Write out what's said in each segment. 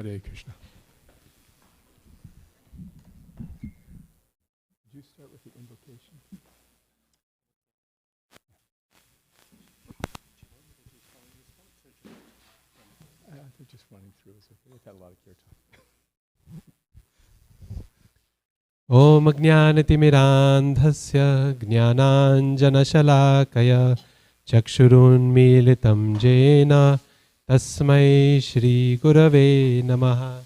Hare Krishna. Did you start with the invocation? I think just running through is okay. We've had a lot of kirtan. Om Jnanatimirandhasya Jnananjanashalakaya Chakshurunmilitam Jena Tasmai Shri Gurave Namaha.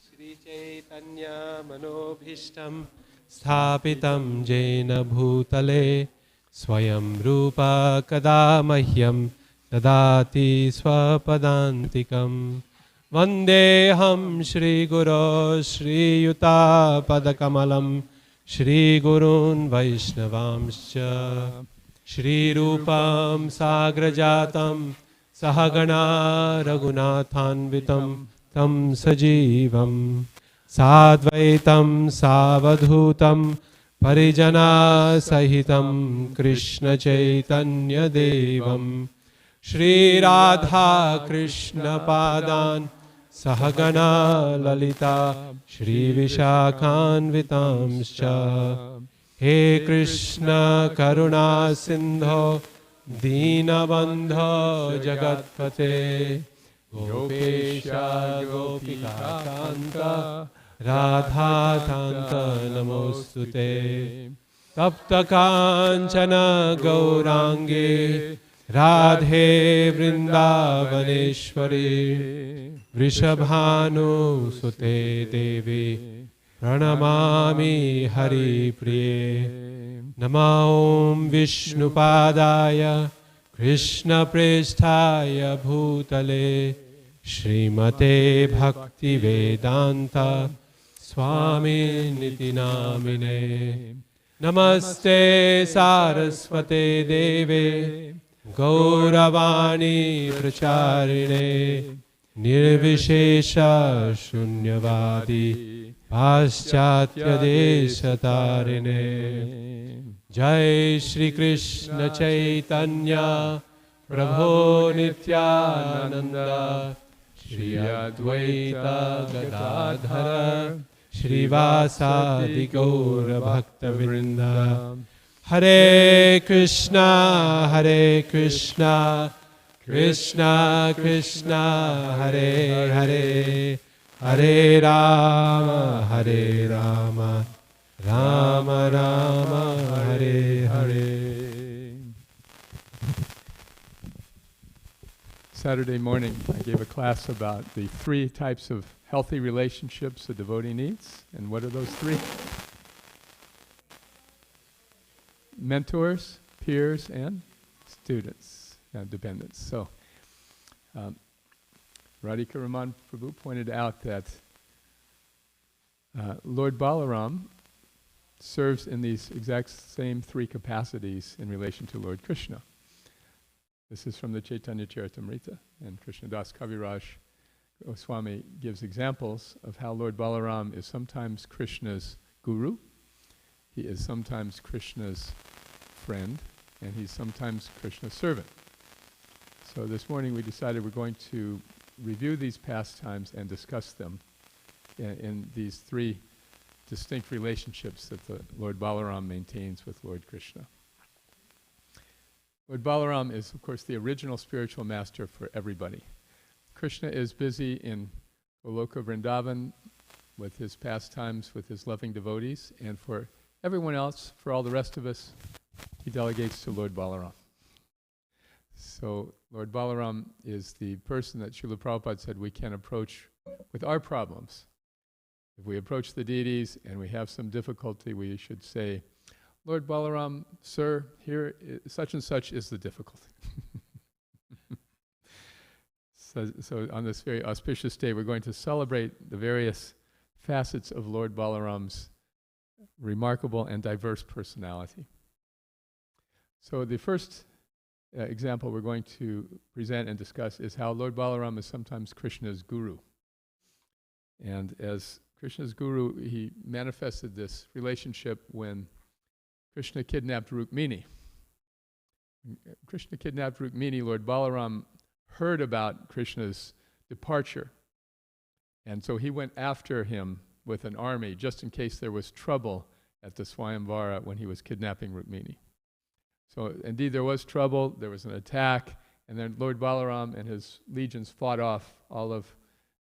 Shri Chaitanya Manobhishtam Sthapitam Jena Bhutale Swayam Rupa Kadamahyam Dadati Swapadantikam Vandeham Shri Guru Shri Yuta Padakamalam Shri Gurun Vaishnavamscha Shri Rupam Sagrajatam Sahagana Raghunathanvitam Tam Sajivam Sadvaitam Savadhutam Parijana Sahitam Krishna Chaitanya Devam Shri Radha Krishna Padan Sahagana Lalita Shri Vishakhanvitamscha He Krishna Karuna Sindho Dinabandho Jagatpate Gopesha Gopika Kanta Radha Kanta Namostute Tapta Kanchana Gaurange Radhe Vrindavaneshwari Vrishabhanu Sute Devi Pranamami Hari Priye Nama Om Vishnupadaya Krishna Presthaya Bhutale Srimate Bhakti Vedanta Swami Niti Namine Namaste Saraswate Deve Gauravani Pracharine Nirvishesha Shunyavadi Paschatya Deshatarine Jai Shri Krishna Chaitanya Prabhu Nityananda Shri Advaita Gadadhara Shri Vasadi Gaura Bhakta Vrinda Hare Krishna Krishna Krishna Hare Hare Hare Rama Rama Rama Hare Hare. Saturday morning, I gave a class about the 3 types of healthy relationships a devotee needs. And what are those 3? Mentors, peers, and students, dependents. So, Radhika Raman Prabhu pointed out that Lord Balaram serves in these exact same 3 capacities in relation to Lord Krishna. This is from the Chaitanya Charitamrita, and Krishnadas Kaviraj Goswami gives examples of how Lord Balaram is sometimes Krishna's guru, he is sometimes Krishna's friend, and he's sometimes Krishna's servant. So this morning we decided we're going to review these pastimes and discuss them in these 3 distinct relationships that the Lord Balaram maintains with Lord Krishna. Lord Balaram is, of course, the original spiritual master for everybody. Krishna is busy in Goloka Vrindavan with his pastimes, with his loving devotees, and for everyone else, for all the rest of us, he delegates to Lord Balaram. So Lord Balaram is the person that Srila Prabhupada said we can approach with our problems. If we approach the deities and we have some difficulty, we should say, Lord Balaram, sir, here such and such is the difficulty. So on this very auspicious day, we're going to celebrate the various facets of Lord Balaram's remarkable and diverse personality. So the first example we're going to present and discuss is how Lord Balaram is sometimes Krishna's guru. And as Krishna's guru, he manifested this relationship when Krishna kidnapped Rukmini. When Krishna kidnapped Rukmini, Lord Balaram heard about Krishna's departure And so he went after him with an army just in case there was trouble at the Swayamvara when he was kidnapping Rukmini. So indeed there was trouble, there was an attack, and then Lord Balaram and his legions fought off all of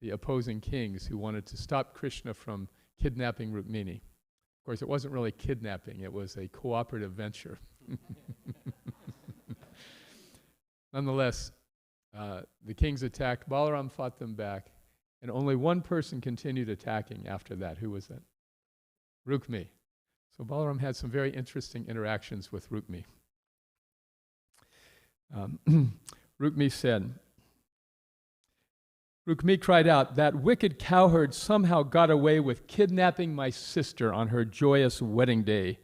the opposing kings who wanted to stop Krishna from kidnapping Rukmini. Of course, it wasn't really kidnapping, it was a cooperative venture. Nonetheless, the kings attacked, Balaram fought them back, and only one person continued attacking after that. Who was that? Rukmi. So Balaram had some very interesting interactions with Rukmi. Rukmi said, Rukmi cried out, "That wicked cowherd somehow got away with kidnapping my sister on her joyous wedding day.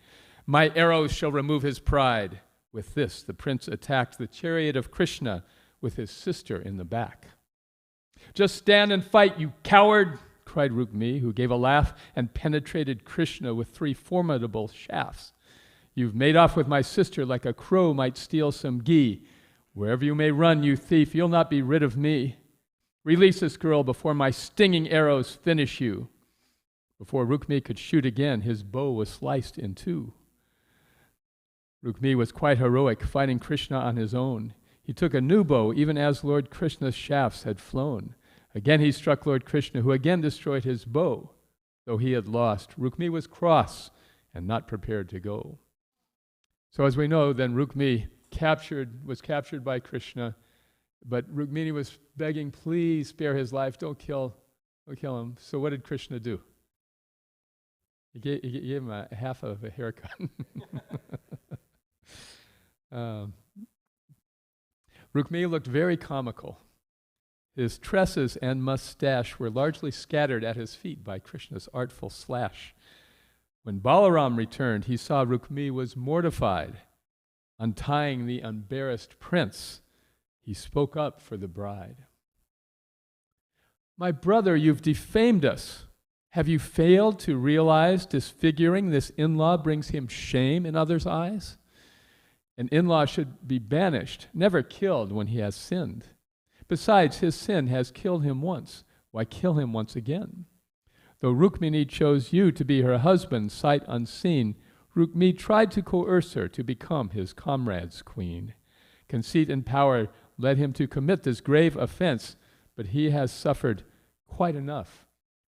My arrows shall remove his pride." With this, the prince attacked the chariot of Krishna with his sister in the back. "Just stand and fight, you coward," cried Rukmi, who gave a laugh and penetrated Krishna with 3 formidable shafts. "You've made off with my sister like a crow might steal some ghee. Wherever you may run, you thief, you'll not be rid of me. Release this girl before my stinging arrows finish you." Before Rukmi could shoot again, his bow was sliced in 2. Rukmi was quite heroic, fighting Krishna on his own. He took a new bow, even as Lord Krishna's shafts had flown. Again he struck Lord Krishna, who again destroyed his bow. Though he had lost, Rukmi was cross and not prepared to go. So as we know, then Rukmi was captured by Krishna, but Rukmini was begging, "Please spare his life, don't kill him." So what did Krishna do? He gave him a half of a haircut. Rukmini looked very comical. His tresses and mustache were largely scattered at his feet by Krishna's artful slash. When Balaram returned, he saw Rukmini was mortified. Untying the embarrassed prince, he spoke up for the bride. "My brother, you've defamed us. Have you failed to realize disfiguring this in-law brings him shame in others' eyes? An in-law should be banished, never killed when he has sinned. Besides, his sin has killed him once. Why kill him once again? Though Rukmini chose you to be her husband, sight unseen, Rukmi tried to coerce her to become his comrade's queen. Conceit and power led him to commit this grave offense, but he has suffered quite enough.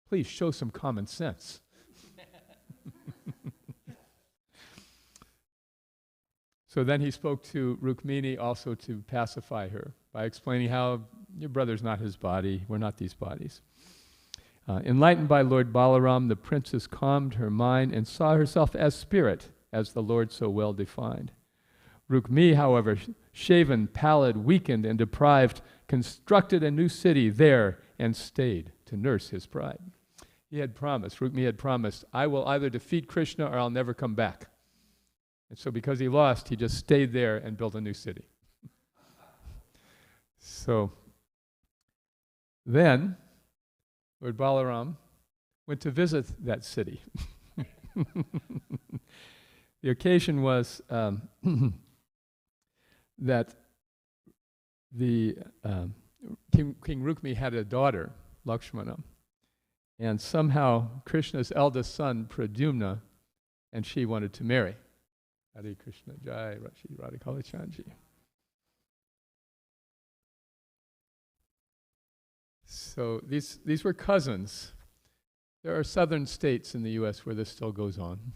Please show some common sense." So then he spoke to Rukmini also to pacify her by explaining how your brother's not his body, we're not these bodies. Enlightened by Lord Balaram, the princess calmed her mind and saw herself as spirit, as the Lord so well defined. Rukmi, however, shaven, pallid, weakened, and deprived, constructed a new city there and stayed to nurse his pride. Rukmi had promised, "I will either defeat Krishna or I'll never come back." And so because he lost, he just stayed there and built a new city. So then Lord Balaram went to visit that city. The occasion was that the King Rukmi had a daughter, Lakshmana, and somehow Krishna's eldest son, Pradyumna, and she wanted to marry. Hare Krishna, Jai Rashi Radhikala Chanji. So these were cousins. There are southern states in the U.S. where this still goes on.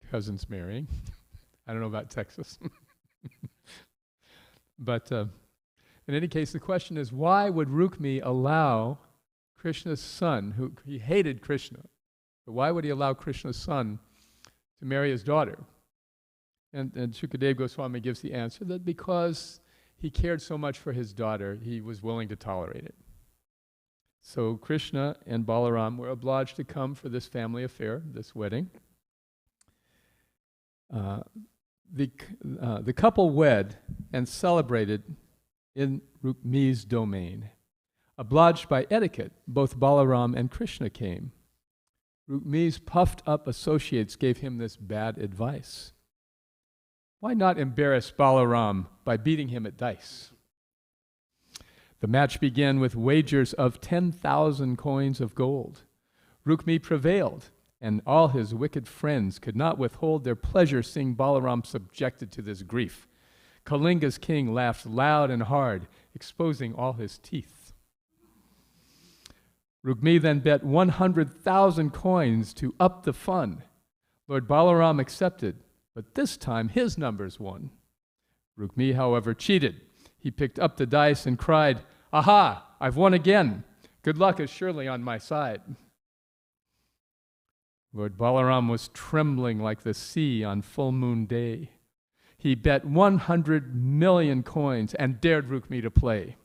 Cousins marrying. I don't know about Texas. But in any case, the question is, why would Rukmi allow Krishna's son, who he hated Krishna, but why would he allow Krishna's son to marry his daughter? And Shukadeva Goswami gives the answer that because he cared so much for his daughter, he was willing to tolerate it. So Krishna and Balaram were obliged to come for this family affair, this wedding. The couple wed and celebrated in Rukmi's domain. Obliged by etiquette, both Balaram and Krishna came. Rukmi's puffed up associates gave him this bad advice. Why not embarrass Balaram by beating him at dice? The match began with wagers of 10,000 coins of gold. Rukmi prevailed, and all his wicked friends could not withhold their pleasure seeing Balaram subjected to this grief. Kalinga's king laughed loud and hard, exposing all his teeth. Rukmi then bet 100,000 coins to up the fun. Lord Balaram accepted, but this time his numbers won. Rukmi, however, cheated. He picked up the dice and cried, "Aha, I've won again. Good luck is surely on my side." Lord Balaram was trembling like the sea on full moon day. He bet 100 million coins and dared Rukmi to play.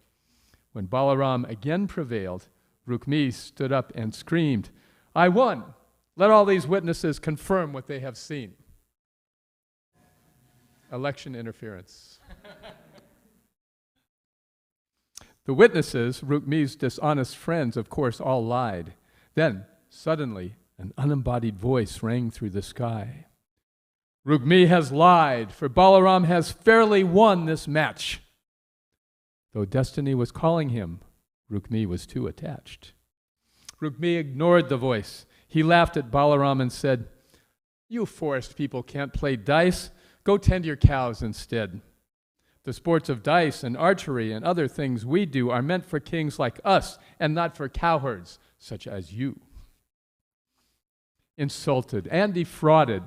When Balaram again prevailed, Rukmi stood up and screamed, "I won! Let all these witnesses confirm what they have seen." Election interference. The witnesses, Rukmi's dishonest friends, of course, all lied. Then, suddenly, an unembodied voice rang through the sky. "Rukmi has lied, for Balaram has fairly won this match." Though destiny was calling him, Rukmi was too attached. Rukmi ignored the voice. He laughed at Balaram and said, "You forest people can't play dice. Go tend your cows instead. The sports of dice and archery and other things we do are meant for kings like us and not for cowherds such as you." Insulted and defrauded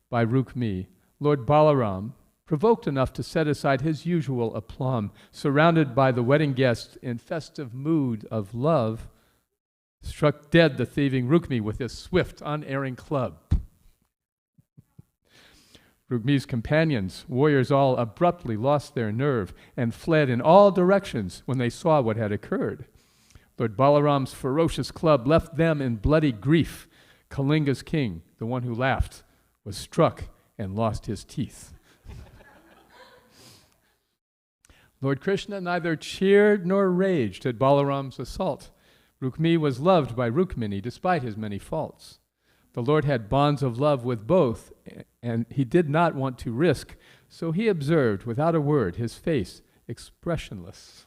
by Rukmi, Lord Balaram, provoked enough to set aside his usual aplomb, surrounded by the wedding guests in festive mood of love, struck dead the thieving Rukmi with his swift, unerring club. Rukmi's companions, warriors all, abruptly lost their nerve and fled in all directions when they saw what had occurred. Lord Balaram's ferocious club left them in bloody grief. Kalinga's king, the one who laughed, was struck and lost his teeth. Lord Krishna neither cheered nor raged at Balaram's assault. Rukmi was loved by Rukmini despite his many faults. The Lord had bonds of love with both, and he did not want to risk, so he observed without a word, his face expressionless.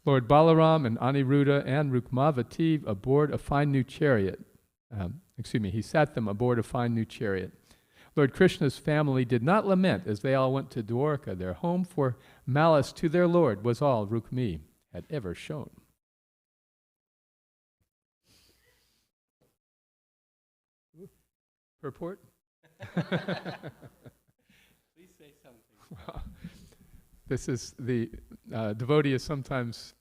Lord Balaram and Aniruddha and Rukmavati aboard a fine new chariot. He sat them aboard a fine new chariot. Lord Krishna's family did not lament as they all went to Dwarka, their home, for malice to their Lord was all Rukmi had ever shown. Purport? Please say something. Well, this is the devotee is sometimes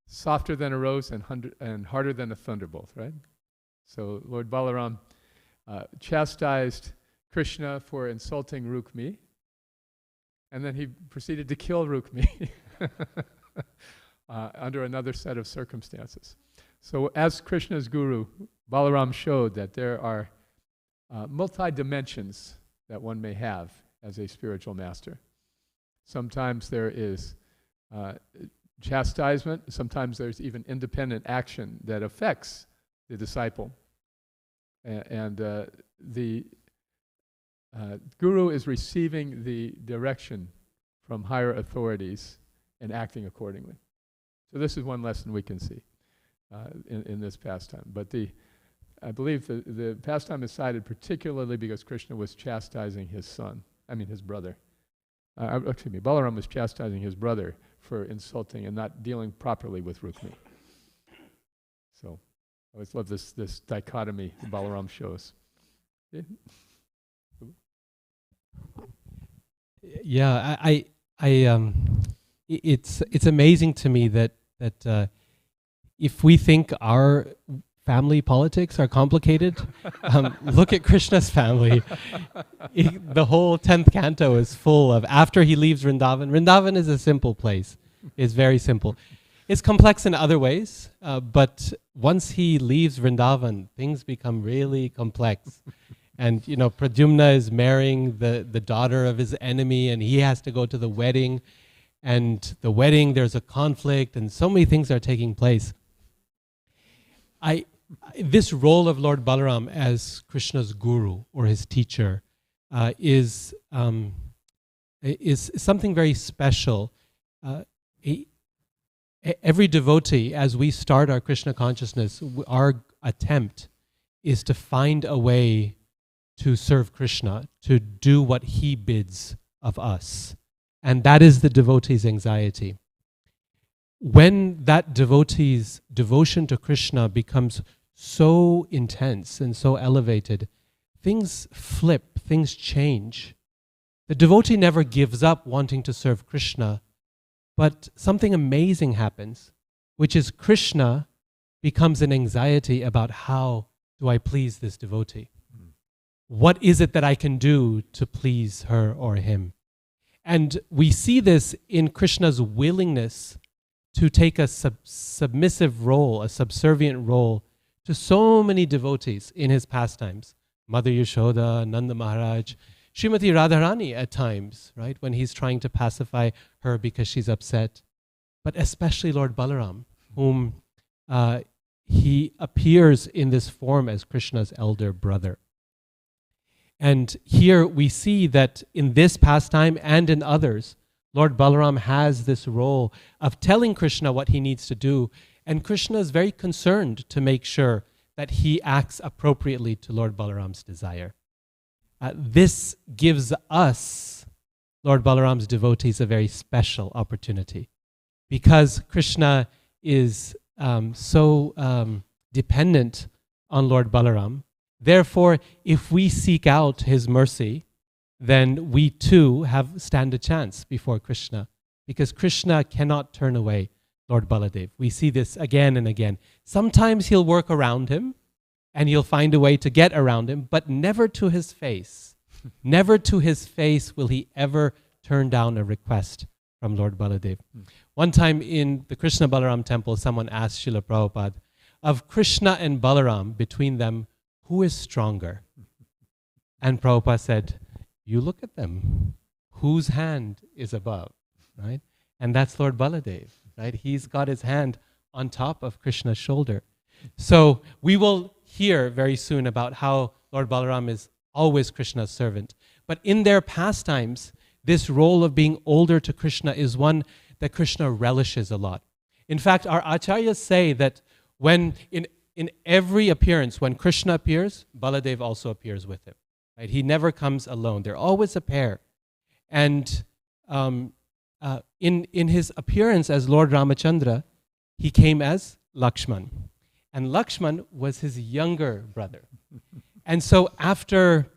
softer than a rose and harder than a thunderbolt, right? So Lord Balaram chastised Krishna for insulting Rukmi, and then he proceeded to kill Rukmi under another set of circumstances. So as Krishna's guru, Balaram showed that there are multi-dimensions that one may have as a spiritual master. Sometimes there is chastisement, sometimes there's even independent action that affects the disciple. And the guru is receiving the direction from higher authorities and acting accordingly. So this is one lesson we can see in this pastime. But I believe the pastime is cited particularly because Krishna was chastising his brother. Balaram was chastising his brother for insulting and not dealing properly with Rukmi. So I always love this dichotomy that Balaram shows. Yeah, it's amazing to me that if we think our family politics are complicated, look at Krishna's family. The whole 10th canto is full of, after he leaves Vrindavan. Vrindavan is a simple place. It's very simple. It's complex in other ways, but once he leaves Vrindavan, things become really complex. And, Pradyumna is marrying the daughter of his enemy, and he has to go to the wedding. And the wedding, there's a conflict, and so many things are taking place. This role of Lord Balaram as Krishna's guru or his teacher is something very special, e- every devotee, as we start our Krishna consciousness, our attempt is to find a way to serve Krishna, to do what he bids of us. And that is the devotee's anxiety. When that devotee's devotion to Krishna becomes so intense and so elevated, things flip, things change. The devotee never gives up wanting to serve Krishna, but something amazing happens, which is Krishna becomes an anxiety about how do I please this devotee? What is it that I can do to please her or him? And we see this in Krishna's willingness to take a submissive role, a subservient role to so many devotees in his pastimes. Mother Yashoda, Nanda Maharaj, Srimati Radharani at times, right, when he's trying to pacify her because she's upset. But especially Lord Balaram, whom he appears in this form as Krishna's elder brother. And here we see that in this pastime and in others, Lord Balaram has this role of telling Krishna what he needs to do, and Krishna is very concerned to make sure that he acts appropriately to Lord Balaram's desire. This gives us, Lord Balaram's devotees, a very special opportunity, because Krishna is so dependent on Lord Balaram. Therefore, if we seek out his mercy, then we too stand a chance before Krishna, because Krishna cannot turn away Lord Baladev. We see this again and again. Sometimes he'll work around him and he'll find a way to get around him, but never to his face. Never to his face will he ever turn down a request from Lord Baladev. One time in the Krishna Balaram temple, someone asked Srila Prabhupada, of Krishna and Balaram, between them, who is stronger? And Prabhupada said, you look at them. Whose hand is above, right? And that's Lord Baladev, right? He's got his hand on top of Krishna's shoulder. So we will hear very soon about how Lord Balaram is always Krishna's servant. But in their pastimes, this role of being older to Krishna is one that Krishna relishes a lot. In fact, our acharyas say that when in every appearance, when Krishna appears, Baladev also appears with him. Right? He never comes alone. They're always a pair. And in his appearance as Lord Ramachandra, he came as Lakshman. And Lakshman was his younger brother. And so after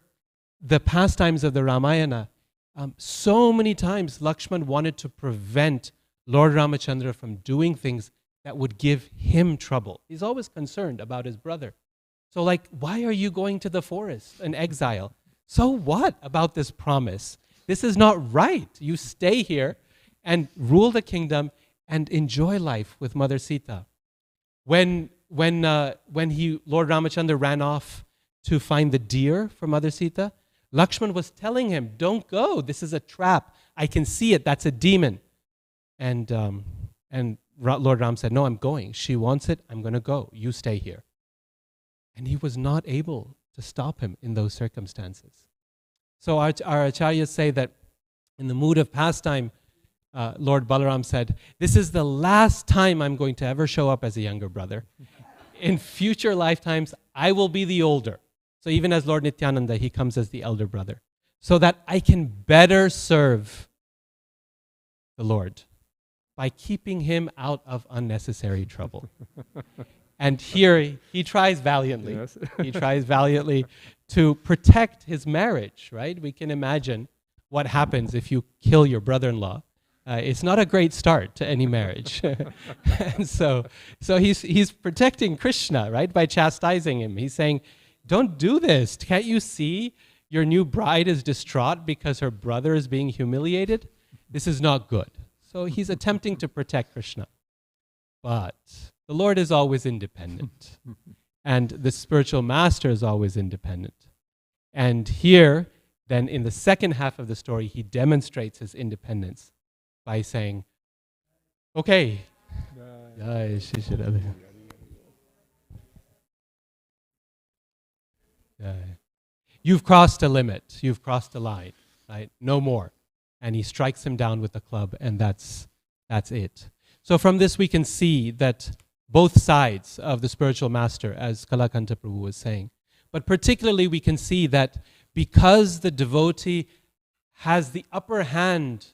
the pastimes of the Ramayana, so many times Lakshman wanted to prevent Lord Ramachandra from doing things that would give him trouble. He's always concerned about his brother. So like, why are you going to the forest in exile? So what about this promise? This is not right. You stay here and rule the kingdom and enjoy life with Mother Sita. When Lord Ramachandra ran off to find the deer for Mother Sita, Lakshman was telling him, don't go. This is a trap. I can see it. That's a demon. And Lord Ram said, no, I'm going. She wants it. I'm going to go. You stay here. And he was not able to stop him in those circumstances. So our acharyas say that in the mood of pastime, Lord Balaram said, this is the last time I'm going to ever show up as a younger brother. In future lifetimes, I will be the older. So even as Lord Nityananda, he comes as the elder brother, so that I can better serve the Lord by keeping him out of unnecessary trouble. And here he tries valiantly. Yes. He tries valiantly to protect his marriage, right? We can imagine what happens if you kill your brother-in-law. It's not a great start to any marriage. And so he's protecting Krishna, right, by chastising him. He's saying, don't do this. Can't you see your new bride is distraught because her brother is being humiliated? This is not good. So he's attempting to protect Krishna. But the Lord is always independent. And the spiritual master is always independent. And here, then in the second half of the story, he demonstrates his independence by saying, okay, you've crossed a limit, you've crossed a line, right? No more. And he strikes him down with a club, and that's That's it. So from this we can see that both sides of the spiritual master, as Kalakanta Prabhu was saying. But particularly we can see that because the devotee has the upper hand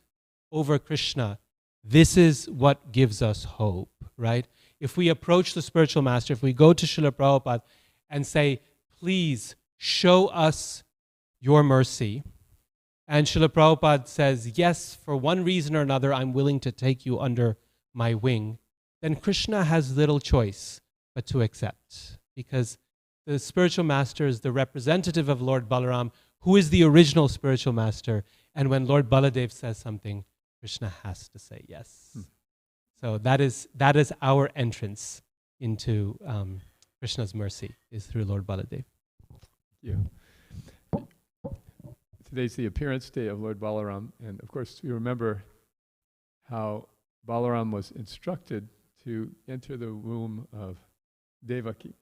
over Krishna, this is what gives us hope, right? If we approach the spiritual master, if we go to Srila Prabhupada and say, please show us your mercy, and Srila Prabhupada says, yes, for one reason or another, I'm willing to take you under my wing, then Krishna has little choice but to accept, because the spiritual master is the representative of Lord Balaram, who is the original spiritual master, and when Lord Baladev says something, Krishna has to say yes. So that is our entrance into Krishna's mercy, is through Lord Baladev. Yeah. Today's the appearance day of Lord Balaram, and of course you remember how Balaram was instructed to enter the womb of Devaki,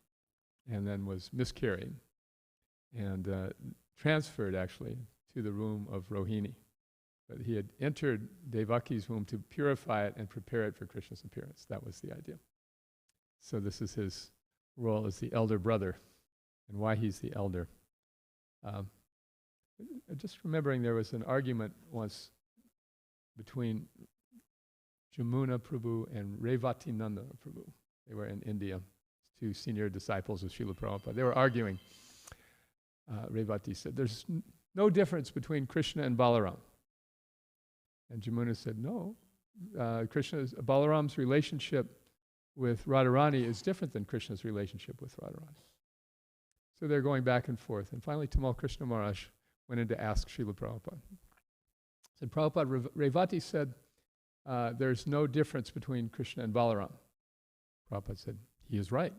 and then was miscarried, and transferred actually to the womb of Rohini. But he had entered Devaki's womb to purify it and prepare it for Krishna's appearance. That was the idea. So this is his role as the elder brother, and why he's the elder. Just remembering there was an argument once between Jamuna Prabhu and Revatinanda Prabhu. They were in India, two senior disciples of Srila Prabhupada. They were arguing. Revati said, there's no difference between Krishna and Balaram. And Jamuna said, no, Balaram's relationship with Radharani is different than Krishna's relationship with Radharani. So they're going back and forth. And finally, Tamal Krishna Maharaj went in to ask Srila Prabhupada. Said, Prabhupada, Revati said, there's no difference between Krishna and Balaram. Prabhupada said, he is right.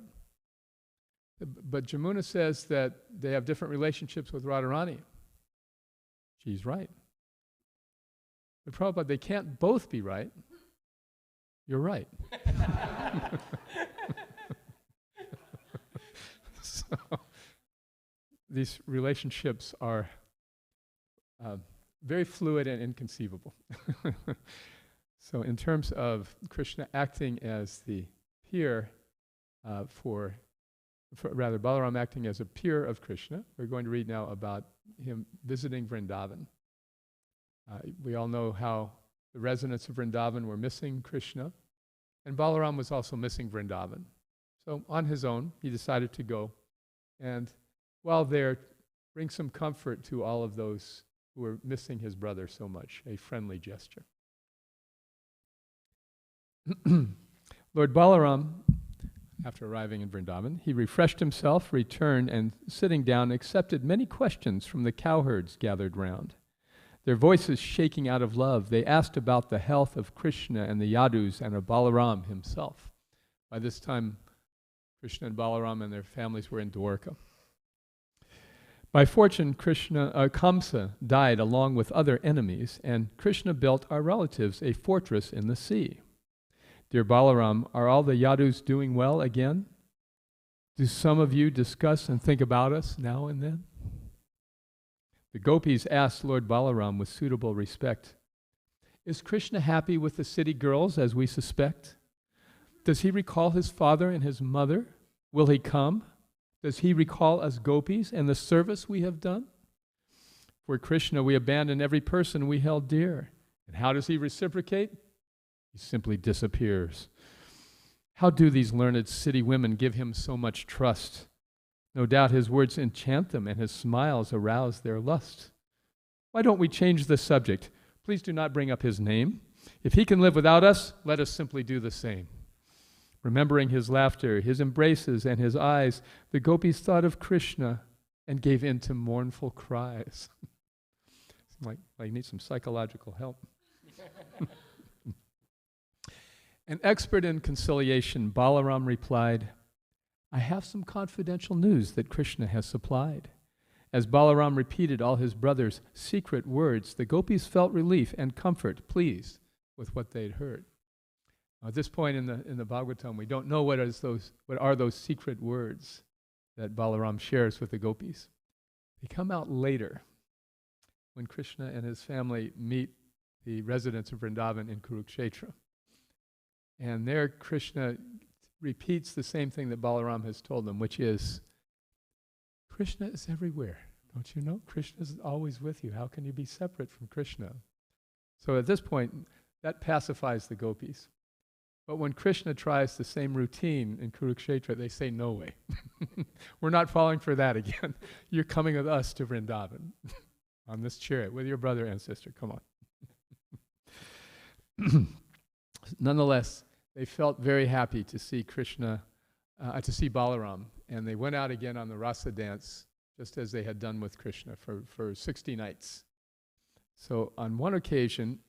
But Jamuna says that they have different relationships with Radharani. She's right. But Prabhupada, they can't both be right. You're right. So these relationships are very fluid and inconceivable. So in terms of Krishna acting as the peer rather Balaram acting as a peer of Krishna, we're going to read now about him visiting Vrindavan. We all know how the residents of Vrindavan were missing Krishna, and Balaram was also missing Vrindavan. So on his own, he decided to go, and while there, bring some comfort to all of those who were missing his brother so much, a friendly gesture. Lord Balaram, after arriving in Vrindavan, he refreshed himself, returned, and sitting down, accepted many questions from the cowherds gathered round. Their voices shaking out of love, they asked about the health of Krishna and the Yadus and of Balaram himself. By this time, Krishna and Balaram and their families were in Dwarka. By fortune, Kamsa died along with other enemies, and Krishna built our relatives a fortress in the sea. Dear Balaram, are all the Yadus doing well again? Do some of you discuss and think about us now and then? The gopis asked Lord Balaram with suitable respect, is Krishna happy with the city girls as we suspect? Does he recall his father and his mother? Will he come? Does he recall us gopis and the service we have done? For Krishna we abandon every person we held dear. And how does he reciprocate? He simply disappears. How do these learned city women give him so much trust? No doubt his words enchant them and his smiles arouse their lust. Why don't we change the subject? Please do not bring up his name. If he can live without us, let us simply do the same. Remembering his laughter, his embraces, and his eyes, the gopis thought of Krishna and gave in to mournful cries. like you need some psychological help. An expert in conciliation, Balaram replied, I have some confidential news that Krishna has supplied. As Balaram repeated all his brother's secret words, the gopis felt relief and comfort, pleased with what they'd heard. At this point in the Bhagavatam, we don't know what are those secret words that Balaram shares with the gopis. They come out later when Krishna and his family meet the residents of Vrindavan in Kurukshetra. And there Krishna repeats the same thing that Balaram has told them, which is, Krishna is everywhere. Don't you know? Krishna is always with you. How can you be separate from Krishna? So at this point, that pacifies the gopis. But when Krishna tries the same routine in Kurukshetra, they say, no way. We're not falling for that again. You're coming with us to Vrindavan on this chariot with your brother and sister. Come on. Nonetheless, they felt very happy to see Krishna, to see Balaram, and they went out again on the rasa dance, just as they had done with Krishna for 60 nights. So on one occasion,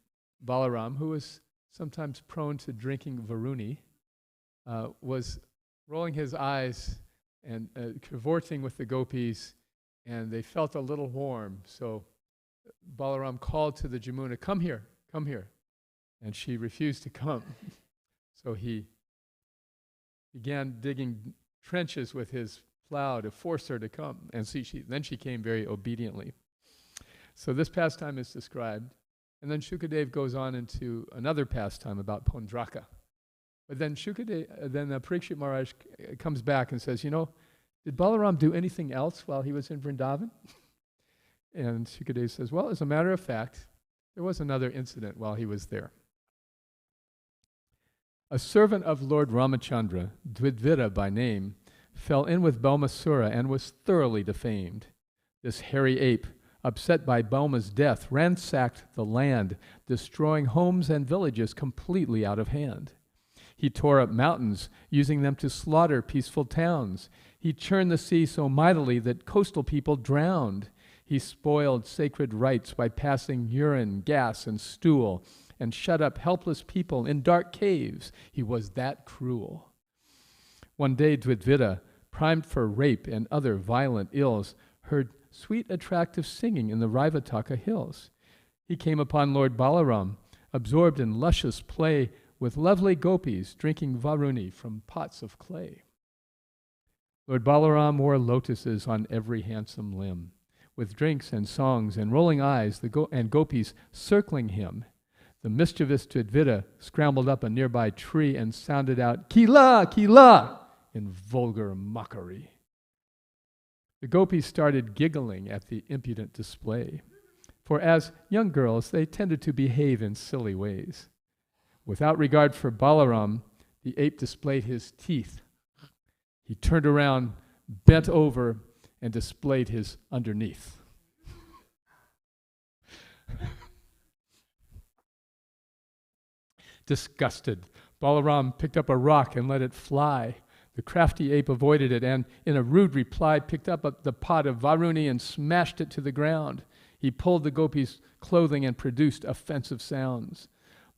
Balaram, who was sometimes prone to drinking Varuni, was rolling his eyes and cavorting with the gopis, and they felt a little warm. So Balaram called to the Jamuna, come here, come here. And she refused to come. So he began digging trenches with his plow to force her to come. And then she came very obediently. So this pastime is described. And then Shukadev goes on into another pastime about Pondraka. But then Parikshit Maharaj comes back and says, did Balaram do anything else while he was in Vrindavan? And Shukadev says, well, as a matter of fact, there was another incident while he was there. A servant of Lord Ramachandra, Dvidvita by name, fell in with Baumasura and was thoroughly defamed. This hairy ape, upset by Bauma's death, ransacked the land, destroying homes and villages completely out of hand. He tore up mountains, using them to slaughter peaceful towns. He churned the sea so mightily that coastal people drowned. He spoiled sacred rites by passing urine, gas, and stool, and shut up helpless people in dark caves. He was that cruel. One day, Dvidvita, primed for rape and other violent ills, heard sweet, attractive singing in the Raivataka hills. He came upon Lord Balaram, absorbed in luscious play with lovely gopis drinking Varuni from pots of clay. Lord Balaram wore lotuses on every handsome limb, with drinks and songs and rolling eyes and gopis circling him. The mischievous Dvidvita scrambled up a nearby tree and sounded out, Kila, Kila, in vulgar mockery. The gopis started giggling at the impudent display, for as young girls, they tended to behave in silly ways. Without regard for Balaram, the ape displayed his teeth. He turned around, bent over, and displayed his underneath. Disgusted, Balaram picked up a rock and let it fly. The crafty ape avoided it and, in a rude reply, picked up the pot of Varuni and smashed it to the ground. He pulled the gopis' clothing and produced offensive sounds.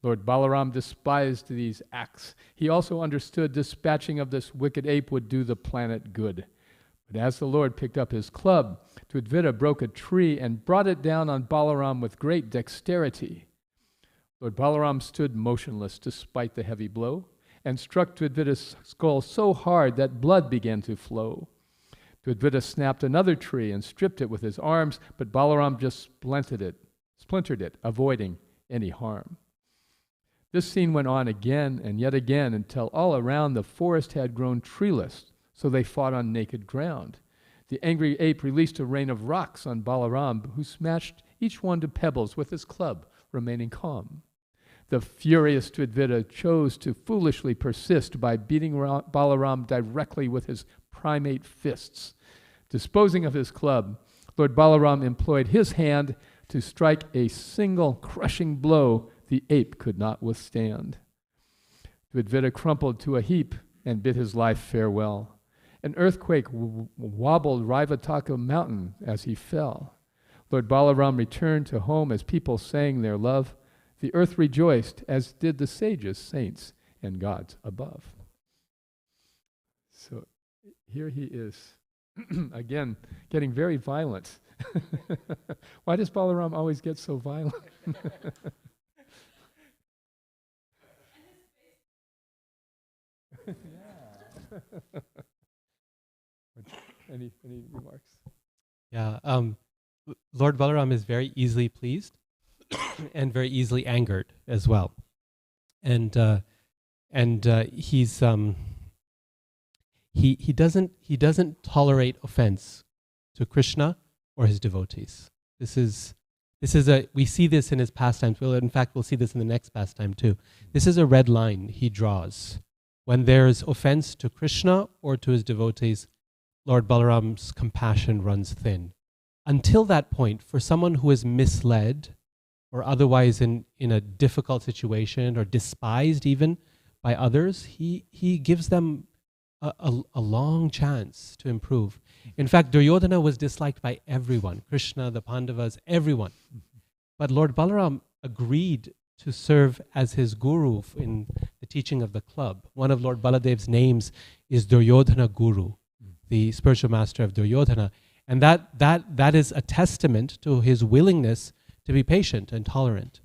Lord Balaram despised these acts. He also understood dispatching of this wicked ape would do the planet good. But as the Lord picked up his club, Dvidvita broke a tree and brought it down on Balaram with great dexterity. Lord Balaram stood motionless despite the heavy blow and struck Dvidvita's skull so hard that blood began to flow. Dvidvita snapped another tree and stripped it with his arms, but Balaram just splintered it, avoiding any harm. This scene went on again and yet again until all around the forest had grown treeless, so they fought on naked ground. The angry ape released a rain of rocks on Balaram, who smashed each one to pebbles with his club, remaining calm. The furious Dvidvita chose to foolishly persist by beating Balaram directly with his primate fists. Disposing of his club, Lord Balaram employed his hand to strike a single crushing blow the ape could not withstand. Dvidvita crumpled to a heap and bid his life farewell. An earthquake wobbled Raivataka mountain as he fell. Lord Balaram returned to home as people sang their love. The earth rejoiced, as did the sages, saints, and gods above. So here he is, again, getting very violent. Why does Balaram always get so violent? Any remarks? Yeah, Lord Balaram is very easily pleased and very easily angered as well. And and he doesn't tolerate offense to Krishna or his devotees. We see this in his pastimes. We'll see this in the next pastime too. This is a red line he draws. When there's offense to Krishna or to his devotees, Lord Balaram's compassion runs thin. Until that point, for someone who is misled or otherwise in a difficult situation or despised even by others, he gives them a long chance to improve. In fact, Duryodhana was disliked by everyone, Krishna, the Pandavas, everyone. But Lord Balaram agreed to serve as his guru in the teaching of the club. One of Lord Baladev's names is Duryodhana Guru, the spiritual master of Duryodhana. And that is a testament to his willingness to be patient and tolerant.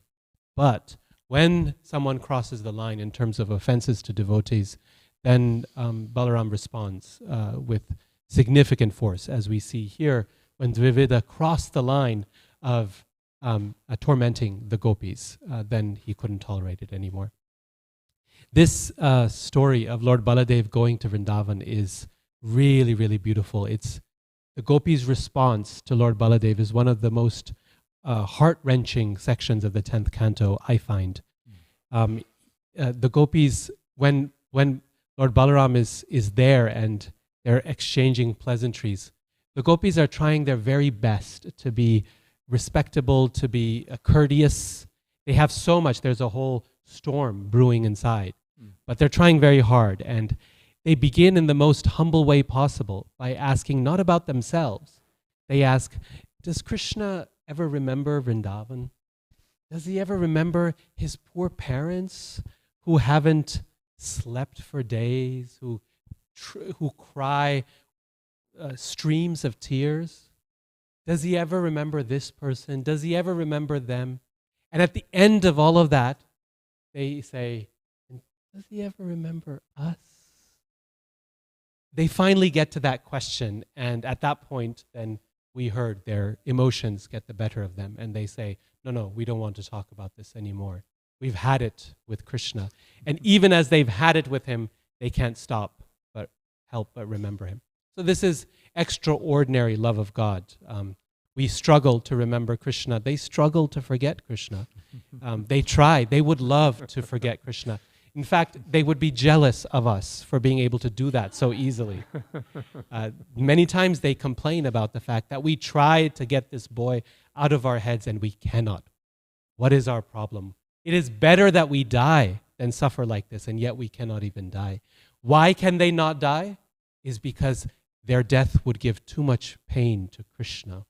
But when someone crosses the line in terms of offenses to devotees, then Balaram responds with significant force, as we see here when Dvivida crossed the line of tormenting the gopis. Then he couldn't tolerate it anymore. This story of Lord Baladev going to Vrindavan is really, really beautiful. It's the gopis' response to Lord Baladev is one of the most heart-wrenching sections of the 10th canto, I find. The gopis, when Lord Balaram is there and they're exchanging pleasantries, the gopis are trying their very best to be respectable, to be courteous. They have so much, there's a whole storm brewing inside. But they're trying very hard, and they begin in the most humble way possible by asking not about themselves. They ask, does Krishna ever remember Vrindavan? Does he ever remember his poor parents who haven't slept for days, who cry streams of tears? Does he ever remember this person? Does he ever remember them? And at the end of all of that, they say, does he ever remember us? They finally get to that question, and at that point, then we heard their emotions get the better of them, and they say, no, we don't want to talk about this anymore. We've had it with Krishna. And even as they've had it with him, they can't stop but help but remember him. So this is extraordinary love of God. We struggle to remember Krishna. They struggle to forget Krishna. They try. They would love to forget Krishna. In fact, they would be jealous of us for being able to do that so easily. Many times they complain about the fact that we try to get this boy out of our heads and we cannot. What is our problem? It is better that we die than suffer like this, and yet we cannot even die. Why can they not die? Is because their death would give too much pain to Krishna.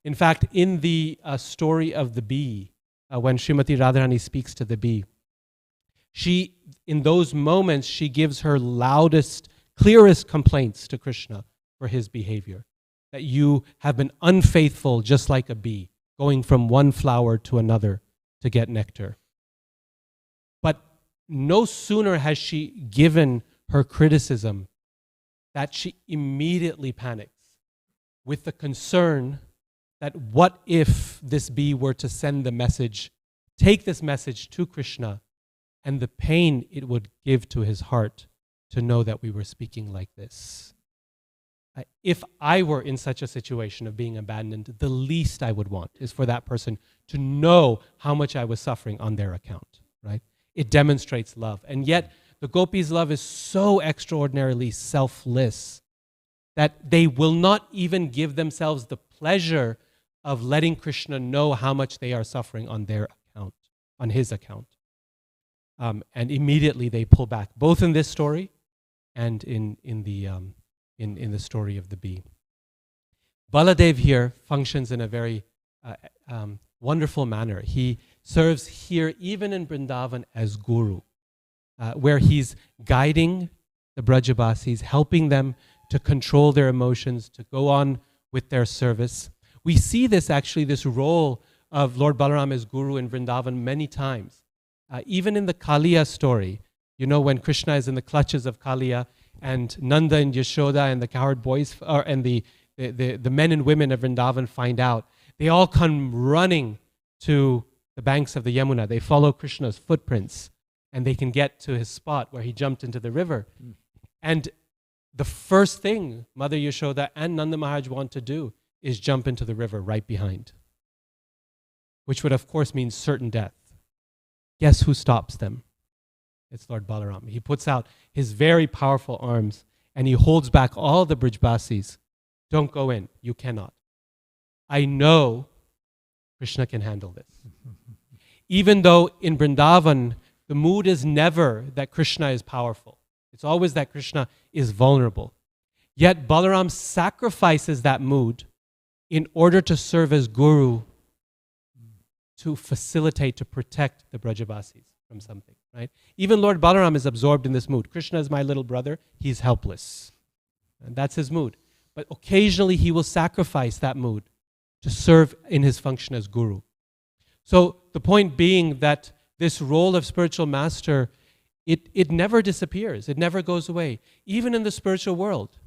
In fact, in the story of the bee, when Srimati Radharani speaks to the bee, in those moments, she gives her loudest, clearest complaints to Krishna for his behavior. That you have been unfaithful just like a bee, going from one flower to another to get nectar. But no sooner has she given her criticism that she immediately panics with the concern that what if this bee were to send the message, take this message to Krishna, and the pain it would give to his heart to know that we were speaking like this. If I were in such a situation of being abandoned, the least I would want is for that person to know how much I was suffering on their account, right? It demonstrates love. And yet, the gopis' love is so extraordinarily selfless that they will not even give themselves the pleasure of letting Krishna know how much they are suffering on their account, on his account. And immediately they pull back, both in this story and in the story of the bee. Baladev here functions in a very wonderful manner. He serves here, even in Vrindavan, as guru, where he's guiding the Brajabasis, helping them to control their emotions, to go on with their service. We see this actually, this role of Lord Balaram as guru in Vrindavan many times. Even in the Kaliya story, you know, when Krishna is in the clutches of Kaliya and Nanda and Yashoda and the cowherd boys and the men and women of Vrindavan find out, they all come running to the banks of the Yamuna. They follow Krishna's footprints and they can get to his spot where he jumped into the river. And the first thing Mother Yashoda and Nanda Maharaj want to do is jump into the river right behind, which would of course mean certain death. Guess who stops them? It's Lord Balaram. He puts out his very powerful arms and he holds back all the Brijbasis. Don't go in. You cannot. I know Krishna can handle this. Even though in Vrindavan, the mood is never that Krishna is powerful. It's always that Krishna is vulnerable. Yet Balaram sacrifices that mood in order to serve as guru, to facilitate, to protect the Brajavasis from something, right? Even Lord Balaram is absorbed in this mood. Krishna is my little brother. He's helpless. And that's his mood. But occasionally he will sacrifice that mood to serve in his function as guru. So the point being that this role of spiritual master, it never disappears. It never goes away. Even in the spiritual world,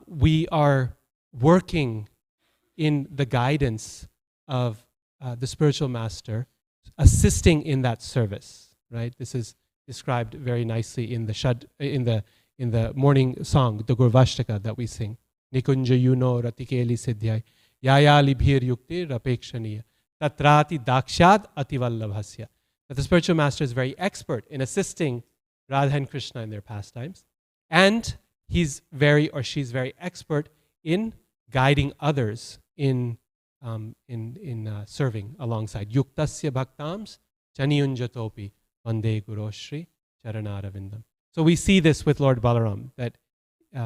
we are working in the guidance of the spiritual master, assisting in that service. Right? This is described very nicely in the morning song, the Gurvashtaka that we sing. Nikunja yuno ratikeli siddhyai yaya libhir yuktir apekshaniya tatrati dakshad ativallabhasya. That the spiritual master is very expert in assisting Radha and Krishna in their pastimes, and he's very or she's very expert in guiding others in serving alongside. Yuktasya bhaktams chaniyunjatopi vande guroshri charanaravindam. So we see this with Lord Balaram, that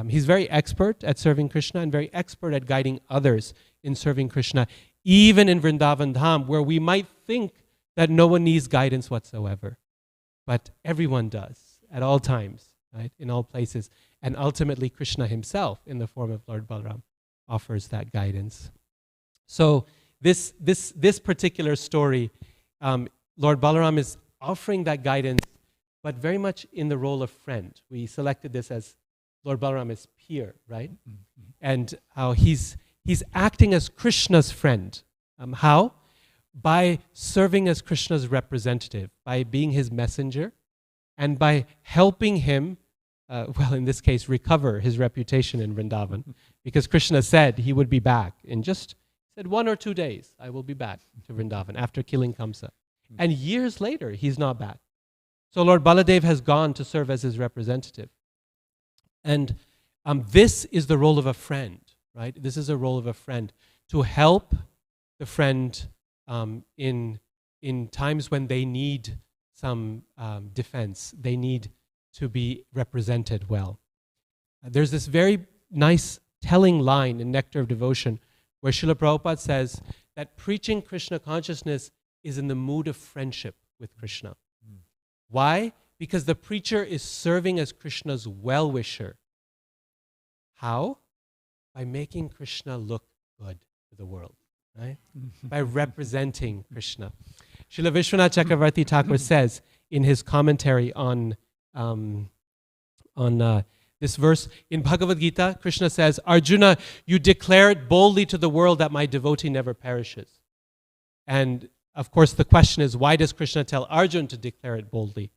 he's very expert at serving Krishna and very expert at guiding others in serving Krishna, even in Vrindavan Dham, where we might think that no one needs guidance whatsoever. But everyone does, at all times, right? In all places. And ultimately, Krishna himself, in the form of Lord Balaram, offers that guidance. So this particular story, Lord Balaram is offering that guidance, but very much in the role of friend. We selected this as Lord Balaram as peer, right? Mm-hmm. And how he's acting as Krishna's friend. How? By serving as Krishna's representative, by being his messenger, and by helping him, in this case, recover his reputation in Vrindavan. Because Krishna said he would be back in said 1 or 2 days, I will be back to Vrindavan after killing Kamsa. And years later, he's not back. So Lord Baladev has gone to serve as his representative. And this is the role of a friend, right? This is a role of a friend, to help the friend in times when they need some defense. They need to be represented well. There's this very nice telling line in Nectar of Devotion where Srila Prabhupada says that preaching Krishna consciousness is in the mood of friendship with Krishna. Why? Because the preacher is serving as Krishna's well-wisher. How? By making Krishna look good to the world, right? By representing Krishna. Srila Vishwanath Chakravarti Thakur says in his commentary on this verse, in Bhagavad Gita, Krishna says, Arjuna, you declare it boldly to the world that my devotee never perishes. And of course, the question is, why does Krishna tell Arjuna to declare it boldly?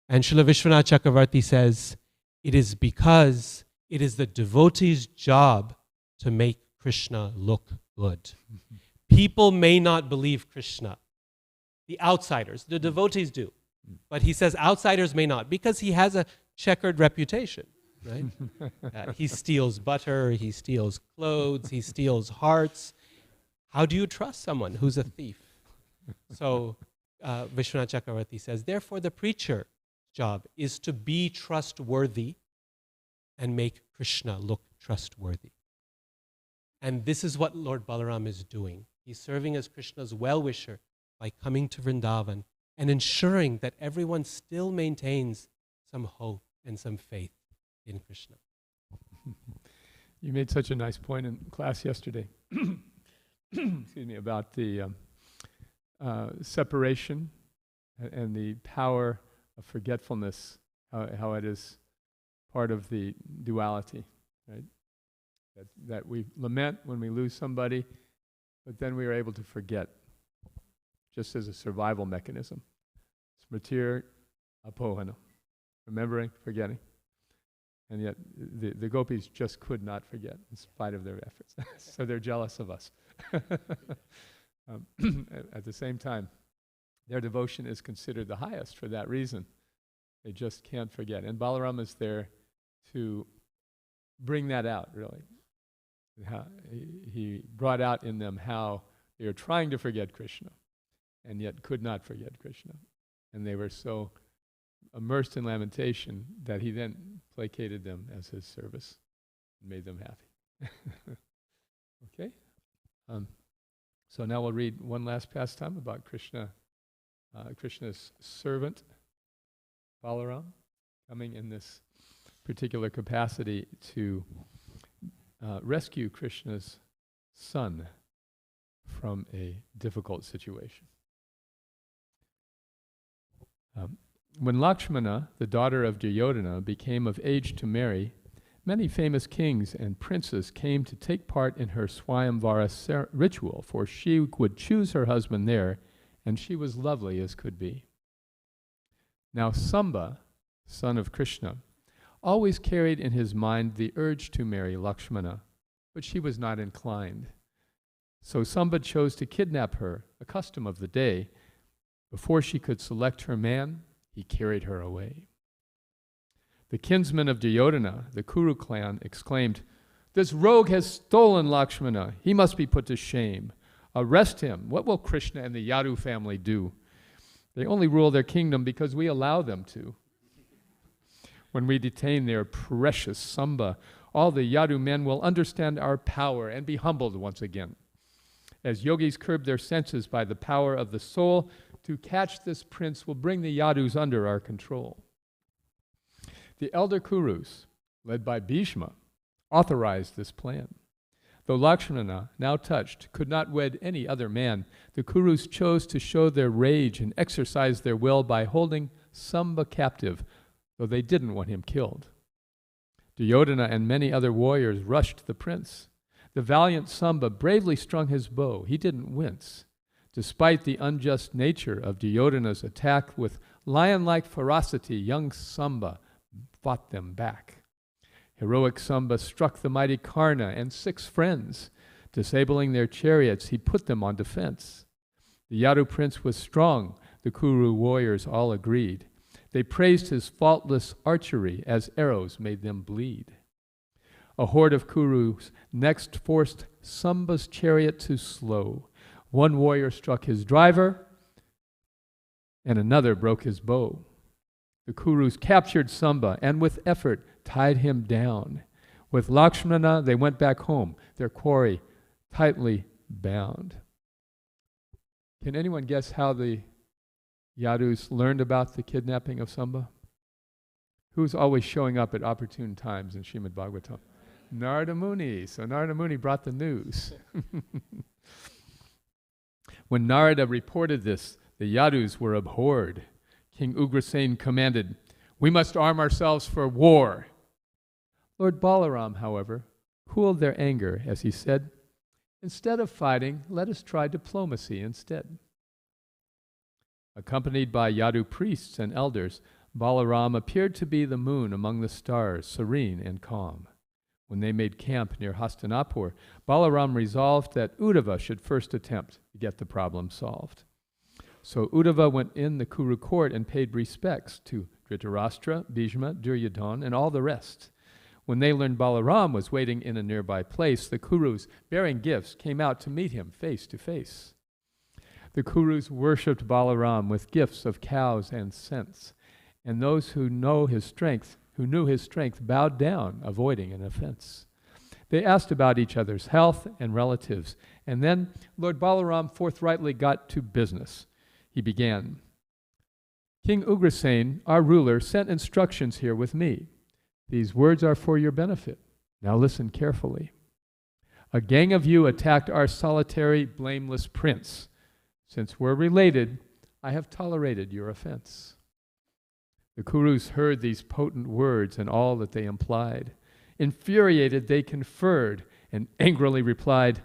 And Srila Vishwanath Chakravarti says, it is because it is the devotee's job to make Krishna look good. People may not believe Krishna. The outsiders, the devotees do. But he says outsiders may not, because he has a checkered reputation, right? He steals butter, he steals clothes, he steals hearts. How do you trust someone who's a thief? So Vishwanath Chakravarti says, therefore the preacher's job is to be trustworthy and make Krishna look trustworthy. And this is what Lord Balaram is doing. He's serving as Krishna's well-wisher by coming to Vrindavan and ensuring that everyone still maintains some hope and some faith in Krishna. You made such a nice point in class yesterday. Excuse me, about the separation and the power of forgetfulness, how it is part of the duality, right? That we lament when we lose somebody, but then we are able to forget, just as a survival mechanism. Smritir apohana, remembering, forgetting. And yet the gopis just could not forget in spite of their efforts. So they're jealous of us. At the same time, their devotion is considered the highest for that reason. They just can't forget. And Balaram is there to bring that out, really. How he brought out in them how they were trying to forget Krishna and yet could not forget Krishna. And they were so immersed in lamentation that he then placated them as his service and made them happy. Okay? So now we'll read one last pastime about Krishna, Krishna's servant, Balaram, coming in this particular capacity to rescue Krishna's son from a difficult situation. When Lakshmana, the daughter of Duryodhana, became of age to marry, many famous kings and princes came to take part in her Swayamvara ritual, for she would choose her husband there, and she was lovely as could be. Now Samba, son of Krishna, always carried in his mind the urge to marry Lakshmana, but she was not inclined. So Samba chose to kidnap her, a custom of the day. Before she could select her man, he carried her away. The kinsmen of Duryodhana, the Kuru clan, exclaimed, "This rogue has stolen Lakshmana. He must be put to shame. Arrest him. What will Krishna and the Yadu family do? They only rule their kingdom because we allow them to. When we detain their precious Samba, all the Yadu men will understand our power and be humbled once again. As yogis curb their senses by the power of the soul, to catch this prince will bring the Yadus under our control." The elder Kurus, led by Bhishma, authorized this plan. Though Lakshmana, now touched, could not wed any other man, the Kurus chose to show their rage and exercise their will by holding Samba captive, though they didn't want him killed. Duryodhana and many other warriors rushed the prince. The valiant Samba bravely strung his bow. He didn't wince. Despite the unjust nature of Duryodhana's attack, with lion-like ferocity, young Samba fought them back. Heroic Samba struck the mighty Karna and 6 friends. Disabling their chariots, he put them on defense. The Yadu prince was strong, the Kuru warriors all agreed. They praised his faultless archery as arrows made them bleed. A horde of Kurus next forced Samba's chariot to slow. One warrior struck his driver, and another broke his bow. The Kurus captured Samba and with effort tied him down. With Lakshmana, they went back home, their quarry tightly bound. Can anyone guess how the Yadus learned about the kidnapping of Samba? Who's always showing up at opportune times in Srimad Bhagavatam? Narada Muni. So Narada Muni brought the news. When Narada reported this, the Yadus were abhorred. King Ugrasen commanded, "We must arm ourselves for war." Lord Balaram, however, cooled their anger as he said, "Instead of fighting, let us try diplomacy instead." Accompanied by Yadu priests and elders, Balaram appeared to be the moon among the stars, serene and calm. When they made camp near Hastinapur, Balaram resolved that Uddhava should first attempt to get the problem solved. So Uddhava went in the Kuru court and paid respects to Dhritarashtra, Bhishma, Duryodhana, and all the rest. When they learned Balaram was waiting in a nearby place, the Kurus, bearing gifts, came out to meet him face to face. The Kurus worshipped Balaram with gifts of cows and scents, and those who knew his strength, bowed down, avoiding an offense. They asked about each other's health and relatives, and then Lord Balaram forthrightly got to business. He began, "King Ugrasen, our ruler, sent instructions here with me. These words are for your benefit. Now listen carefully. A gang of you attacked our solitary, blameless prince. Since we're related, I have tolerated your offense." The Kurus heard these potent words and all that they implied. Infuriated, they conferred and angrily replied,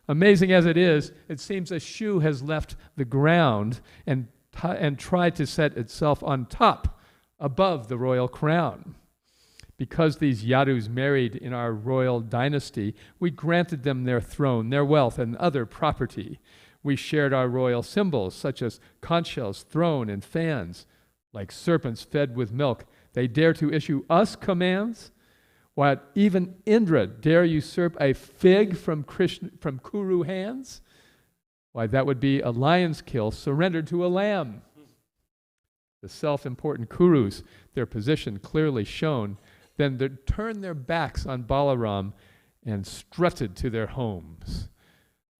"Amazing as it is, it seems a shoe has left the ground, and and tried to set itself on top, above the royal crown. Because these Yadus married in our royal dynasty, we granted them their throne, their wealth, and other property. We shared our royal symbols, such as conch shells, throne, and fans. Like serpents fed with milk, they dare to issue us commands. What, even Indra dare usurp a fig from Kuru hands? Why, that would be a lion's kill surrendered to a lamb. The self-important Kurus, their position clearly shown, then they turned their backs on Balaram and strutted to their homes.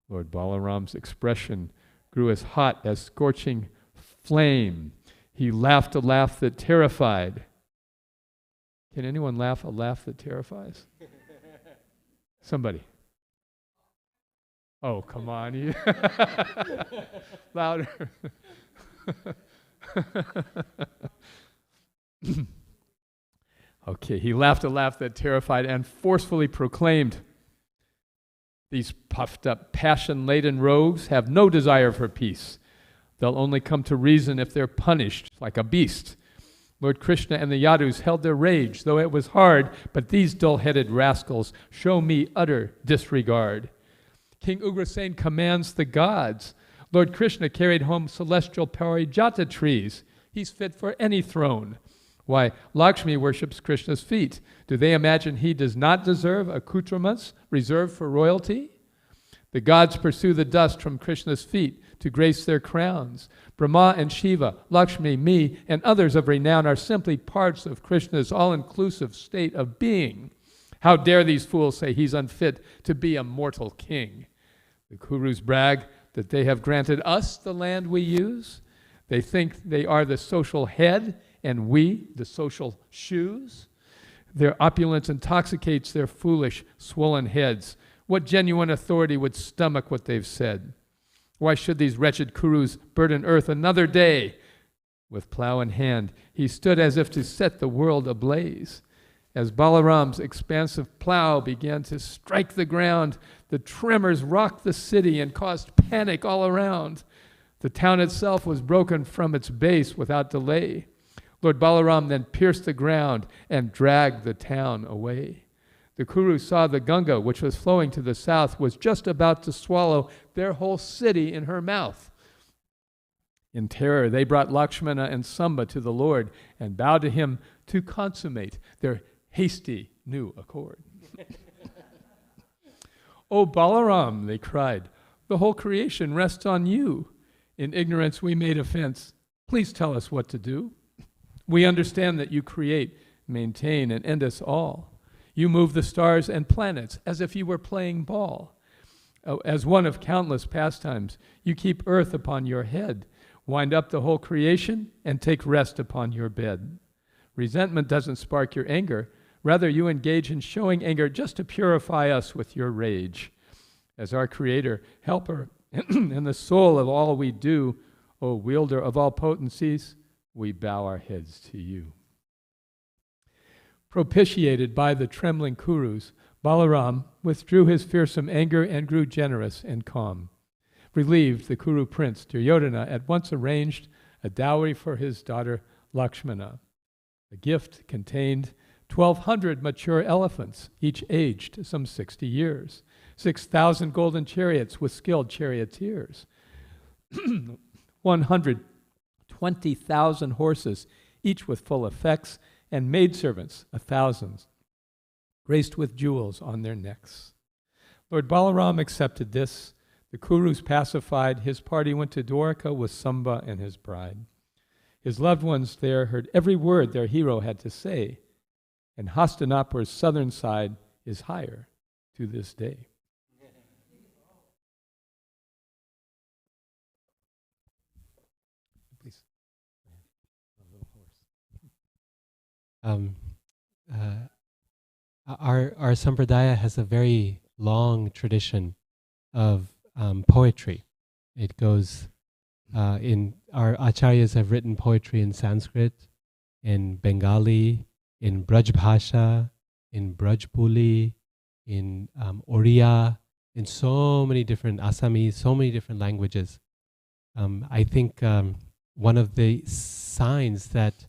Lord Balaram's expression grew as hot as scorching flame. He laughed a laugh that terrified. Can anyone laugh a laugh that terrifies? Somebody. Oh, come on. Louder. Okay, he laughed a laugh that terrified and forcefully proclaimed, "These puffed up, passion-laden rogues have no desire for peace. They'll only come to reason if they're punished like a beast." Lord Krishna and the Yadus held their rage, though it was hard, but these dull-headed rascals show me utter disregard. King Ugrasen commands the gods. Lord Krishna carried home celestial parijata trees. He's fit for any throne. Why, Lakshmi worships Krishna's feet. Do they imagine he does not deserve accoutrements reserved for royalty? The gods pursue the dust from Krishna's feet to grace their crowns. Brahma and Shiva, Lakshmi, me, and others of renown are simply parts of Krishna's all-inclusive state of being. How dare these fools say he's unfit to be a mortal king? The Kurus brag that they have granted us the land we use. They think they are the social head and we the social shoes. Their opulence intoxicates their foolish, swollen heads. What genuine authority would stomach what they've said? Why should these wretched Kurus burden earth another day? With plow in hand, he stood as if to set the world ablaze. As Balaram's expansive plow began to strike the ground, the tremors rocked the city and caused panic all around. The town itself was broken from its base without delay. Lord Balaram then pierced the ground and dragged the town away. The Kurus saw the Ganga, which was flowing to the south, was just about to swallow their whole city in her mouth. In terror, they brought Lakshmana and Samba to the Lord and bowed to him to consummate their hasty new accord. "O Balaram," they cried, "the whole creation rests on you. In ignorance we made offense. Please tell us what to do. We understand that you create, maintain, and end us all. You move the stars and planets as if you were playing ball. As one of countless pastimes, you keep earth upon your head, wind up the whole creation, and take rest upon your bed. Resentment doesn't spark your anger. Rather, you engage in showing anger just to purify us with your rage. As our Creator, Helper, and the soul of all we do, O wielder of all potencies, we bow our heads to you." Propitiated by the trembling Kurus, Balaram withdrew his fearsome anger and grew generous and calm. Relieved, the Kuru prince Duryodhana at once arranged a dowry for his daughter Lakshmana. The gift contained 1,200 mature elephants, each aged some 60 years, 6,000 golden chariots with skilled charioteers, 120,000 horses, each with full effects, and maidservants, 1,000, graced with jewels on their necks. Lord Balaram accepted this. The Kurus pacified. His party went to Dwarka with Samba and his bride. His loved ones there heard every word their hero had to say, and Hastinapur's southern side is higher to this day. Please. Our sampradaya has a very long tradition of poetry. It goes in our acharyas have written poetry in Sanskrit, in Bengali, in Braj Bhasha, in Brajpuli, in Oriya, in so many different Assamese, so many different languages. I think one of the signs that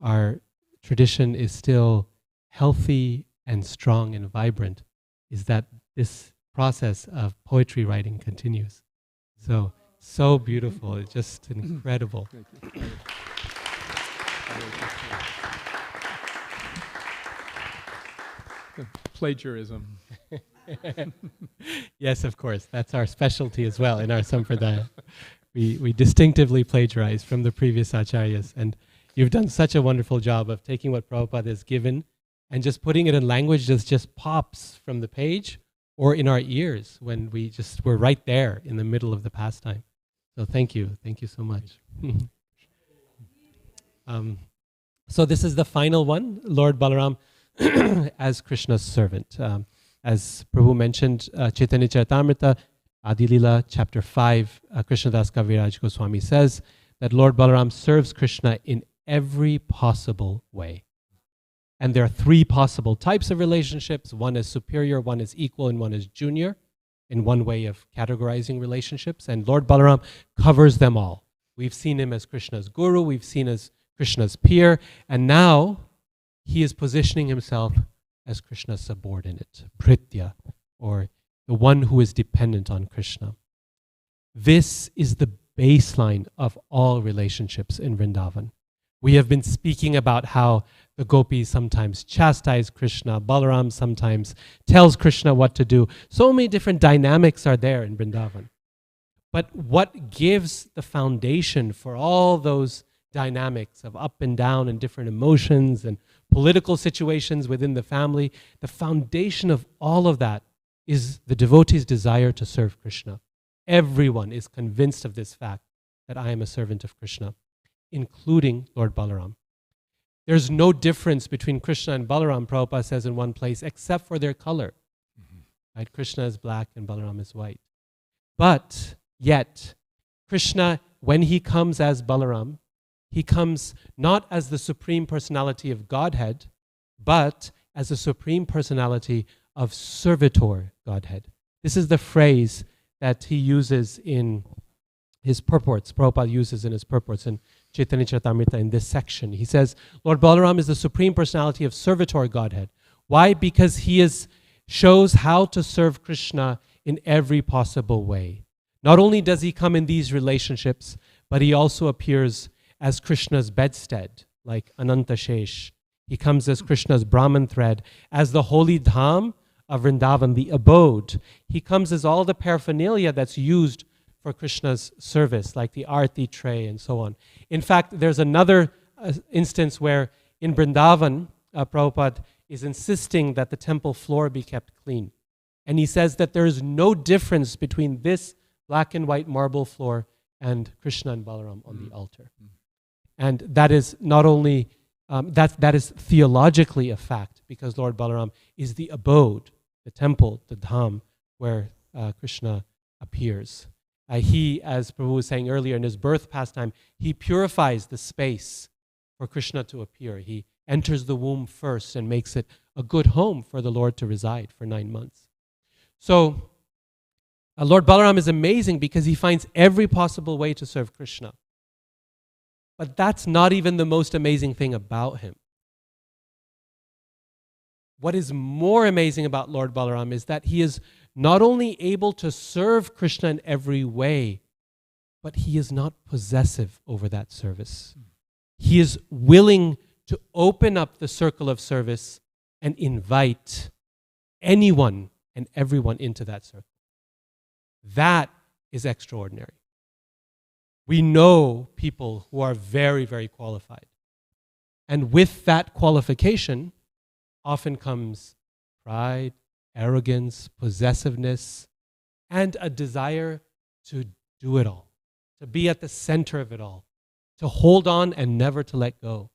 our tradition is still healthy and strong and vibrant is that this process of poetry writing continues. So beautiful. It's just incredible. Thank you. Plagiarism. Yes, of course. That's our specialty as well in our Sampradaya. We distinctively plagiarize from the previous acharyas. And you've done such a wonderful job of taking what Prabhupada has given and just putting it in language that just pops from the page or in our ears when we're right there in the middle of the pastime. So thank you. Thank you so much. So this is the final one, Lord Balaram as Krishna's servant. As Prabhu mentioned, Chaitanya Charitamrita, Adi Lila, chapter 5, Krishnadas Kaviraj Goswami says that Lord Balaram serves Krishna in every possible way. And there are three possible types of relationships. One is superior, one is equal, and one is junior, in one way of categorizing relationships. And Lord Balaram covers them all. We've seen him as Krishna's guru, we've seen as Krishna's peer, and now he is positioning himself as Krishna's subordinate, Pritya, or the one who is dependent on Krishna. This is the baseline of all relationships in Vrindavan. We have been speaking about how the gopis sometimes chastise Krishna, Balaram sometimes tells Krishna what to do. So many different dynamics are there in Vrindavan. But what gives the foundation for all those dynamics of up and down and different emotions and political situations within the family, the foundation of all of that is the devotee's desire to serve Krishna. Everyone is convinced of this fact, that I am a servant of Krishna, including Lord Balaram. There's no difference between Krishna and Balaram, Prabhupada says in one place, except for their color. Right? Krishna is black and Balaram is white. But yet, Krishna, when he comes as Balaram, he comes not as the Supreme Personality of Godhead, but as the Supreme Personality of Servitor Godhead. This is the phrase that he uses in his purports. Prabhupada uses in his purports in Chaitanya Charitamrita in this section. He says, Lord Balaram is the Supreme Personality of Servitor Godhead. Why? Because he shows how to serve Krishna in every possible way. Not only does he come in these relationships, but he also appears as Krishna's bedstead, like Ananta Shesh. He comes as Krishna's Brahman thread, as the holy dham of Vrindavan, the abode. He comes as all the paraphernalia that's used for Krishna's service, like the arti tray and so on. In fact, there's another instance where in Vrindavan, Prabhupada is insisting that the temple floor be kept clean. And he says that there is no difference between this black and white marble floor and Krishna and Balaram on the altar. And that is not only, that is theologically a fact, because Lord Balaram is the abode, the temple, the dham, where Krishna appears. He, as Prabhu was saying earlier in his birth pastime, he purifies the space for Krishna to appear. He enters the womb first and makes it a good home for the Lord to reside for 9 months. So, Lord Balaram is amazing because he finds every possible way to serve Krishna. But that's not even the most amazing thing about him. What is more amazing about Lord Balaram is that he is not only able to serve Krishna in every way, but he is not possessive over that service. He is willing to open up the circle of service and invite anyone and everyone into that circle. That is extraordinary. We know people who are very, very qualified. And with that qualification often comes pride, arrogance, possessiveness, and a desire to do it all, to be at the center of it all, to hold on and never to let go,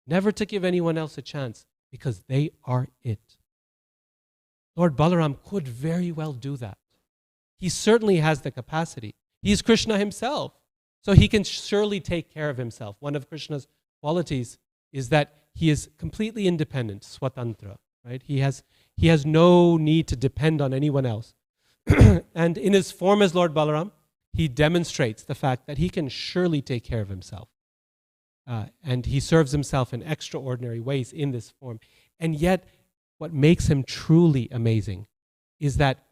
never to give anyone else a chance because they are it. Lord Balaram could very well do that. He certainly has the capacity. He's Krishna himself. So he can surely take care of himself. One of Krishna's qualities is that he is completely independent, swatantra, right? He has no need to depend on anyone else. And in his form as Lord Balaram, he demonstrates the fact that he can surely take care of himself. And he serves himself in extraordinary ways in this form. And yet, what makes him truly amazing is that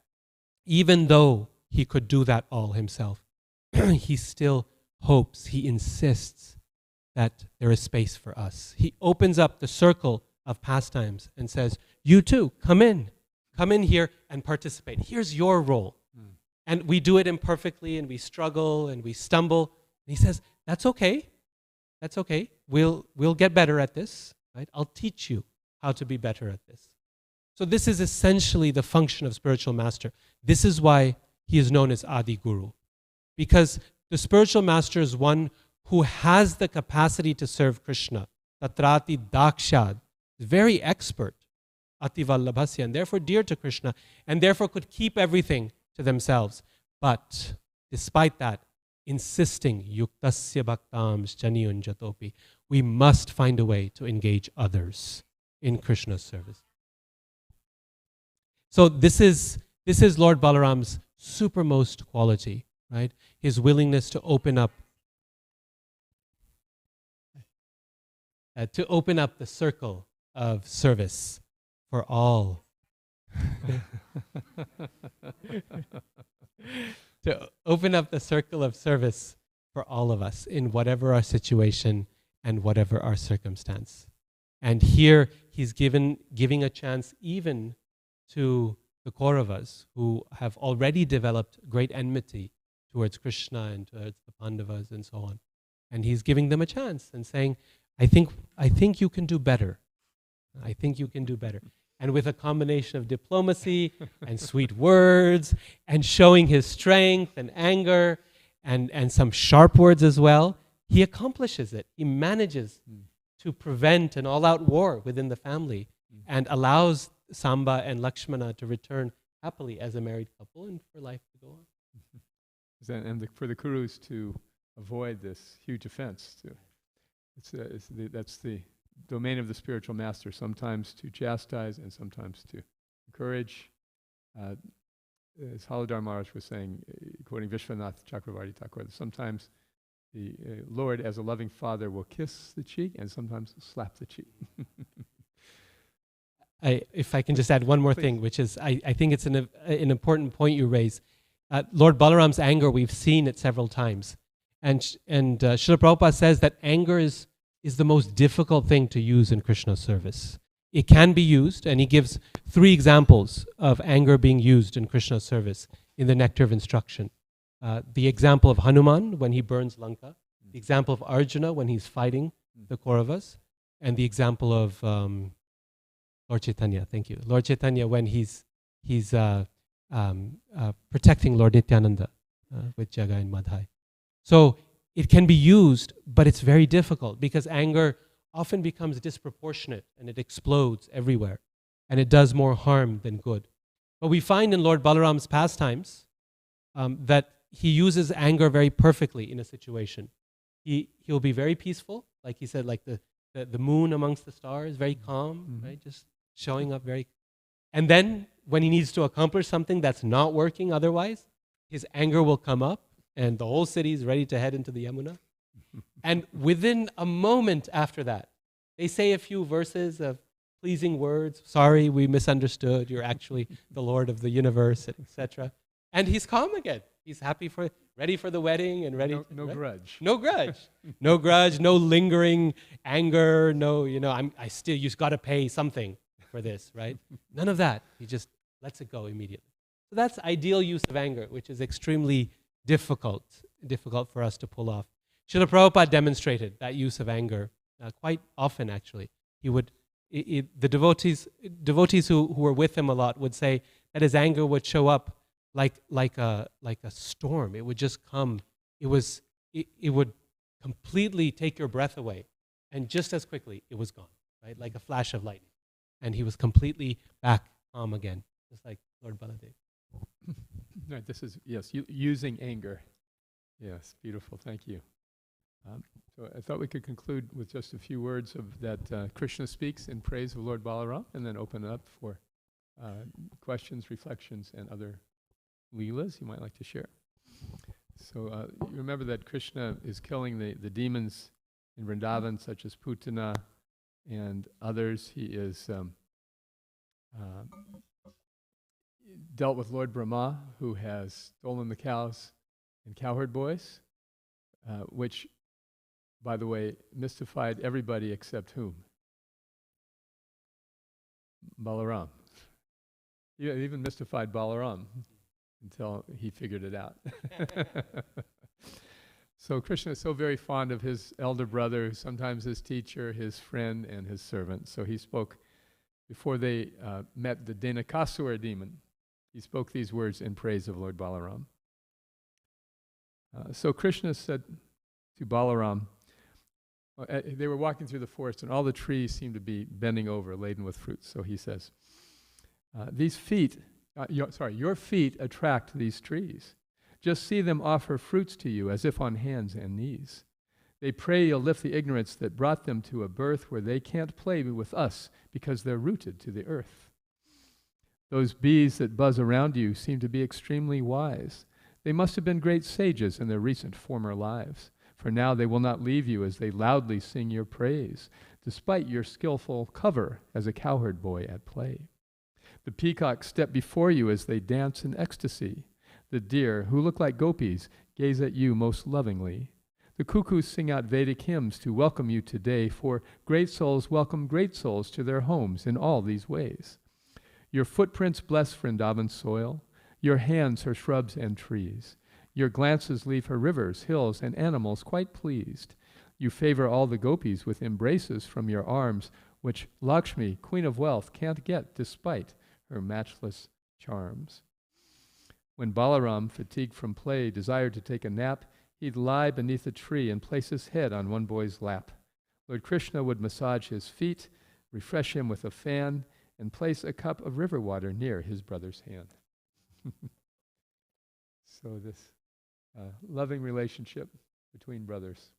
even though he could do that all himself, he still hopes, he insists that there is space for us. He opens up the circle of pastimes and says, you too, come in here and participate. Here's your role. And we do it imperfectly and we struggle and we stumble. And he says, that's okay. That's okay. We'll get better at this, right? I'll teach you how to be better at this. So this is essentially the function of spiritual master. This is why he is known as Adi Guru. Because the spiritual master is one who has the capacity to serve Krishna. Tatrati Dakshad, very expert, Ativallabhasya, and therefore dear to Krishna, and therefore could keep everything to themselves. But despite that, insisting, yuktasya bhaktams janiyunjatopi, we must find a way to engage others in Krishna's service. So this is Lord Balaram's supermost quality, right? His willingness to open up the circle of service for all. To open up the circle of service for all of us in whatever our situation and whatever our circumstance. And here he's giving a chance even to the Kauravas, who have already developed great enmity towards Krishna and towards the Pandavas and so on. And he's giving them a chance and saying, I think you can do better. I think you can do better. And with a combination of diplomacy and sweet words and showing his strength and anger and some sharp words as well, he accomplishes it. He manages to prevent an all-out war within the family and allows Samba and Lakshmana to return happily as a married couple and for life to go on. And for the Kurus to avoid this huge offense, that's the domain of the spiritual master, sometimes to chastise and sometimes to encourage. As Haladhar Maharaj was saying, quoting Vishwanath Chakravarti Thakur, sometimes the Lord, as a loving father, will kiss the cheek and sometimes slap the cheek. If I can just add one more thing, which is, I think it's an important point you raise. Lord Balaram's anger, we've seen it several times. And Srila Prabhupada says that anger is the most difficult thing to use in Krishna's service. It can be used, and he gives 3 examples of anger being used in Krishna's service in the Nectar of Instruction. The example of Hanuman when he burns Lanka, the example of Arjuna when he's fighting the Kauravas, and the example of Lord Chaitanya, thank you. Lord Chaitanya when he's protecting Lord Nityananda with Jagai and Madhai. So it can be used, but it's very difficult because anger often becomes disproportionate and it explodes everywhere and it does more harm than good. But we find in Lord Balaram's pastimes that he uses anger very perfectly in a situation. He'll be very peaceful, like he said, like the moon amongst the stars, very calm, right? Just showing up very... And then when he needs to accomplish something that's not working otherwise, his anger will come up and the whole city is ready to head into the Yamuna. And within a moment after that, they say a few verses of pleasing words. Sorry, we misunderstood. You're actually the Lord of the universe, etc. And he's calm again. He's ready for the wedding and ready. No grudge. No grudge. No grudge. No lingering anger. No, you just got to pay something for this, right? None of that. He just lets it go immediately. So that's ideal use of anger, which is extremely difficult for us to pull off. Srila Prabhupada demonstrated that use of anger quite often, actually. He would, the devotees who were with him a lot would say that his anger would show up like a storm. It would just come. It would completely take your breath away, and just as quickly it was gone, right? Like a flash of lightning, and he was completely back calm again, just like Lord Baladev. Right, this is, yes, using anger. Yes, beautiful, thank you. So I thought we could conclude with just a few words of that Krishna speaks in praise of Lord Balaram, and then open it up for questions, reflections, and other leelas you might like to share. So you remember that Krishna is killing the demons in Vrindavan, such as Putana and others. He is dealt with Lord Brahma, who has stolen the cows and cowherd boys, which, by the way, mystified everybody except whom? Balaram. Yeah, even mystified Balaram until he figured it out. So Krishna is so very fond of his elder brother, sometimes his teacher, his friend, and his servant. So he spoke, before they met the Denakasura demon, he spoke these words in praise of Lord Balaram. So Krishna said to Balaram, they were walking through the forest and all the trees seemed to be bending over, laden with fruits. So he says, your feet attract these trees. Just see them offer fruits to you as if on hands and knees. They pray you'll lift the ignorance that brought them to a birth where they can't play with us because they're rooted to the earth. Those bees that buzz around you seem to be extremely wise. They must have been great sages in their recent former lives, for now they will not leave you as they loudly sing your praise, despite your skillful cover as a cowherd boy at play. The peacocks step before you as they dance in ecstasy. The deer, who look like gopis, gaze at you most lovingly. The cuckoos sing out Vedic hymns to welcome you today, for great souls welcome great souls to their homes in all these ways. Your footprints bless Vrindavan's soil. Your hands her shrubs and trees. Your glances leave her rivers, hills, and animals quite pleased. You favor all the gopis with embraces from your arms, which Lakshmi, queen of wealth, can't get despite her matchless charms. When Balaram, fatigued from play, desired to take a nap, he'd lie beneath a tree and place his head on one boy's lap. Lord Krishna would massage his feet, refresh him with a fan, and place a cup of river water near his brother's hand. So this loving relationship between brothers,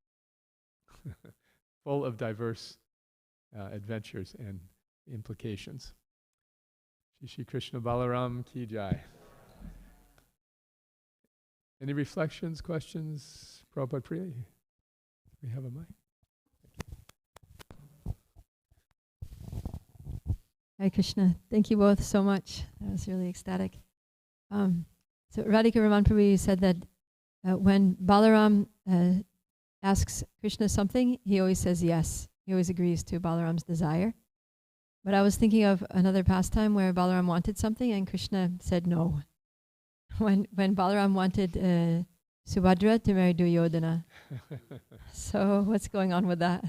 full of diverse adventures and implications. Shri Krishna Balaram Ki Jai. Any reflections, questions? Prabhupada Priya? We have a mic. Hare Krishna. Thank you both so much. That was really ecstatic. So Radhika Raman Prabhu said that when Balaram asks Krishna something, he always says yes. He always agrees to Balaram's desire. But I was thinking of another pastime where Balaram wanted something and Krishna said no. When Balaram wanted Subhadra to marry Duryodhana. So what's going on with that?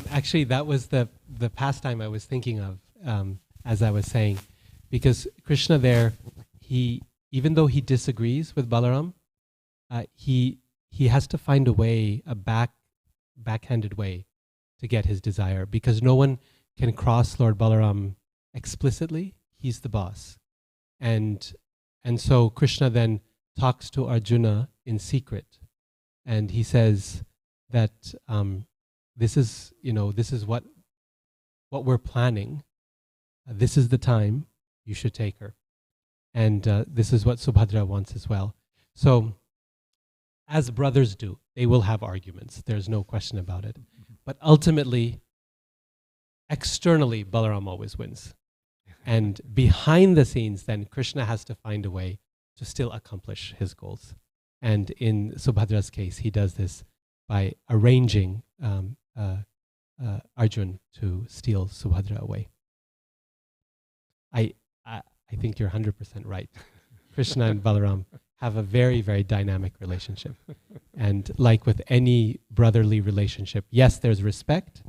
Actually, that was the pastime I was thinking of as I was saying, because Krishna there, even though he disagrees with Balaram, he has to find a way, a backhanded way, to get his desire, because no one can cross Lord Balaram explicitly. He's the boss, and so Krishna then talks to Arjuna in secret, and he says that this is what we're planning. This is the time you should take her, and this is what Subhadra wants as well. So, as brothers do, they will have arguments. There's no question about it. But ultimately, externally, Balaram always wins. And behind the scenes, then, Krishna has to find a way to still accomplish his goals. And in Subhadra's case, he does this by arranging Arjun to steal Subhadra away. I think you're 100% right. Krishna and Balaram have a very, very dynamic relationship. And like with any brotherly relationship, yes, there's respect,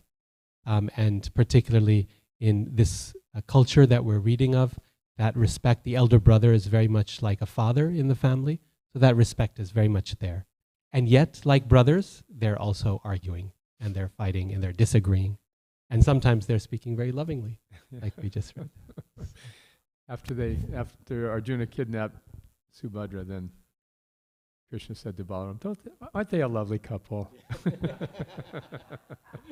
and particularly in this culture that we're reading of, that respect, the elder brother is very much like a father in the family, so that respect is very much there. And yet, like brothers, they're also arguing, and they're fighting, and they're disagreeing. And sometimes they're speaking very lovingly, like we just read. After Arjuna kidnapped Subhadra, then Krishna said to Balaram, aren't they a lovely couple?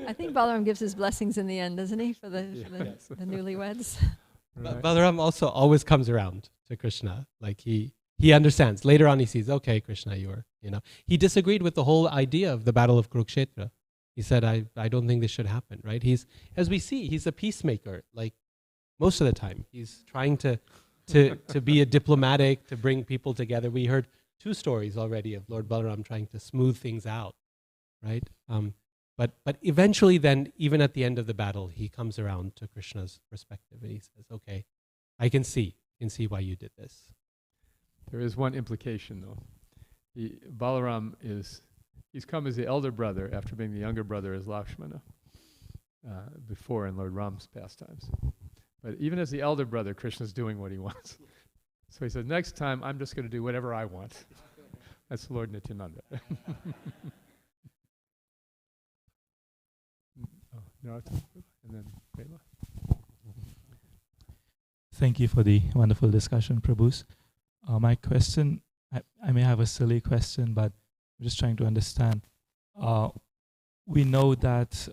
I think Balaram gives his blessings in the end, doesn't he, for the newlyweds? Right. Balaram also always comes around to Krishna. Like he understands. Later on he sees, okay, Krishna, he disagreed with the whole idea of the Battle of Kurukshetra. He said, I don't think this should happen, right? As we see, he's a peacemaker, like most of the time. He's trying to be a diplomatic, to bring people together. We heard 2 stories already of Lord Balaram trying to smooth things out, right? But eventually then, even at the end of the battle, he comes around to Krishna's perspective and he says, okay, I can see why you did this. There is one implication, though. Balaram he's come as the elder brother after being the younger brother as Lakshmana before in Lord Ram's pastimes. But even as the elder brother, Krishna's doing what he wants. So he said, next time I'm just going to do whatever I want. That's Lord Nityananda. Narottam, and then Prema. Thank you for the wonderful discussion, Prabhus. My question, I may have a silly question, but I'm just trying to understand. We know that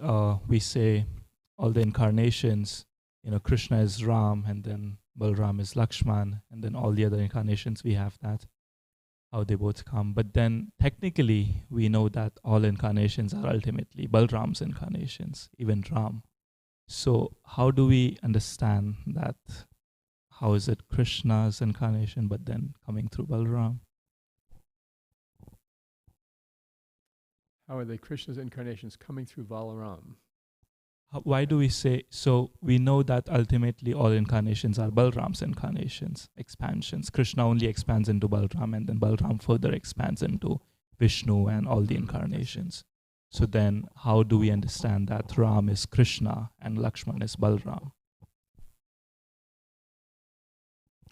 we say all the incarnations, Krishna is Ram, and then Balaram is Lakshman, and then all the other incarnations we have that, how they both come. But then technically, we know that all incarnations are ultimately Balaram's incarnations, even Ram. So how do we understand that? How is it Krishna's incarnation, but then coming through Balaram? How are they Krishna's incarnations coming through Balaram? Why do we say, so we know that ultimately all incarnations are Balaram's incarnations, expansions. Krishna only expands into Balaram, and then Balaram further expands into Vishnu and all the incarnations. So then how do we understand that Ram is Krishna and Lakshman is Balaram?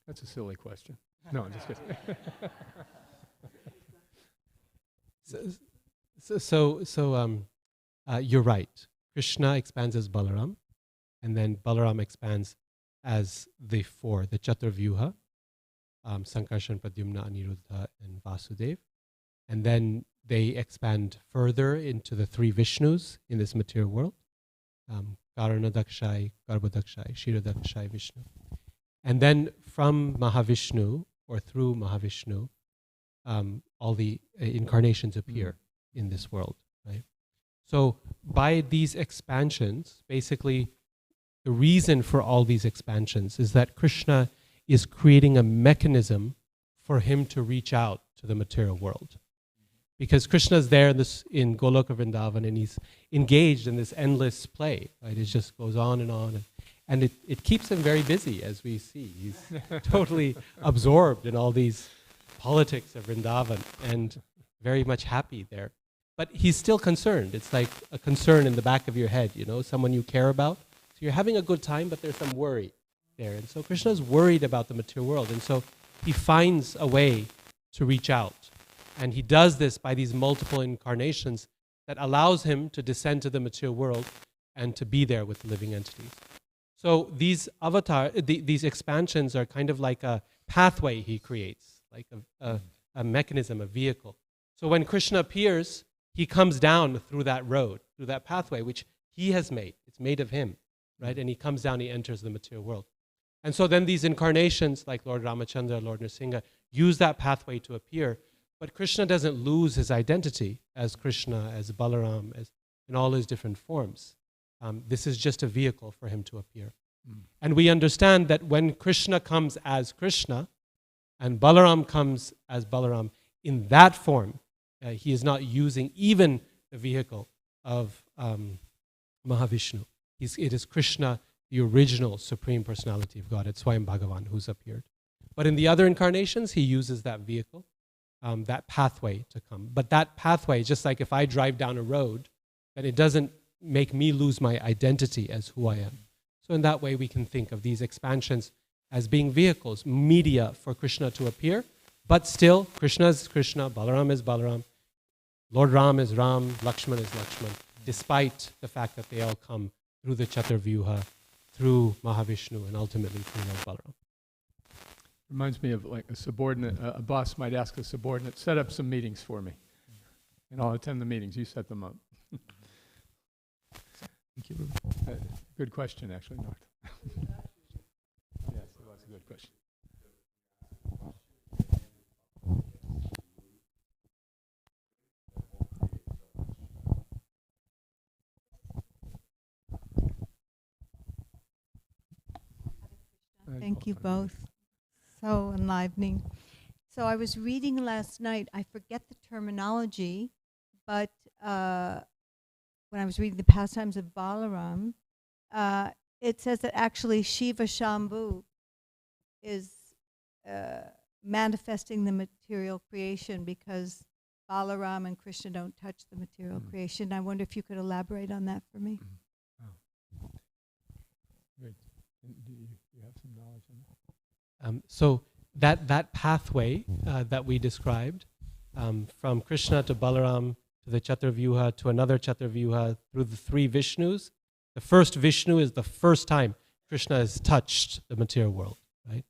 That's a silly question. No, I'm just kidding. You're right. Krishna expands as Balaram, and then Balaram expands as the 4, the Chaturvyuha, Sankarshan, Pradyumna, Aniruddha, and Vasudev. And then they expand further into the 3 Vishnus in this material world, Karanadakshai, Garbhodakshai, Kshirodakshai, Vishnu. And then from Mahavishnu, or through Mahavishnu, all the incarnations appear in this world, right? So by these expansions, basically the reason for all these expansions is that Krishna is creating a mechanism for him to reach out to the material world. Because Krishna is there in Goloka Vrindavan, and he's engaged in this endless play, right? It just goes on, and it keeps him very busy, as we see. He's totally absorbed in all these politics of Vrindavan and very much happy there. But he's still concerned. It's like a concern in the back of your head, someone you care about. So you're having a good time, but there's some worry there. And so Krishna's worried about the material world. And so he finds a way to reach out. And he does this by these multiple incarnations that allows him to descend to the material world and to be there with living entities. So these these expansions are kind of like a pathway he creates, like a mechanism, a vehicle. So when Krishna appears, he comes down through that road, through that pathway, which he has made. It's made of him, right? And he comes down, he enters the material world. And so then these incarnations, like Lord Ramachandra, Lord Nrsimha, use that pathway to appear. But Krishna doesn't lose his identity as Krishna, as Balaram, as in all his different forms. This is just a vehicle for him to appear. And we understand that when Krishna comes as Krishna and Balaram comes as Balaram, in that form, he is not using even the vehicle of Mahavishnu. It is Krishna, the original Supreme Personality of God. It's Swayam Bhagavan who's appeared. But in the other incarnations, he uses that vehicle, that pathway to come. But that pathway, just like if I drive down a road, then it doesn't make me lose my identity as who I am. So in that way, we can think of these expansions as being vehicles, media for Krishna to appear. But still, Krishna is Krishna, Balaram is Balaram, Lord Ram is Ram, Lakshman is Lakshman, despite the fact that they all come through the Chaturvyuha, through Mahavishnu, and ultimately through Lord Balaram. Reminds me of like a subordinate, a boss might ask a subordinate, set up some meetings for me. And I'll attend the meetings, you set them up. Thank you. Good question, actually, Narth. question. Thank you both. So enlivening. So I was reading last night, I forget the terminology, but when I was reading the pastimes of Balaram, it says that actually Shiva Shambhu is manifesting the material creation because Balaram and Krishna don't touch the material creation. I wonder if you could elaborate on that for me. Wow. Great. Do you have some knowledge on that? So that pathway that we described, from Krishna to Balaram to the Chaturvyuha to another Chaturvyuha through the three Vishnus, the first Vishnu is the first time Krishna has touched the material world, right?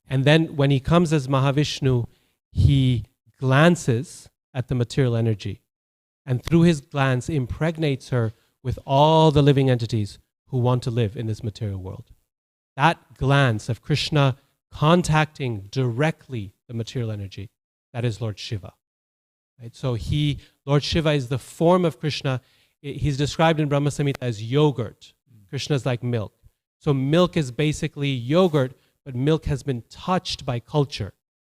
And then when he comes as Mahavishnu, he glances at the material energy, and through his glance impregnates her with all the living entities who want to live in this material world. That glance of Krishna contacting directly the material energy, that is Lord Shiva. Right? So Lord Shiva is the form of Krishna. He's described in Brahma Samhita as yogurt. Krishna is like milk. So milk is basically yogurt, but milk has been touched by culture,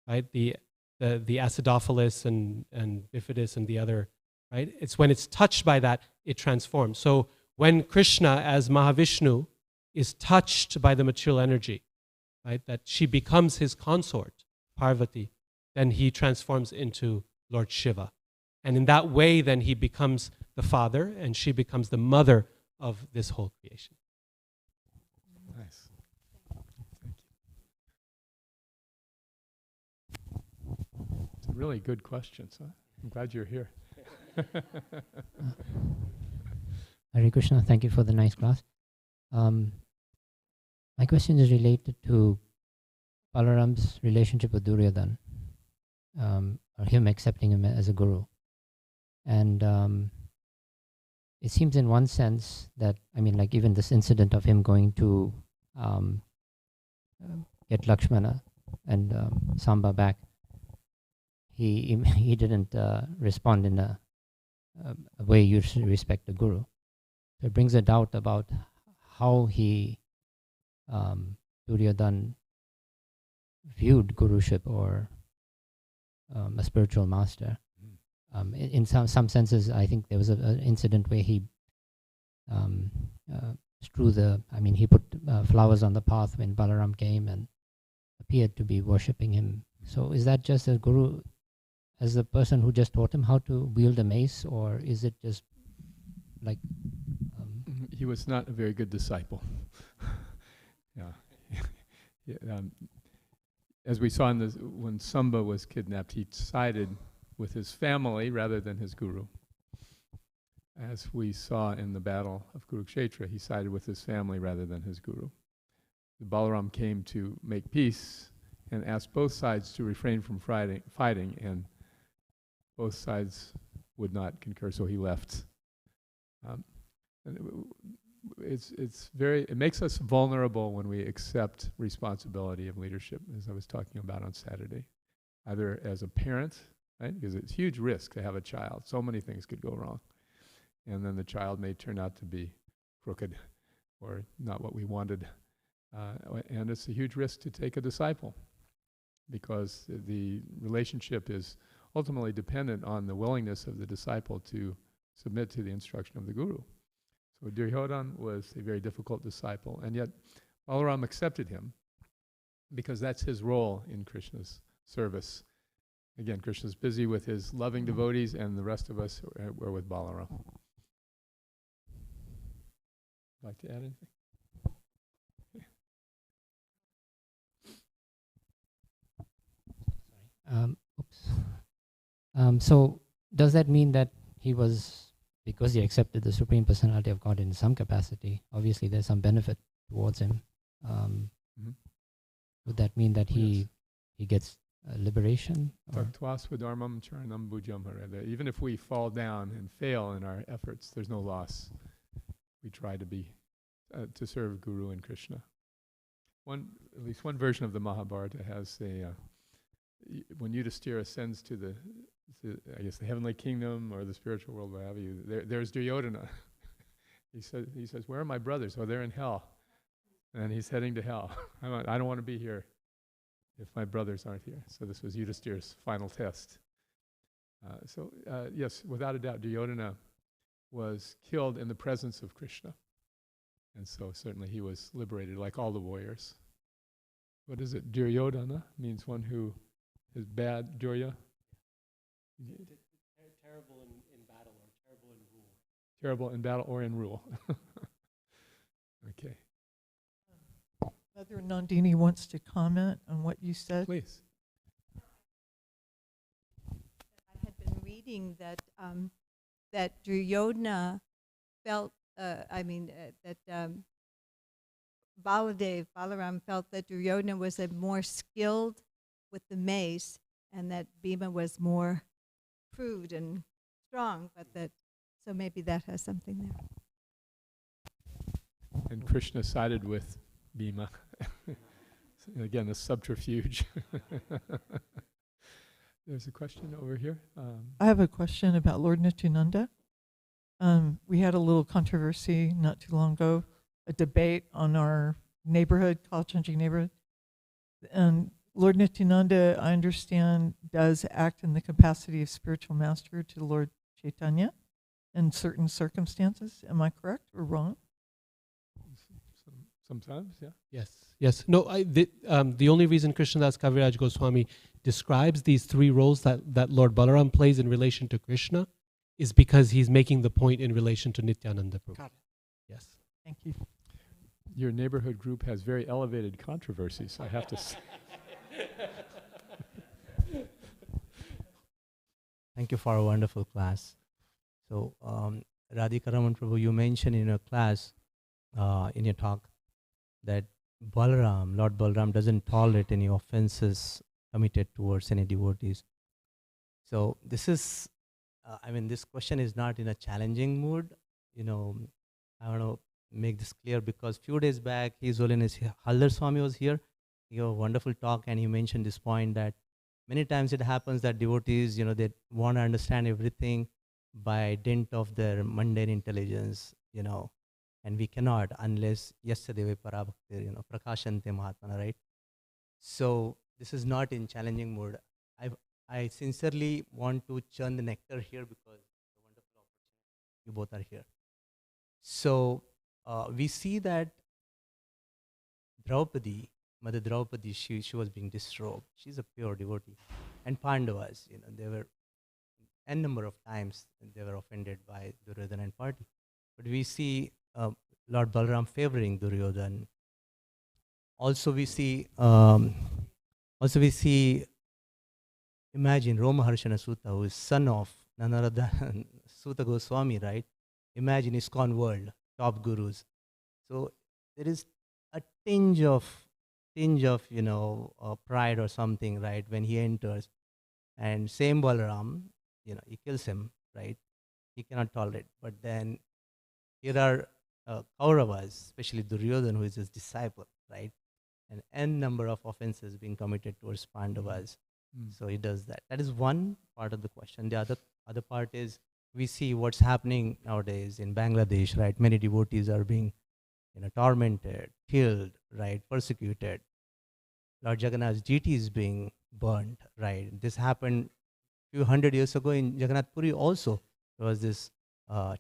right? The acidophilus and bifidus and the other, right? It's when it's touched by that, it transforms. So when Krishna as Mahavishnu is touched by the material energy, right, that she becomes his consort, Parvati, then he transforms into Lord Shiva. And in that way, then he becomes the father and she becomes the mother of this whole creation. Nice. Thank you. It's a really good question. So I'm glad you're here. Hare Krishna, thank you for the nice class. My question is related to Balaram's relationship with Duryodhana, or him accepting him as a guru. And it seems in one sense that, I mean, like even this incident of him going to get Lakshmana and Samba back, he didn't respond in a way you should respect the guru. So it brings a doubt about how Duryodhana viewed guruship or a spiritual master. In some senses, I think there was an incident where he he put flowers on the path when Balaram came and appeared to be worshipping him. So is that just a guru as the person who just taught him how to wield a mace, or is it just like... He was not a very good disciple. Yeah. As we saw when Samba was kidnapped, he sided with his family rather than his guru. As we saw in the battle of Kurukshetra, he sided with his family rather than his guru. Balaram came to make peace and asked both sides to refrain from fighting, and both sides would not concur, so he left. It makes us vulnerable when we accept responsibility of leadership, as I was talking about on Saturday, either as a parent, right? Because it's a huge risk to have a child. So many things could go wrong. And then the child may turn out to be crooked or not what we wanted. And it's a huge risk to take a disciple, because the relationship is ultimately dependent on the willingness of the disciple to submit to the instruction of the guru. So Duryodhana was a very difficult disciple, and yet Balaram accepted him because that's his role in Krishna's service. Again, Krishna's busy with his loving devotees, and the rest of us are with Balaram. Like to add anything? So does that mean that he was, because he accepted the Supreme Personality of God in some capacity, obviously there's some benefit towards him. Would that mean that he gets liberation? Taktva charanam bhujam harada. Even if we fall down and fail in our efforts, there's no loss. We try to serve Guru and Krishna. at least one version of the Mahabharata has when Yudhishthira ascends to I guess the heavenly kingdom or the spiritual world, what have you. There's Duryodhana. he says, "Where are my brothers? Oh, they're in hell," and he's heading to hell. I don't want to be here if my brothers aren't here. So this was Yudhishthira's final test. Yes, without a doubt, Duryodhana was killed in the presence of Krishna. And so certainly he was liberated like all the warriors. What is it? Duryodhana means one who is bad. Durya? Terrible in battle or terrible in rule. Terrible in battle or in rule. Okay. Mother Nandini wants to comment on what you said. Please. I had been reading that that Duryodhana felt, Balaram felt that Duryodhana was more skilled with the mace, and that Bhima was more proved and strong. So maybe that has something there. And Krishna sided with Bhima. Again, a subterfuge. There's a question over here. I have a question about Lord Nityananda. We had a little controversy not too long ago, a debate on our neighborhood, Kalachanji neighborhood. And Lord Nityananda, I understand, does act in the capacity of spiritual master to Lord Chaitanya in certain circumstances. Am I correct or wrong? Sometimes, yeah. Yes. No, the only reason Krishnadas Kaviraj Goswami describes these three roles that Lord Balaram plays in relation to Krishna is because he's making the point in relation to Nityananda Prabhu. Got it. Yes. Thank you. Your neighborhood group has very elevated controversies, I have to say. Thank you for a wonderful class. So, Radhika Raman Prabhu, you mentioned in your class, in your talk, that Lord Balaram doesn't tolerate any offenses committed towards any devotees. So this is, this question is not in a challenging mood. I want to make this clear because few days back, His Holiness Haldar Swami was here. He gave a wonderful talk and he mentioned this point that many times it happens that devotees, they want to understand everything by dint of their mundane intelligence, and we cannot unless Yasadeva Parabhakti, Prakashante Mahatmana, right? So this is not in challenging mood. I sincerely want to churn the nectar here because it's a wonderful opportunity. You both are here. So we see that Draupadi, Mother Draupadi, she was being disrobed. She's a pure devotee. And Pandavas, they were n number of times they were offended by Duryodhana and party. But we see Lord Balaram favoring Duryodhana. Also we see, imagine Romaharshana Sutta, who is son of none other than Sutta Goswami, right? Imagine ISKCON world, top gurus. So there is a tinge of pride or something, right, when he enters. And same Balaram, he kills him, right? He cannot tolerate. But then here are Kauravas, especially Duryodhana, who is his disciple, right? And n number of offenses being committed towards Pandavas. So he does that. That is one part of the question. The other part is we see what's happening nowadays in Bangladesh, right? Many devotees are being tormented, killed, right? Persecuted. Lord Jagannath's deity is being burned, right? This happened a few hundred years ago in Jagannath Puri also. There was this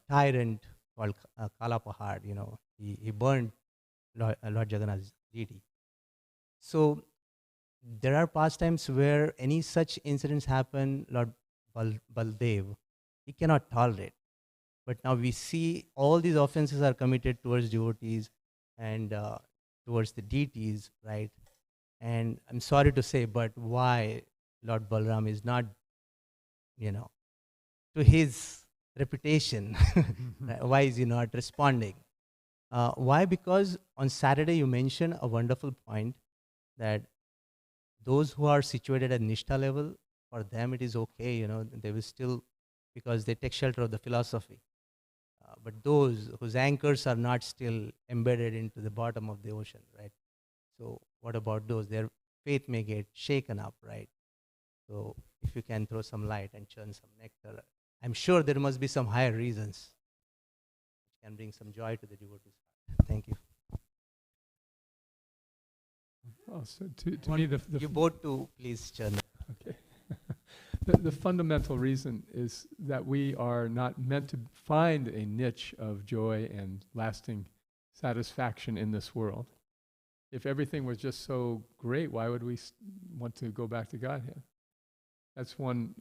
tyrant called Kalapahad, he burned Lord Jagannath's deity. So there are pastimes where any such incidents happen, Lord Baldev, he cannot tolerate. But now we see all these offenses are committed towards devotees and towards the deities, right? And I'm sorry to say, but why Lord Balaram is not, to his reputation, right? Why is he not responding? Why? Because on Saturday you mentioned a wonderful point that those who are situated at Nishtha level, for them it is okay, they will still, because they take shelter of the philosophy. But those whose anchors are not still embedded into the bottom of the ocean, right? So what about those? Their faith may get shaken up, right? So if you can throw some light and churn some nectar, I'm sure there must be some higher reasons which can bring some joy to the devotee's heart. Thank you. Oh, so to me, You both to please churn. okay. The fundamental reason is that we are not meant to find a niche of joy and lasting satisfaction in this world. If everything was just so great, why would we want to go back to Godhead? That's one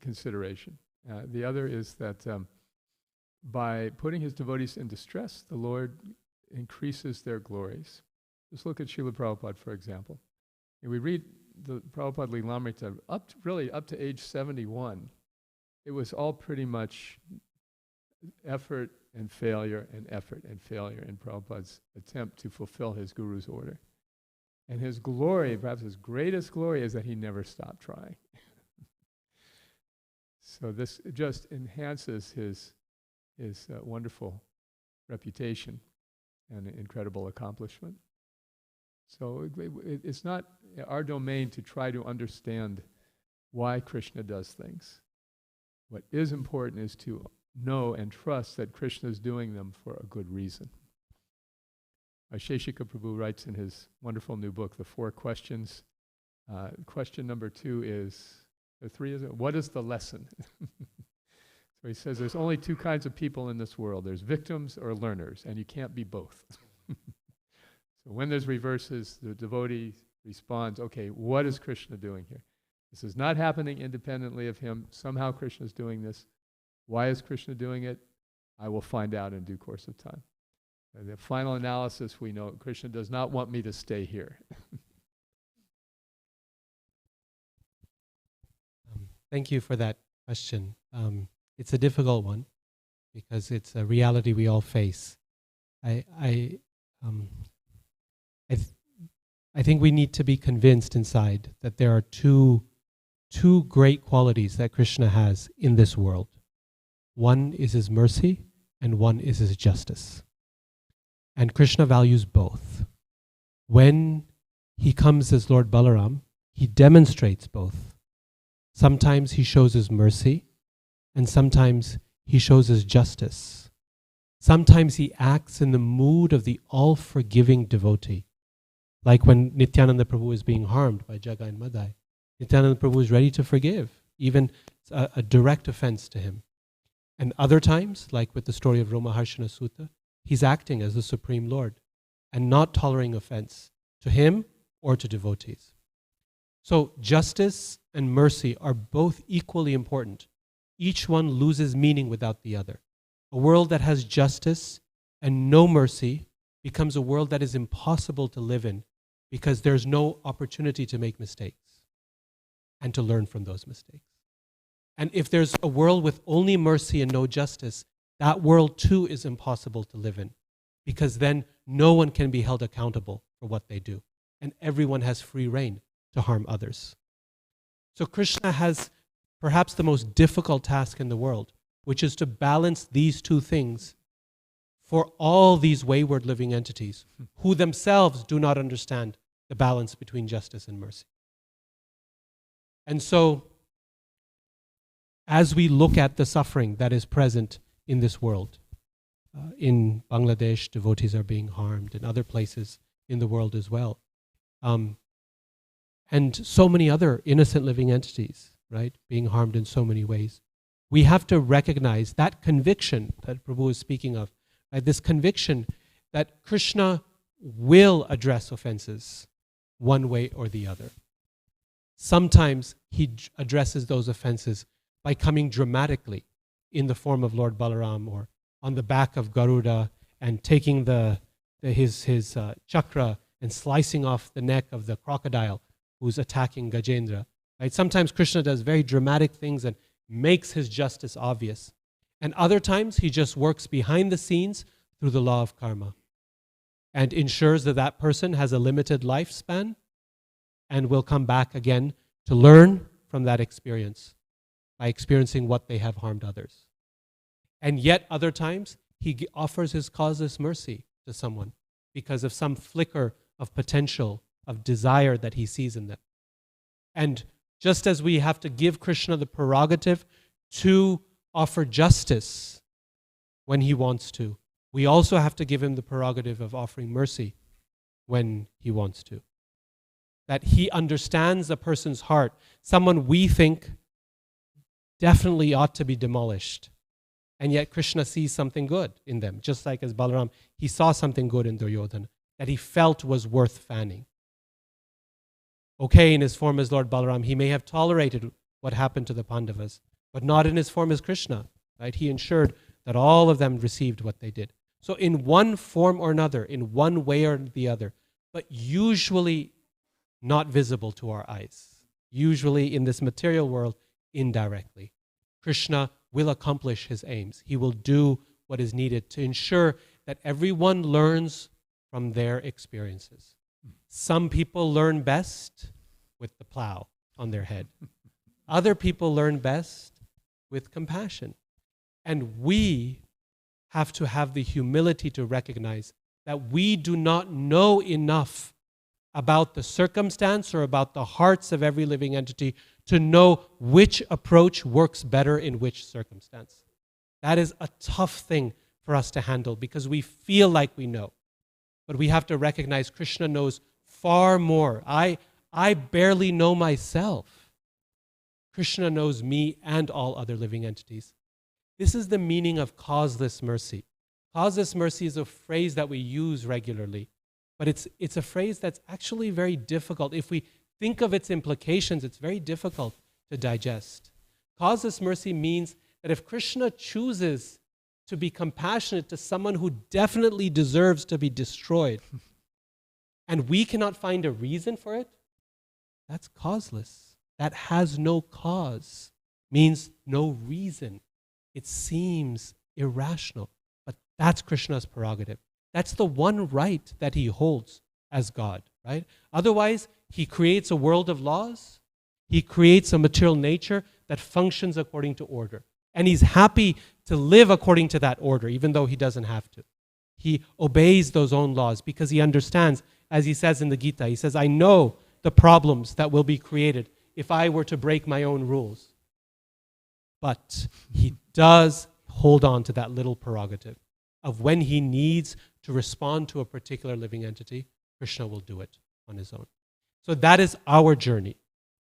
consideration. The other is that by putting his devotees in distress, the Lord increases their glories. Just look at Srila Prabhupada, for example. And we read the Prabhupada Lilamrita up to age 71. It was all pretty much effort and failure and effort and failure in Prabhupada's attempt to fulfill his guru's order. And his glory, perhaps his greatest glory, is that he never stopped trying. So this just enhances his wonderful reputation and incredible accomplishment. So it's not our domain to try to understand why Krishna does things. What is important is to know and trust that Krishna is doing them for a good reason. Sheshika Prabhu writes in his wonderful new book, The Four Questions. Question number 2 is, or 3 is, what is the lesson? So he says there's only 2 kinds of people in this world. There's victims or learners, and you can't be both. So when there's reverses, the devotee responds, okay, what is Krishna doing here? This is not happening independently of him. Somehow Krishna is doing this. Why is Krishna doing it? I will find out in due course of time. And the final analysis, we know Krishna does not want me to stay here. Thank you for that question. It's a difficult one because it's a reality we all face. I think we need to be convinced inside that there are two great qualities that Krishna has in this world. One is his mercy and one is his justice. And Krishna values both. When he comes as Lord Balaram, he demonstrates both. Sometimes he shows his mercy and sometimes he shows his justice. Sometimes he acts in the mood of the all-forgiving devotee. Like when Nityananda Prabhu is being harmed by Jagai and Madai. Nityananda Prabhu is ready to forgive, even a direct offense to him. And other times, like with the story of Romaharshana Sutta, he's acting as the Supreme Lord and not tolerating offense to him or to devotees. So justice and mercy are both equally important. Each one loses meaning without the other. A world that has justice and no mercy becomes a world that is impossible to live in because there's no opportunity to make mistakes and to learn from those mistakes. And if there's a world with only mercy and no justice, that world too is impossible to live in because then no one can be held accountable for what they do and everyone has free rein to harm others. So Krishna has perhaps the most difficult task in the world, which is to balance these two things for all these wayward living entities who themselves do not understand the balance between justice and mercy. And so, as we look at the suffering that is present in this world, in Bangladesh, devotees are being harmed, in other places in the world as well, and so many other innocent living entities, right, being harmed in so many ways. We have to recognize that conviction that Prabhu is speaking of, right, this conviction that Krishna will address offenses one way or the other. Sometimes he addresses those offenses by coming dramatically in the form of Lord Balaram or on the back of Garuda and taking his chakra and slicing off the neck of the crocodile who's attacking Gajendra. Right? Sometimes Krishna does very dramatic things and makes his justice obvious. And other times he just works behind the scenes through the law of karma and ensures that that person has a limited lifespan and will come back again to learn from that experience by experiencing what they have harmed others. And yet other times he offers his causeless mercy to someone because of some flicker of potential, of desire that he sees in them. And just as we have to give Krishna the prerogative to offer justice when he wants to, we also have to give him the prerogative of offering mercy when he wants to. That he understands a person's heart, someone we think definitely ought to be demolished. And yet Krishna sees something good in them, just like as Balaram, he saw something good in Duryodhana that he felt was worth fanning. Okay, in his form as Lord Balaram, he may have tolerated what happened to the Pandavas, but not in his form as Krishna. Right? He ensured that all of them received what they did. So in one form or another, in one way or the other, but usually not visible to our eyes, usually in this material world, indirectly, Krishna will accomplish his aims. He will do what is needed to ensure that everyone learns from their experiences. Some people learn best with the plow on their head. Other people learn best with compassion. And we have to have the humility to recognize that we do not know enough about the circumstance or about the hearts of every living entity to know which approach works better in which circumstance. That is a tough thing for us to handle because we feel like we know. But we have to recognize Krishna knows far more. I barely know myself. Krishna knows me and all other living entities. This is the meaning of causeless mercy. Causeless mercy is a phrase that we use regularly, but it's a phrase that's actually very difficult. If we think of its implications, it's very difficult to digest. Causeless mercy means that if Krishna chooses to be compassionate to someone who definitely deserves to be destroyed, and we cannot find a reason for it, that's causeless. That has no cause, means no reason. It seems irrational, but that's Krishna's prerogative. That's the one right that he holds as God, right? Otherwise, he creates a world of laws. He creates a material nature that functions according to order. And he's happy to live according to that order, even though he doesn't have to. He obeys those own laws because he understands, as he says in the Gita, he says, I know the problems that will be created if I were to break my own rules. But he does hold on to that little prerogative of when he needs to respond to a particular living entity, Krishna will do it on his own. So that is our journey.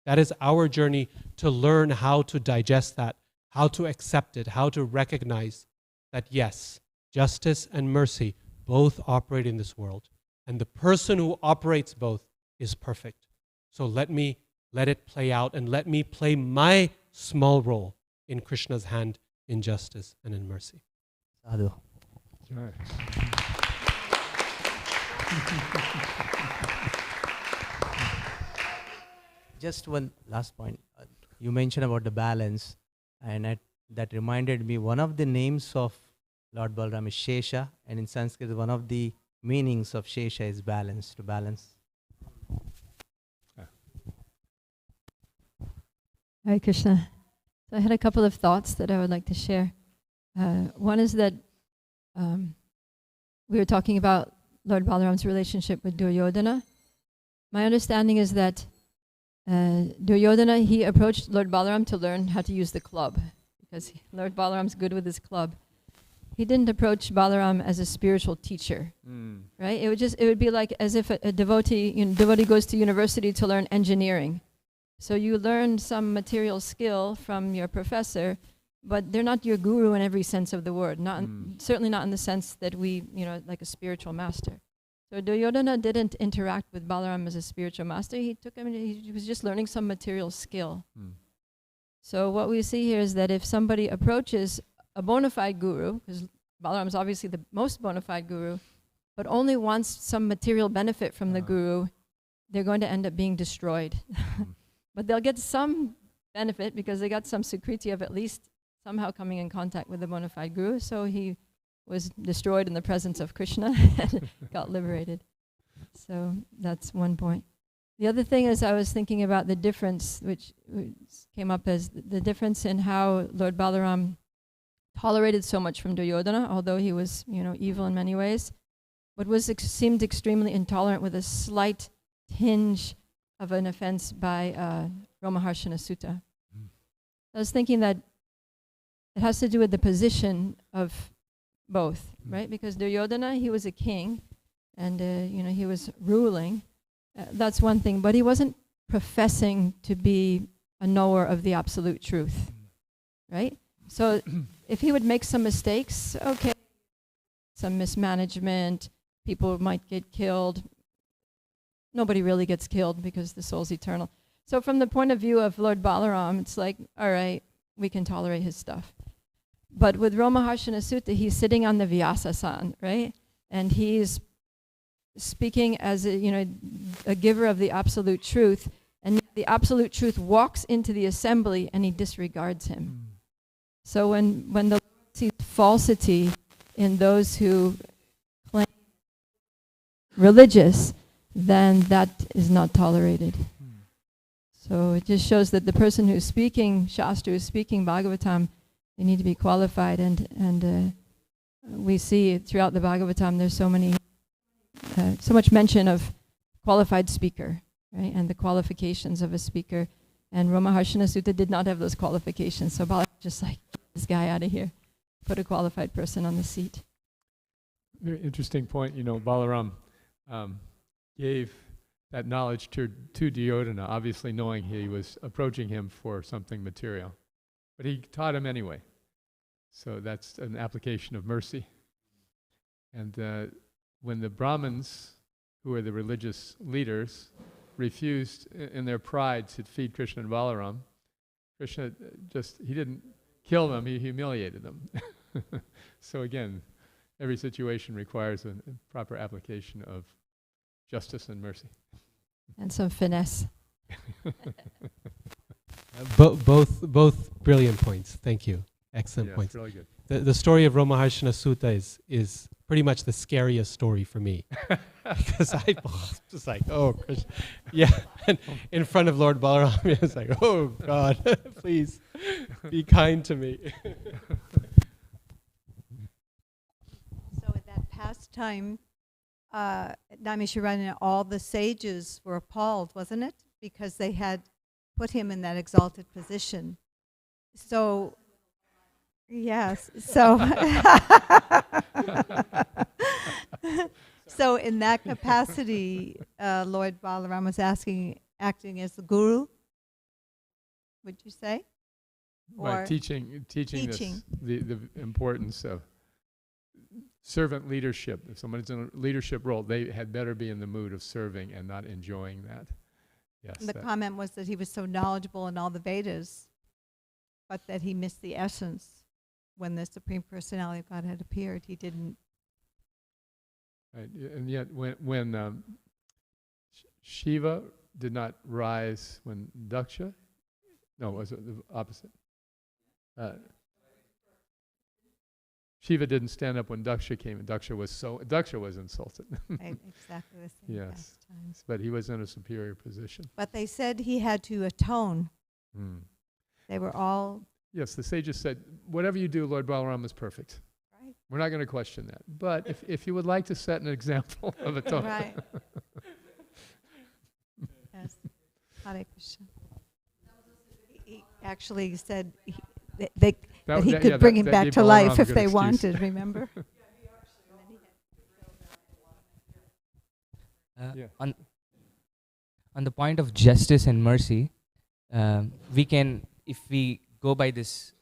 That is our journey to learn how to digest that, how to accept it, how to recognize that yes, justice and mercy both operate in this world. And the person who operates both is perfect. So let it play out and let me play my small role in Krishna's hand in justice and in mercy. Sadhu. Jai. Just one last point. You mentioned about the balance, and that reminded me one of the names of Lord Balaram is Shesha, and in Sanskrit one of the meanings of Shesha is balance, to balance. Hare Krishna. So I had a couple of thoughts that I would like to share. One is that we were talking about Lord Balaram's relationship with Duryodhana. My understanding is that Duryodhana, he approached Lord Balaram to learn how to use the club because Lord Balaram's good with his club. He didn't approach Balaram as a spiritual teacher, right? It would be like as if a devotee goes to university to learn engineering. So you learn some material skill from your professor, but they're not your guru in every sense of the word. Certainly not in the sense that we, like a spiritual master. So Duryodhana didn't interact with Balaram as a spiritual master. He took him, he was just learning some material skill. So what we see here is that if somebody approaches a bona fide guru, because Balaram is obviously the most bona fide guru, but only wants some material benefit from the guru, they're going to end up being destroyed. But they'll get some benefit because they got some sukriti of at least somehow coming in contact with the bona fide guru. So he was destroyed in the presence of Krishna and got liberated. So that's one point. The other thing is I was thinking about the difference, which came up as the difference in how Lord Balaram tolerated so much from Duryodhana, although he was, evil in many ways. what seemed extremely intolerant with a slight tinge of an offense by Romaharshana Sutta. I was thinking that it has to do with the position of both, right? Because Duryodhana, he was a king, and he was ruling. That's one thing, but he wasn't professing to be a knower of the absolute truth, right? So if he would make some mistakes, okay, some mismanagement, people might get killed. Nobody really gets killed because the soul's eternal. So from the point of view of Lord Balaram, it's like, all right, we can tolerate his stuff. But with Romaharshana Sutta, he's sitting on the Vyasasan, right? And he's speaking as a giver of the absolute truth, and the absolute truth walks into the assembly and he disregards him. So when the Lord sees falsity in those who claim religious, then that is not tolerated. So it just shows that the person who's speaking Shastra, who's speaking Bhagavatam, they need to be qualified. And we see throughout the Bhagavatam there's so much mention of qualified speaker, right? And the qualifications of a speaker. And Romaharshana Sutta did not have those qualifications. So Balaram just like, get this guy out of here. Put a qualified person on the seat. Very interesting point. Balaram gave that knowledge to Duryodhana, obviously knowing he was approaching him for something material. But he taught him anyway. So that's an application of mercy. And when the Brahmins, who are the religious leaders, refused in their pride to feed Krishna and Balaram, Krishna he didn't kill them, he humiliated them. So again, every situation requires a proper application of justice and mercy. And some finesse. Both brilliant points. Thank you. Excellent points. Really good. The story of Romaharshana Sutta is pretty much the scariest story for me. Because I was just like, oh, Krishna. Yeah. And in front of Lord Balaram, I was like, oh, God, please be kind to me. So at that pastime, Naimisharanya, all the sages were appalled, wasn't it? Because they had put him in that exalted position. So, yes. So, so in that capacity, Lord Balaram was acting as the guru. Would you say? Right, teaching. The importance of servant leadership. If somebody's in a leadership role, they had better be in the mood of serving and not enjoying that. Yes. The comment was that he was so knowledgeable in all the Vedas, but that he missed the essence. When the Supreme Personality of God had appeared, he didn't. Right, and yet when Shiva did not rise when Daksha, no, was it the opposite? Shiva didn't stand up when Daksha came, and Daksha was insulted. Exactly the same. Yes, but he was in a superior position. But they said he had to atone. They were all. Yes, the sages said, whatever you do, Lord Balaram is perfect. Right. We're not going to question that. But if you would like to set an example of atonement. Right. Yes. Hare Krishna. He actually said that he could bring him back to life if they wanted, remember? On the point of justice and mercy, we can, if we go by this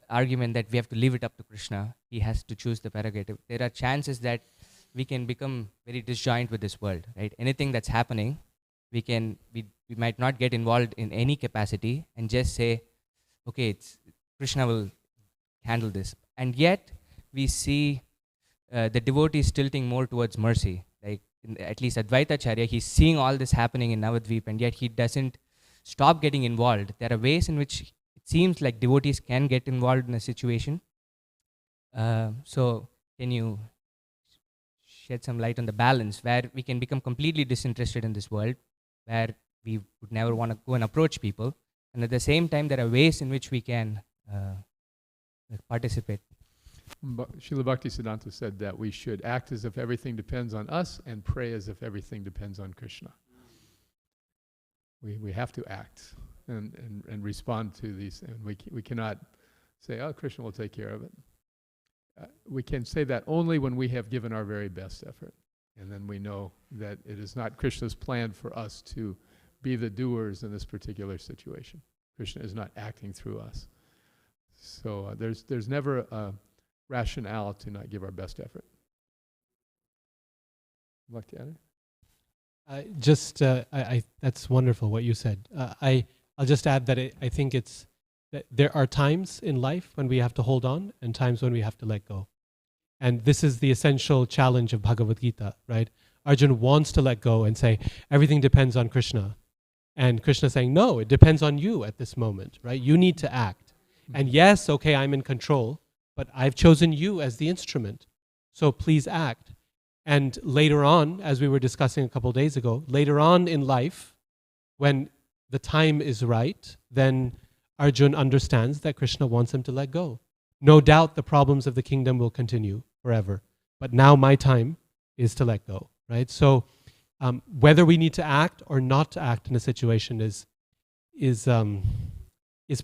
argument that we have to leave it up to Krishna, he has to choose the prerogative, there are chances that we can become very disjoint with this world, right? Anything that's happening, we might not get involved in any capacity and just say, okay, Krishna will handle this. And yet, we see the devotees tilting more towards mercy. Like, at least Advaitacharya, he's seeing all this happening in Navadvip, and yet he doesn't stop getting involved. There are ways in which it seems like devotees can get involved in a situation. So, can you shed some light on the balance where we can become completely disinterested in this world, where we would never want to go and approach people, and at the same time, there are ways in which we can participate? Srila Bhaktisiddhanta said that we should act as if everything depends on us and pray as if everything depends on Krishna. We have to act and respond to these, and we cannot say, oh, Krishna will take care of it. We can say that only when we have given our very best effort, and then we know that it is not Krishna's plan for us to be the doers in this particular situation. Krishna is not acting through us. So there's never a rationale to not give our best effort. Like to add? That's wonderful what you said. I'll just add that I think it's that there are times in life when we have to hold on and times when we have to let go. And this is the essential challenge of Bhagavad Gita, right? Arjuna wants to let go and say, everything depends on Krishna. And Krishna saying, no, it depends on you at this moment, right? You need to act. And yes, okay, I'm in control, but I've chosen you as the instrument. So please act. And later on, as we were discussing a couple of days ago, later on in life, when the time is right, then Arjuna understands that Krishna wants him to let go. No doubt the problems of the kingdom will continue forever. But now my time is to let go, right? So whether we need to act or not to act in a situation is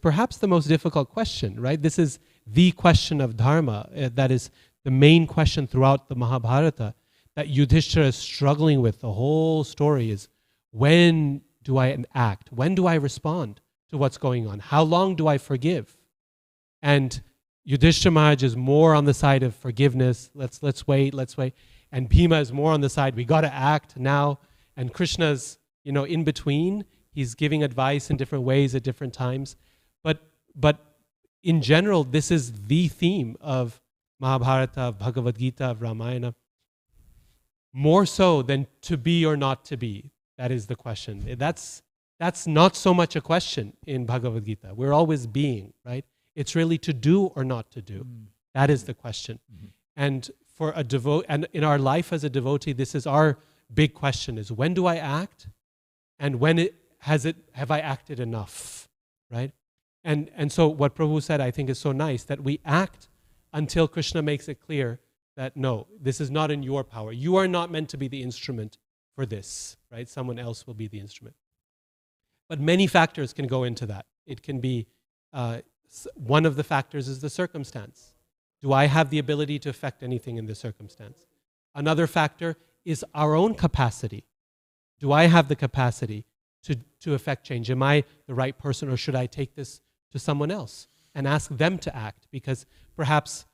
perhaps the most difficult question, right? This is the question of dharma. That is the main question throughout the Mahabharata that Yudhishthira is struggling with. The whole story is, when do I act? When do I respond to what's going on? How long do I forgive? And Yudhishthira Maharaj is more on the side of forgiveness. Let's wait. And Bhima is more on the side, we got to act now. And Krishna's, in between. He's giving advice in different ways at different times. But in general, this is the theme of Mahabharata, of Bhagavad Gita, of Ramayana. More so than to be or not to be. That is the question. That's not so much a question in Bhagavad Gita. We're always being, right? It's really to do or not to do. That is the question. And for a and in our life as a devotee, this is our big question: is when do I act, and have I acted enough, right? And so what Prabhu said, I think, is so nice, that we act until Krishna makes it clear that no, this is not in your power. You are not meant to be the instrument for this, right? Someone else will be the instrument. But many factors can go into that. It can be, one of the factors is the circumstance. Do I have the ability to affect anything in the circumstance? Another factor is our own capacity. Do I have the capacity to affect change? Am I the right person, or should I take this to someone else and ask them to act? Because perhaps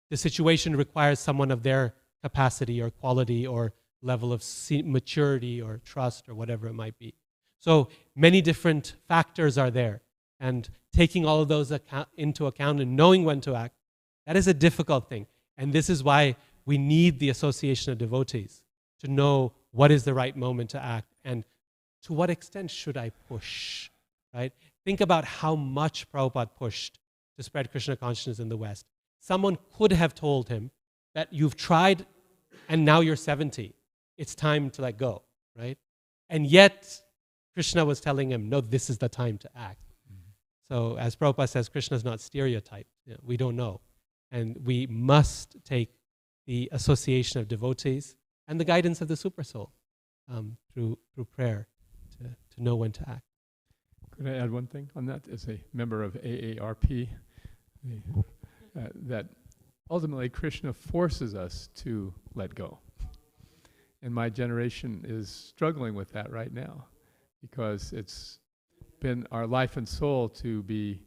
the situation requires someone of their capacity or quality or level of maturity or trust or whatever it might be. So many different factors are there. And taking all of those into account and knowing when to act, that is a difficult thing. And this is why we need the association of devotees to know what is the right moment to act and to what extent should I push, right? Think about how much Prabhupada pushed to spread Krishna consciousness in the West. Someone could have told him that you've tried and now you're 70. It's time to let go, right? And yet, Krishna was telling him, no, this is the time to act. So as Prabhupada says, Krishna is not stereotyped. We don't know. And we must take the association of devotees and the guidance of the Super Soul through prayer to know when to act. Could I add one thing on that? As a member of AARP, that ultimately Krishna forces us to let go. And my generation is struggling with that right now, because it's been our life and soul to be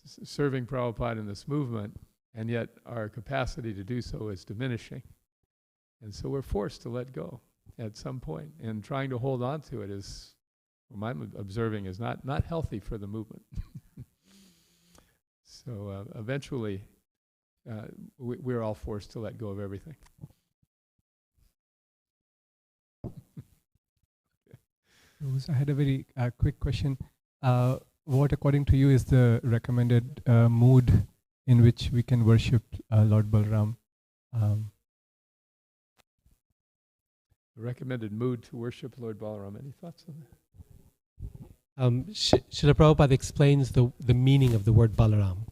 serving Prabhupada in this movement, and yet our capacity to do so is diminishing. And so we're forced to let go at some point, and trying to hold on to it is, from what I'm observing, is not healthy for the movement. So eventually, we're all forced to let go of everything. I had a very quick question. What, according to you, is the recommended mood in which we can worship Lord Balaram? The recommended mood to worship Lord Balaram. Any thoughts on that? Srila Prabhupada explains the meaning of the word Balaram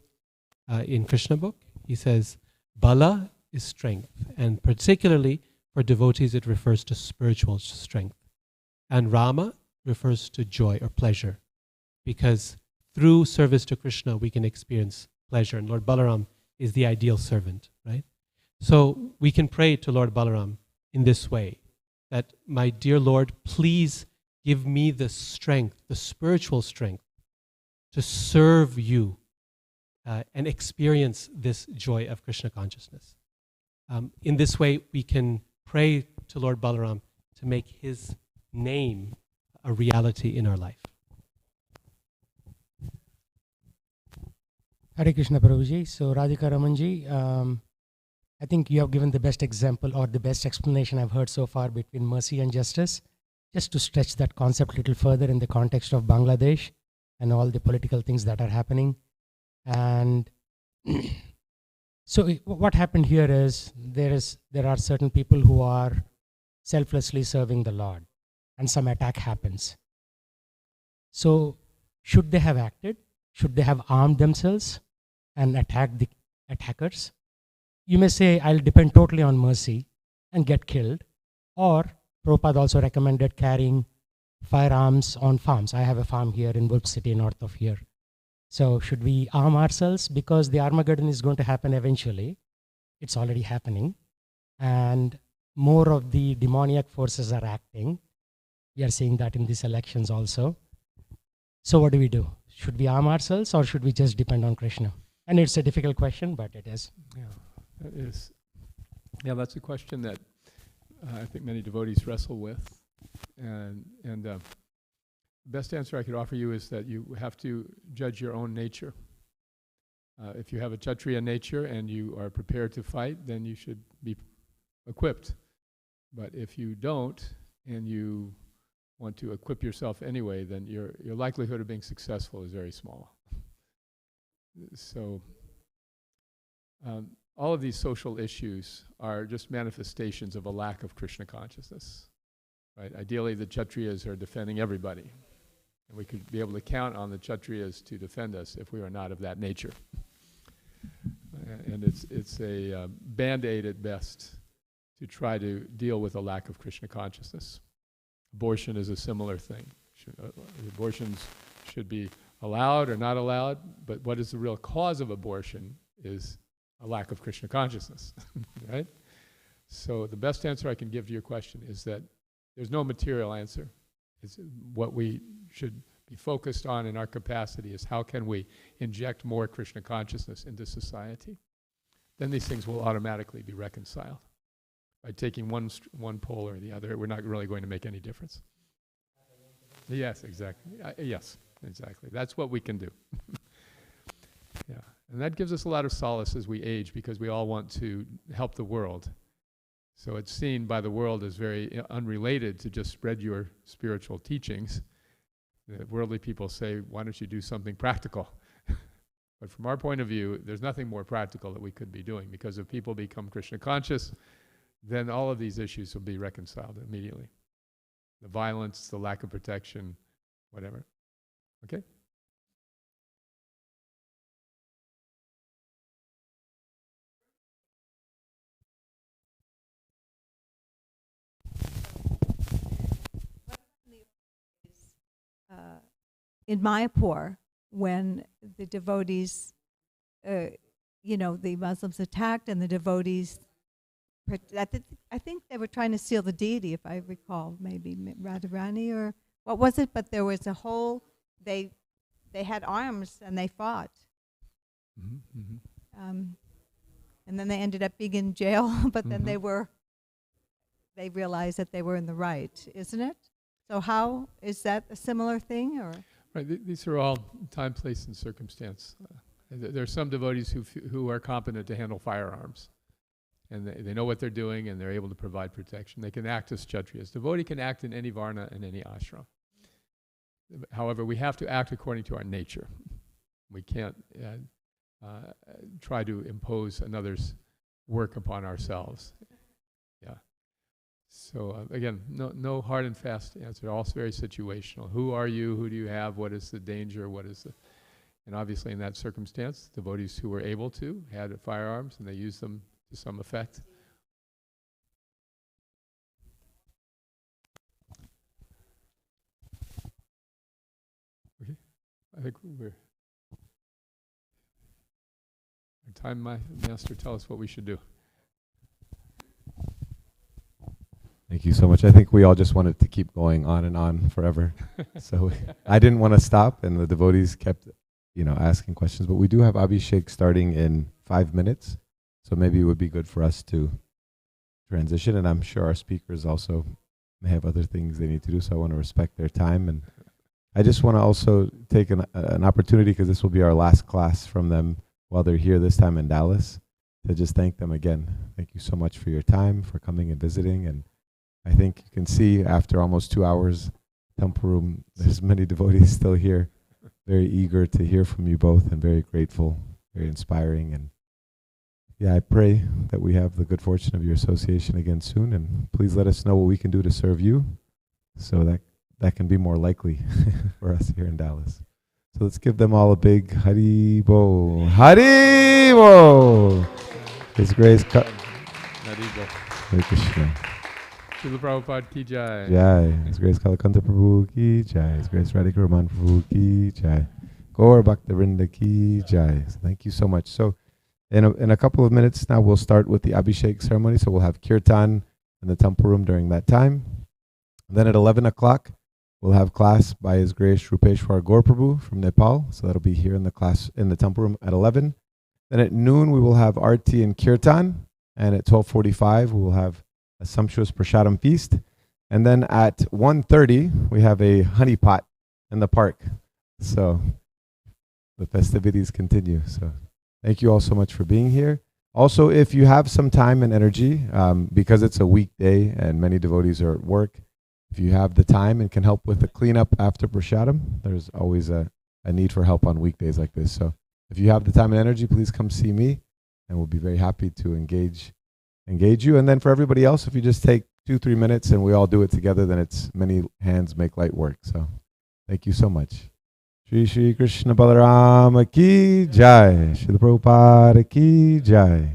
in Krishna book. He says, Bala is strength, and particularly for devotees it refers to spiritual strength. And Rama refers to joy or pleasure, because through service to Krishna we can experience pleasure, and Lord Balaram is the ideal servant, right? So we can pray to Lord Balaram in this way, that my dear Lord, please give me the strength, the spiritual strength, to serve you and experience this joy of Krishna consciousness. In this way, we can pray to Lord Balaram to make his name a reality in our life. Hare Krishna Prabhuji. So Radhika Ramanji, I think you have given the best example or the best explanation I've heard so far between mercy and justice. Just to stretch that concept a little further in the context of Bangladesh and all the political things that are happening. And so what happened here is there are certain people who are selflessly serving the Lord, and some attack happens. So should they have acted? Should they have armed themselves and attacked the attackers? You may say, I'll depend totally on mercy and get killed. Or Prabhupada also recommended carrying firearms on farms. I have a farm here in Wolf City, north of here. So should we arm ourselves? Because the Armageddon is going to happen eventually. It's already happening. And more of the demoniac forces are acting. We are seeing that in these elections also. So what do we do? Should we arm ourselves, or should we just depend on Krishna? And it's a difficult question, but it is. Yeah, that is. Yeah, that's a question that I think many devotees wrestle with. And the best answer I could offer you is that you have to judge your own nature. If you have a Kshatriya nature and you are prepared to fight, then you should be equipped. But if you don't, and you want to equip yourself anyway, then your likelihood of being successful is very small. So all of these social issues are just manifestations of a lack of Krishna consciousness. Right? Ideally, the Kshatriyas are defending everybody. And we could be able to count on the Kshatriyas to defend us if we are not of that nature. And it's a band-aid at best to try to deal with a lack of Krishna consciousness. Abortion is a similar thing. Abortions should be allowed or not allowed, but what is the real cause of abortion is a lack of Krishna consciousness, right? So the best answer I can give to your question is that there's no material answer. It's what we should be focused on in our capacity is how can we inject more Krishna consciousness into society. Then these things will automatically be reconciled. By taking one pole or the other, we're not really going to make any difference. Yes, exactly. Yes, exactly. That's what we can do. Yeah, and that gives us a lot of solace as we age because we all want to help the world. So it's seen by the world as very unrelated to just spread your spiritual teachings. The worldly people say, why don't you do something practical? But from our point of view, there's nothing more practical that we could be doing, because if people become Krishna conscious, then all of these issues will be reconciled immediately. The violence, the lack of protection, whatever. Okay? In Mayapur, when the devotees, the Muslims attacked and the devotees, I think they were trying to steal the deity, if I recall, maybe Radharani or what was it? But there was a whole, they had arms and they fought. Mm-hmm, mm-hmm. And then they ended up being in jail, but then they realized that they were in the right, isn't it? So how, is that a similar thing, or? Right, these are all time, place, and circumstance. There are some devotees who are competent to handle firearms, and they know what they're doing, and they're able to provide protection. They can act as Kshatriyas. Devotee can act in any varna and any ashram. However, we have to act according to our nature. We can't try to impose another's work upon ourselves. Yeah. So again, no hard and fast answer. Also very situational. Who are you? Who do you have? What is the danger? What is the? And obviously in that circumstance, devotees who were able to had firearms and they used them to some effect. Okay, I think we're... Time master, tell us what we should do. Thank you so much. I think we all just wanted to keep going on and on forever. So I didn't want to stop, and the devotees kept, asking questions. But we do have Abhishek starting in 5 minutes, so maybe it would be good for us to transition. And I'm sure our speakers also may have other things they need to do, so I want to respect their time. And I just want to also take an opportunity, because this will be our last class from them while they're here this time in Dallas, to just thank them again. Thank you so much for your time, for coming and visiting. And I think you can see after almost 2 hours, Temple Room, there's many devotees still here, very eager to hear from you both and very grateful, very inspiring. And yeah, I pray that we have the good fortune of your association again soon. And please let us know what we can do to serve you, so that can be more likely for us here in Dallas. So let's give them all a big Hari Bo. Hari Bo! His Grace Hare Krishna. Srila Prabhupada ki jai. Jai. His Grace Kalakanta Prabhu ki jai. His Grace Radhika Raman Prabhu ki jai. Gaur Bhakta ki jai. So thank you so much. So in a couple of minutes now, we'll start with the Abhishek ceremony. So we'll have Kirtan in the Temple Room during that time. And then at 11 o'clock, we'll have class by His Grace Rupeshwar Gaur Prabhu from Nepal. So that'll be here in the class in the Temple Room at 11. Then at noon, we will have Arti and Kirtan. And at 12:45, we will have a sumptuous Prashadam feast. And then at 1:30, we have a honey pot in the park. So the festivities continue. So thank you all so much for being here. Also, if you have some time and energy, because it's a weekday and many devotees are at work, if you have the time and can help with the cleanup after Prashadam, there's always a need for help on weekdays like this. So if you have the time and energy, please come see me, and we'll be very happy to engage you. And then for everybody else, if you just take 2-3 minutes and we all do it together, then it's many hands make light work. So thank you so much. Shri Krishna Balaram ki jai. Srila Prabhupada ki jai.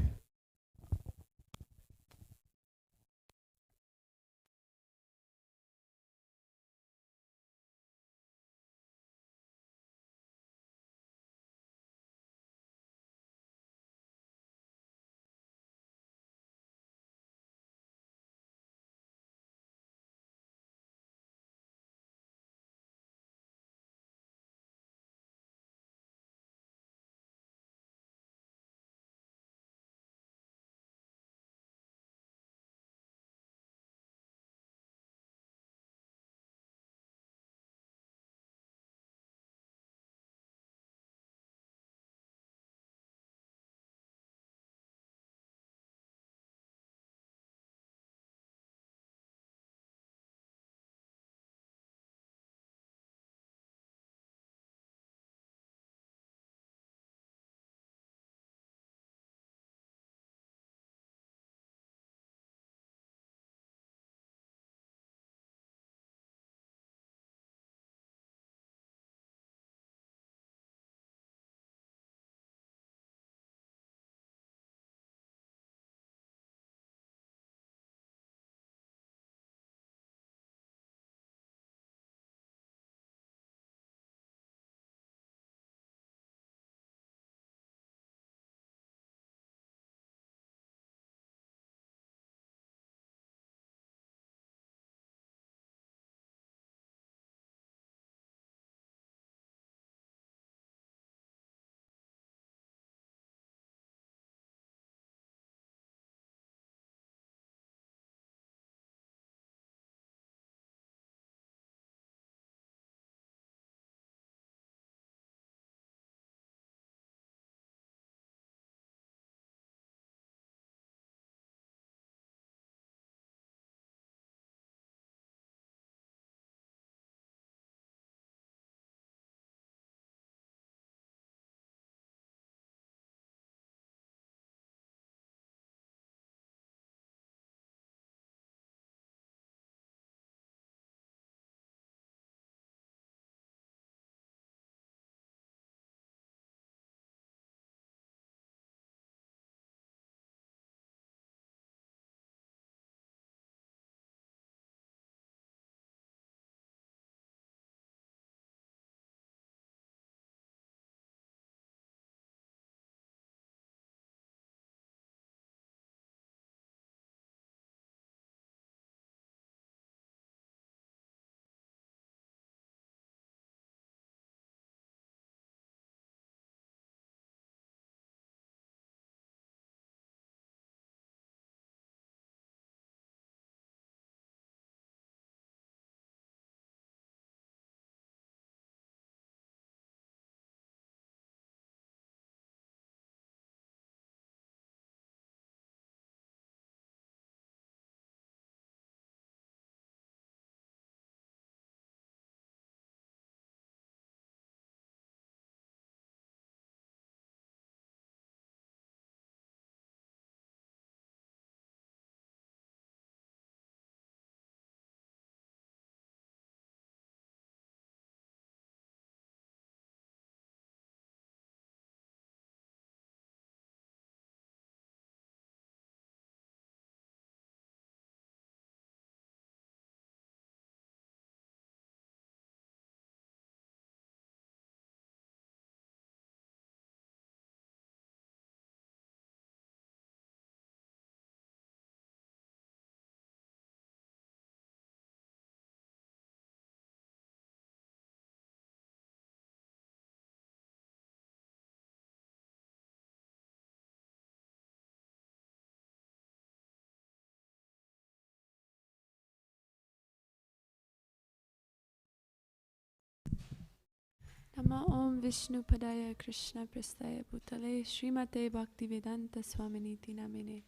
Nama Om Vishnu Padaya Krishna Prastaya Bhutale Srimate Bhaktivedanta Swaminiti Namine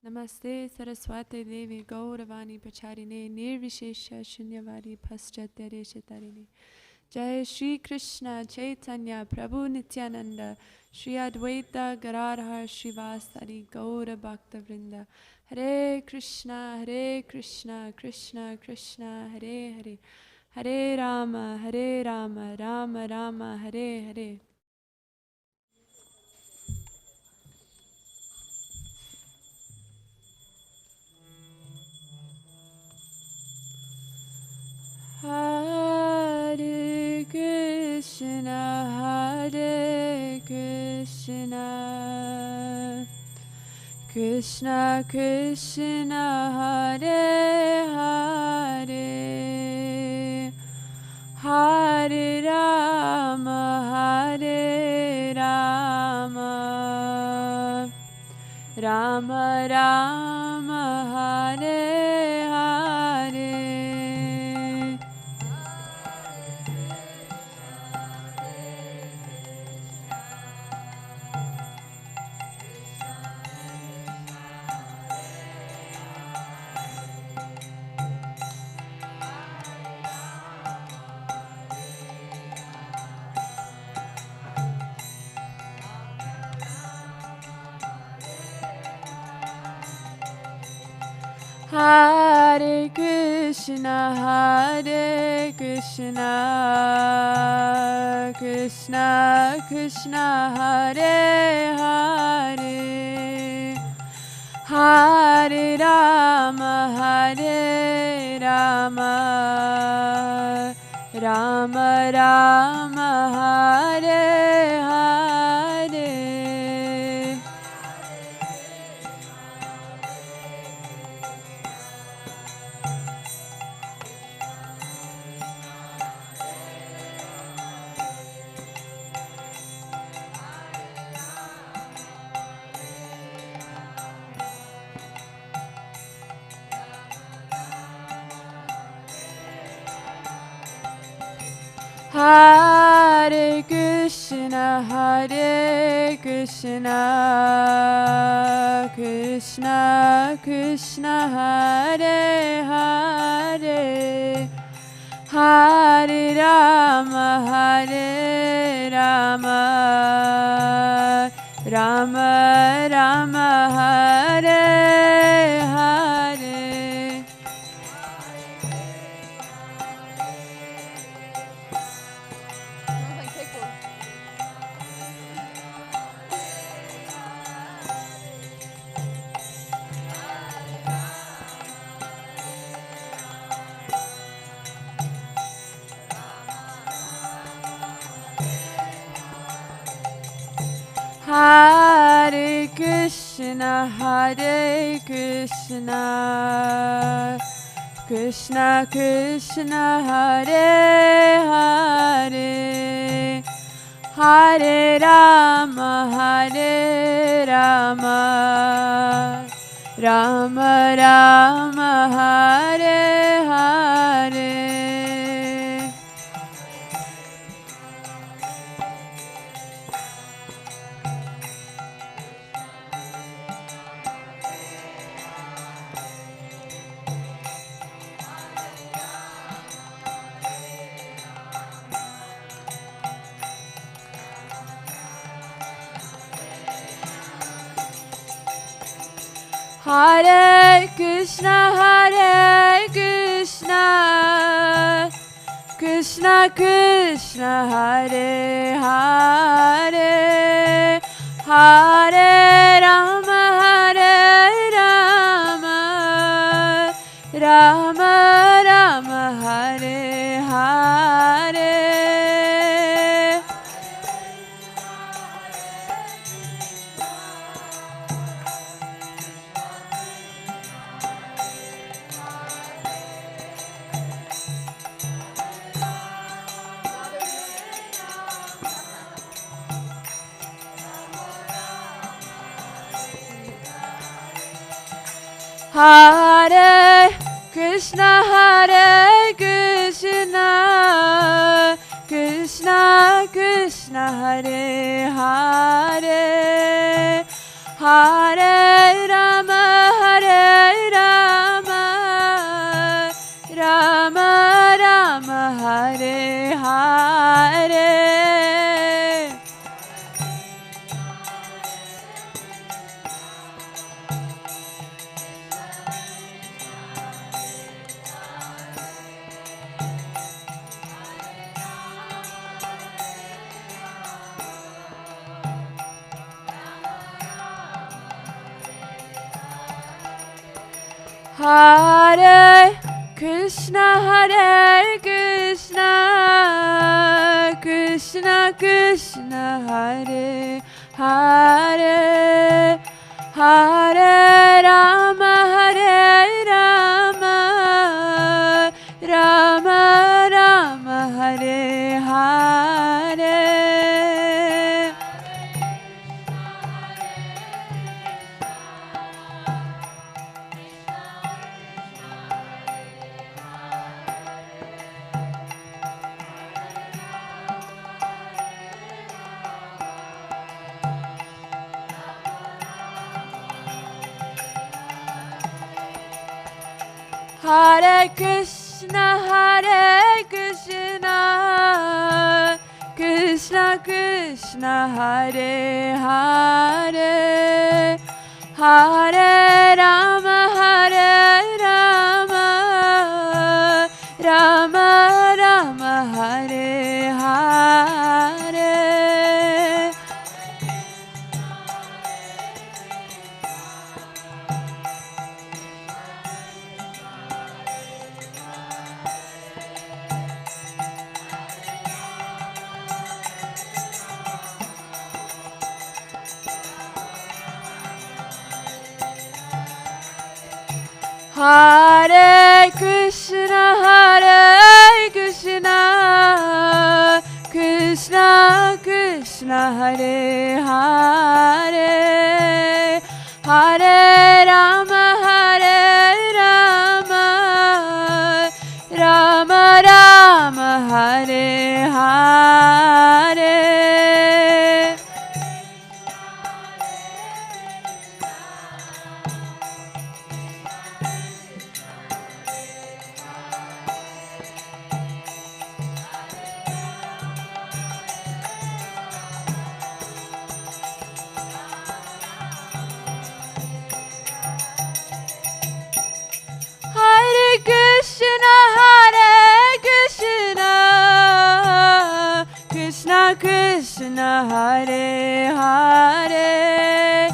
Namaste Saraswate Devi Gauravani Pacharine Nirvishesha Shunyavadi Paschatya Shatarine Jai Shri Krishna Chaitanya Prabhu Nityananda Shri Advaita Gadadhar Srivasadi Gaura Bhakta Vrinda Hare Krishna Krishna Krishna Hare Hare Hare Rama Rama Rama Hare Hare Hare Krishna Krishna Krishna Hare Hare Hare Rama Rama Rama Hare Hare Hare Krishna Krishna Krishna Hare Hare Hare Rama Rama Rama Hare Hare Hare Krishna Krishna Krishna Hare Hare Hare Rama Rama Rama Hare Hare Hare Krishna Krishna Krishna Hare Hare Hare Rama Rama Rama Hare Hare Hare Krishna Krishna Krishna Hare Hare Hare Rama Rama Rama Hare Hare Hare Krishna Krishna Krishna Krishna Hare Hare Hare Rama Hare Rama Rama Rama Hare Hare Hare Krishna Hare Krishna Krishna Krishna Hare Hare Hare Rama Hare Rama Rama Rama Hare Hare Hare Krishna Krishna Krishna Hare Hare Hare Rama Hare Rama Rama Rama Hare Hare Hare Krishna Krishna Krishna Hare Hare Hare Rama Hare Rama Rama Rama Hare Hare Hare Krishna Krishna Krishna Hare Hare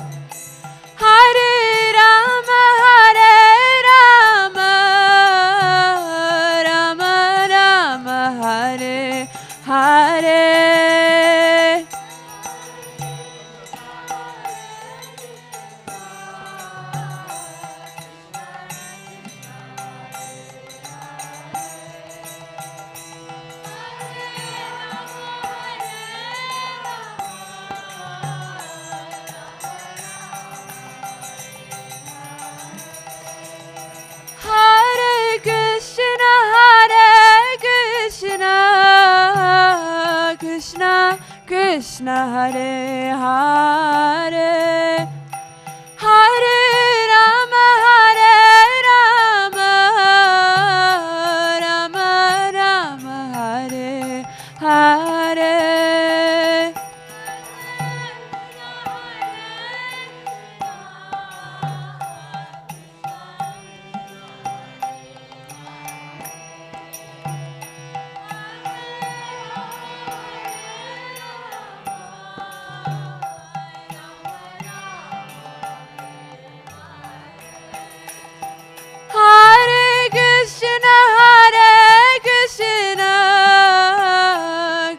Hare Rama Rama Rama Hare Hare Hare Krishna Krishna Krishna Hare Hare Hare Rama Rama Rama Hare Hare Hare Krishna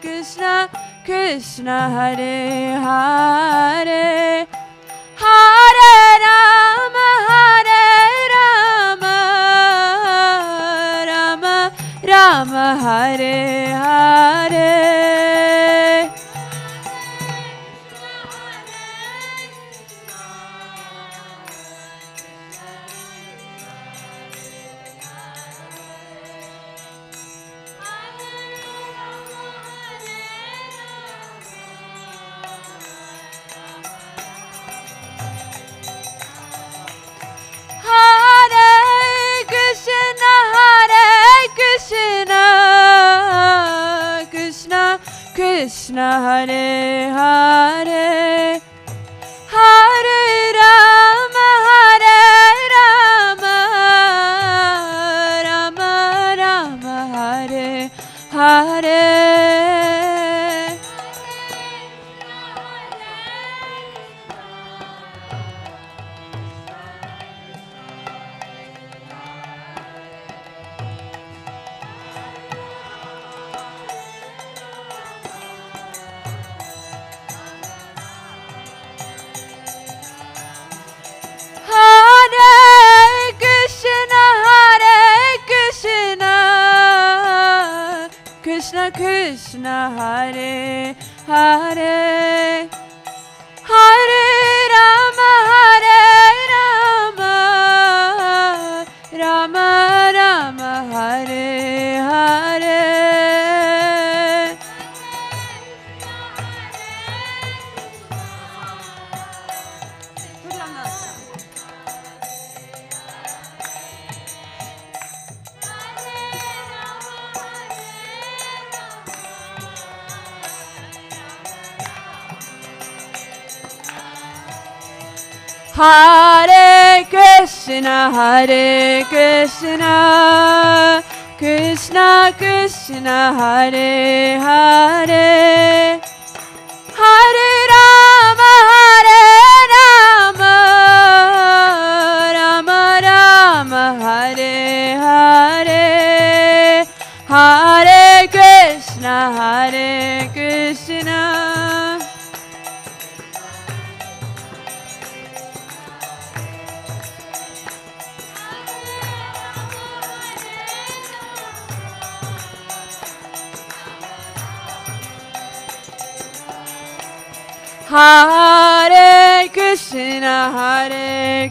Krishna Krishna Hare Hare Hare Rama Rama Rama Hare Hare Krishna Hare Hare Hare Rama Hare Rama Rama Rama Hare Hare Hare Krishna, Krishna Krishna, Hare Hare, Hare Rama, Rama Rama, Hare Hare. Hare Krishna, Krishna Krishna, Hare Hare, Hare Rama, Rama Rama, Hare Hare, Hare Krishna, Krishna. Hare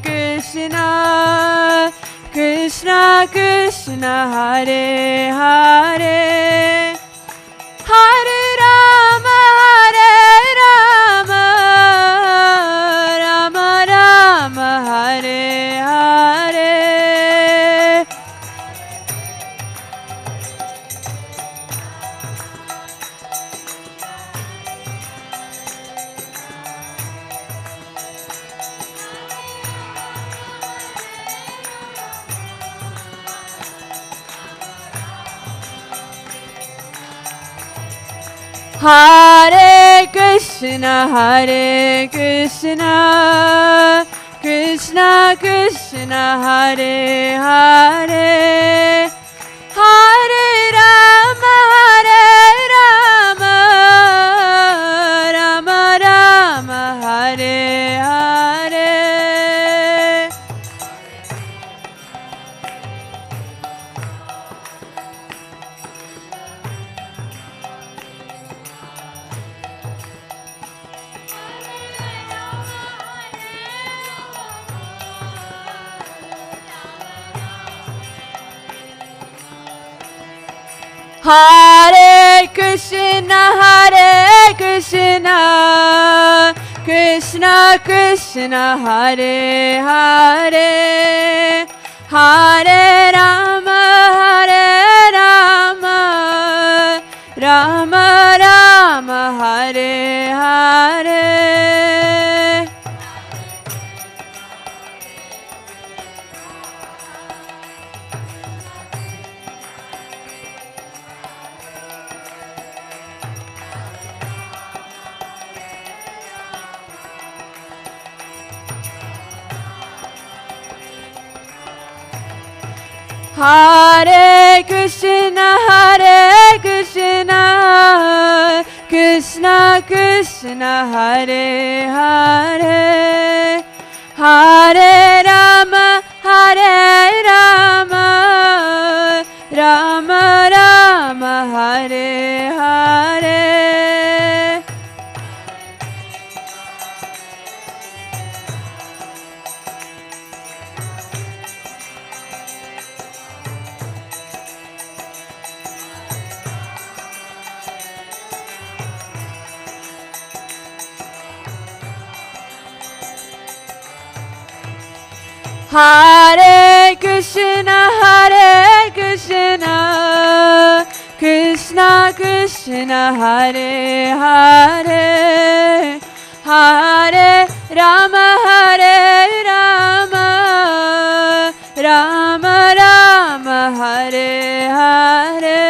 Krishna, Krishna Krishna, Hare Hare, Hare Rama, Rama Rama, Hare Hare. Hare Krishna, Krishna Krishna, Hare Hare, Hare Rama, Rama Rama, Hare Hare. Hare Krishna, Krishna Krishna, Hare Hare, Hare Rama, Rama Rama, Hare Hare. Hare Krishna, Krishna Krishna, Hare Hare, Hare Rama, Rama Rama, Hare Hare. Hare Krishna, Krishna Krishna Krishna Hare Hare Hare Rama Hare Rama Rama Rama Hare Hare.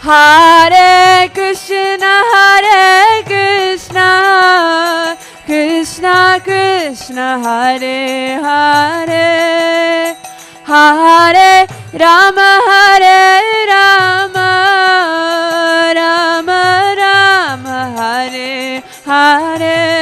Hare Krishna Krishna Krishna Hare Hare Hare Rama Hare Rama Rama Rama Hare Hare.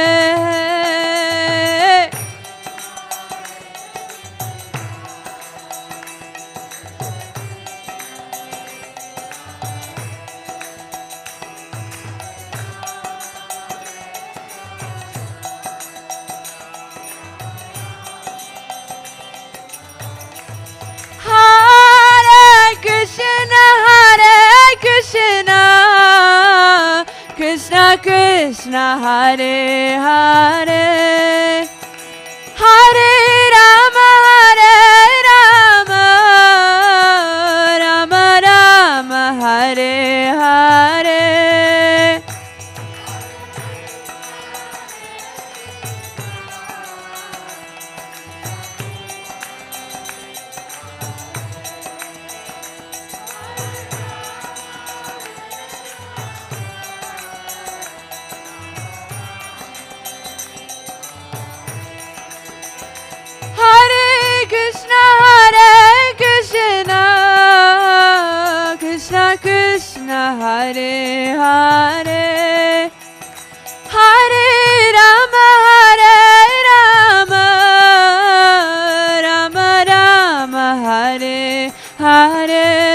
Krishna Krishna Hare Hare Hare Rama Hare Rama Rama Rama Hare Hare. Krishna Hare Hare Hare Rama Hare Rama Rama Rama Hare Hare.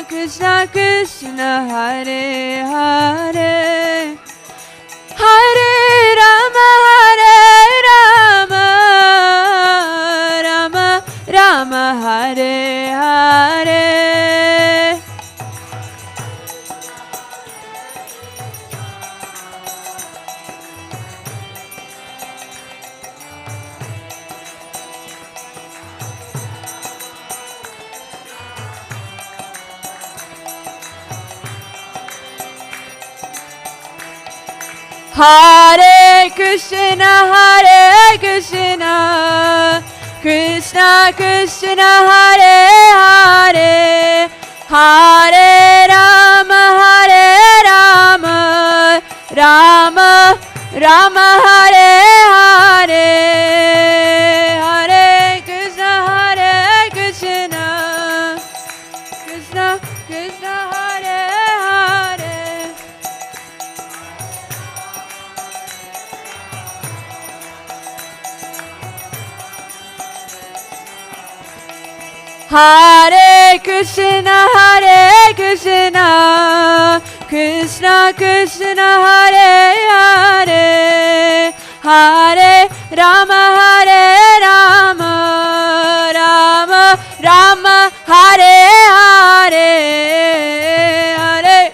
Krishna Krishna Hare Hare Hare Rama Hare Rama Rama Rama Hare Hare. Hare Krishna Krishna Krishna Hare Hare Hare Rama Rama Rama Hare Hare Hare Krishna Krishna Krishna Hare Hare. Hare Krishna Krishna Krishna Hare Hare Hare Rama Rama Rama Hare Hare Hare.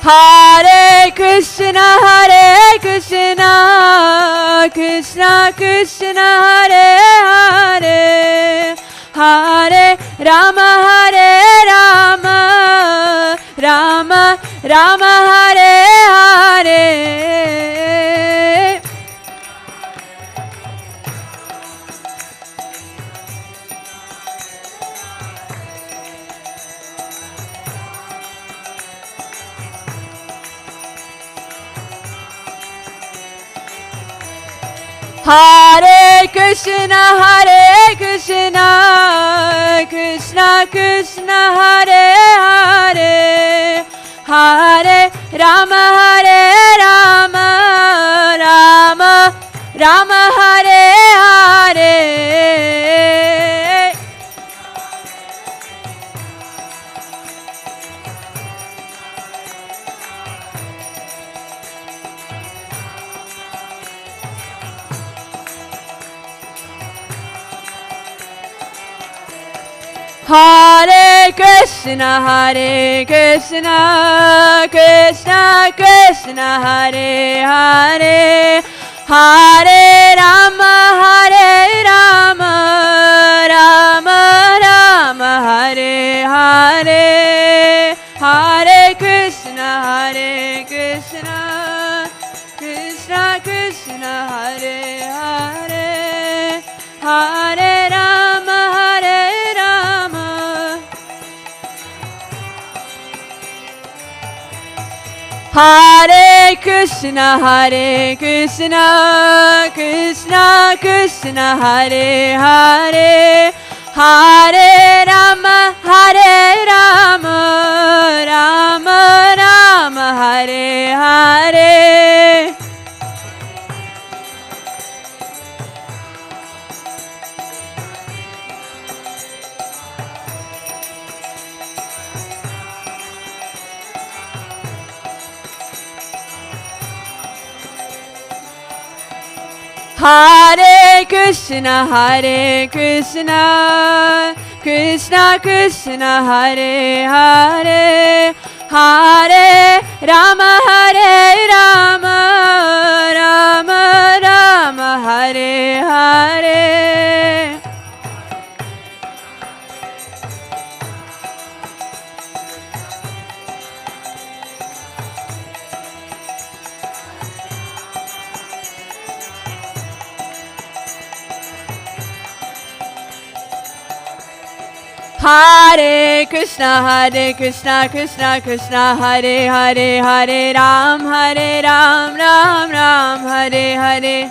Hare Krishna Krishna Krishna Hare Hare Hare Rama Rama Rama Hare Hare. Hare Krishna, Krishna Krishna, Hare Hare, Hare Rama, Rama Rama, Hare Hare. Hare Krishna, Krishna Krishna, Hare Hare, Hare Rama, Rama Rama, Hare Hare, Hare Krishna, Krishna Krishna, Hare Hare, Hare Rama, Hare Krishna, Krishna Krishna, Hare Hare, Hare Rama, Rama Rama, Hare Hare. Hare Krishna, Krishna Krishna, Hare Hare, Hare Rama, Rama Rama, Hare Hare. Hare Krishna, Krishna Krishna, Hare Hare, Hare Ram, Ram Ram, Hare Hare.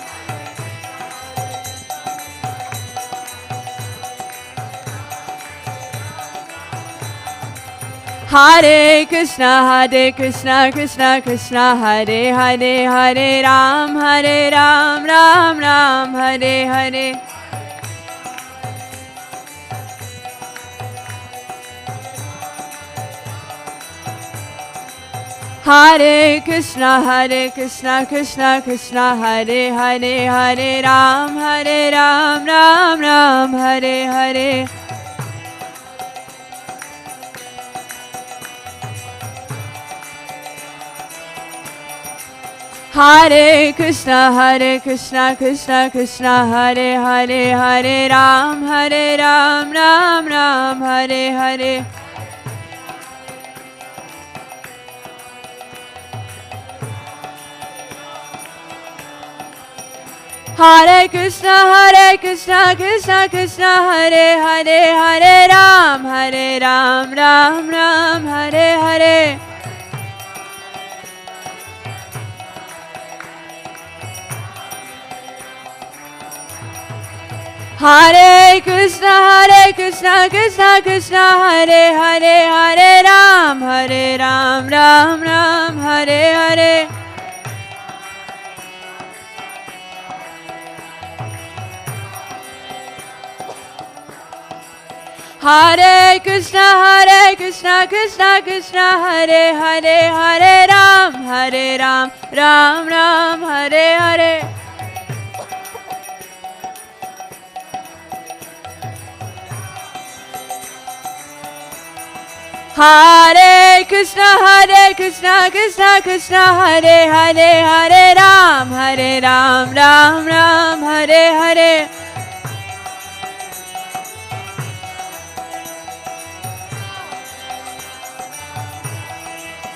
Hare Krishna, Krishna Krishna, Hare Hare, Hare Ram, Ram Ram, Hare Hare. Hare Krishna, Krishna Krishna, Hare Hare, Hare Ram, Ram Ram, Hare Hare. Hare Krishna, Krishna Krishna, Hare Hare, Hare Ram, Ram Ram, Hare Hare. Hare Krishna, Krishna Krishna, Hare Hare, Hare Ram, Ram Ram, Hare Hare. Hare Krishna, Krishna Krishna, Hare Hare, Hare Ram, Ram Ram, Hare Hare. Hare Krishna, Krishna Krishna, Hare Hare, Hare Ram, Ram Ram, Hare Hare. Hare Krishna, Krishna Hare Hare, Hare Ram, Ram Ram, Hare Hare.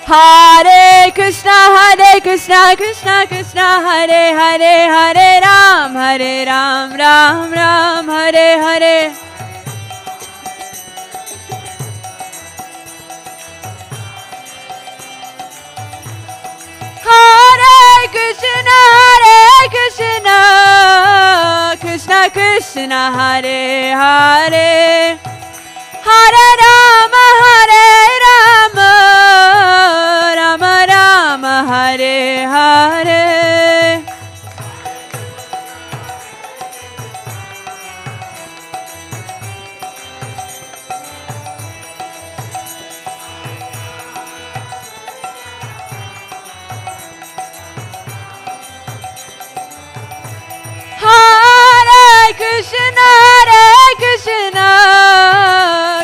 Hare Krishna, Krishna Hare Hare, Hare Ram, Ram Ram, Hare Hare. Hare Krishna, Krishna, Hare Hare, Hare Rama, Rama Rama, Hare Hare. Hare Krishna,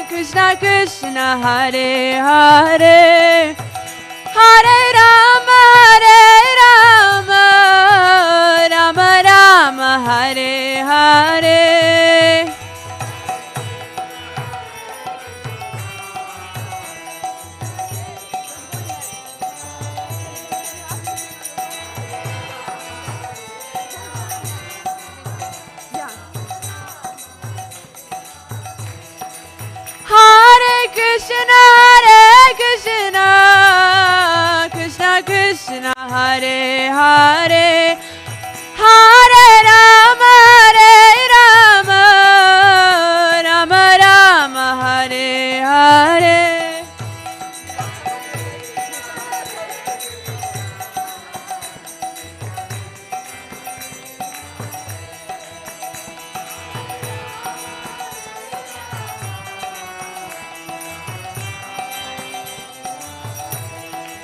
Krishna Krishna, Hare Hare, Hare Rama, Rama Rama, Hare Hare. Hare Krishna, Krishna Krishna, Hare Hare, Hare Rama, Rama Rama, Hare Hare.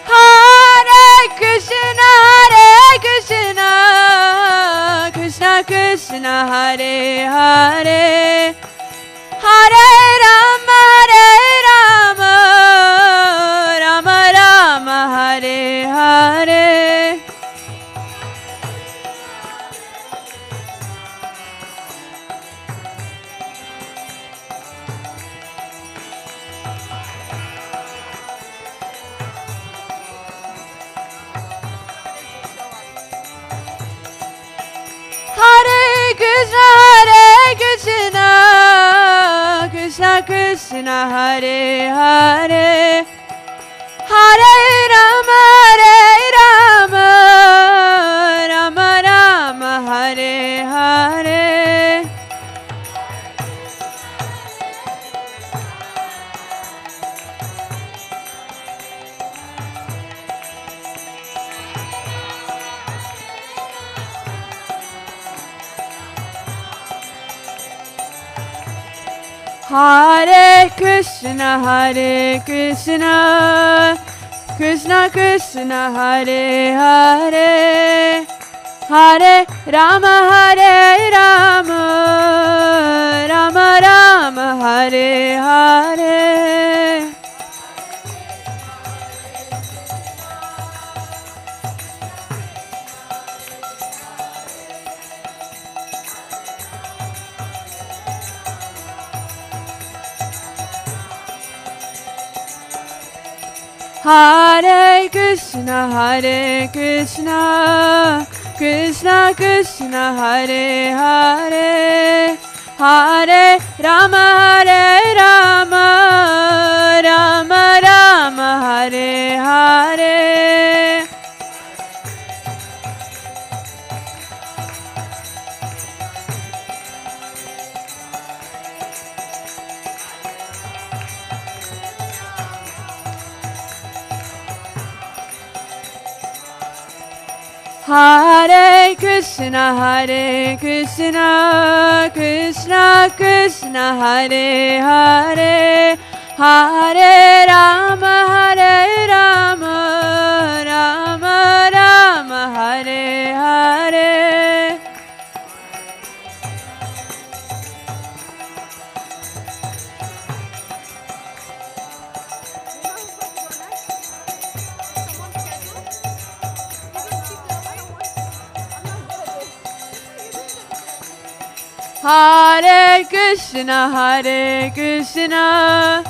Hare Krishna, Krishna Krishna, Hare Hare, Hare Rama, Rama Rama, Hare Hare. Hare Krishna, Krishna Krishna, Hare Hare, Hare Rama, Rama Rama, Hare Hare. Hare Krishna, Krishna Krishna, Hare Hare, Hare Rama, Rama Rama, Hare Hare. Hare Krishna, Krishna Krishna, Hare Hare, Hare Rama, Rama Rama, Hare Hare. Hare Krishna, Krishna Krishna, Hare Hare, Hare Rama, Rama Rama, Hare Hare. Hare Krishna,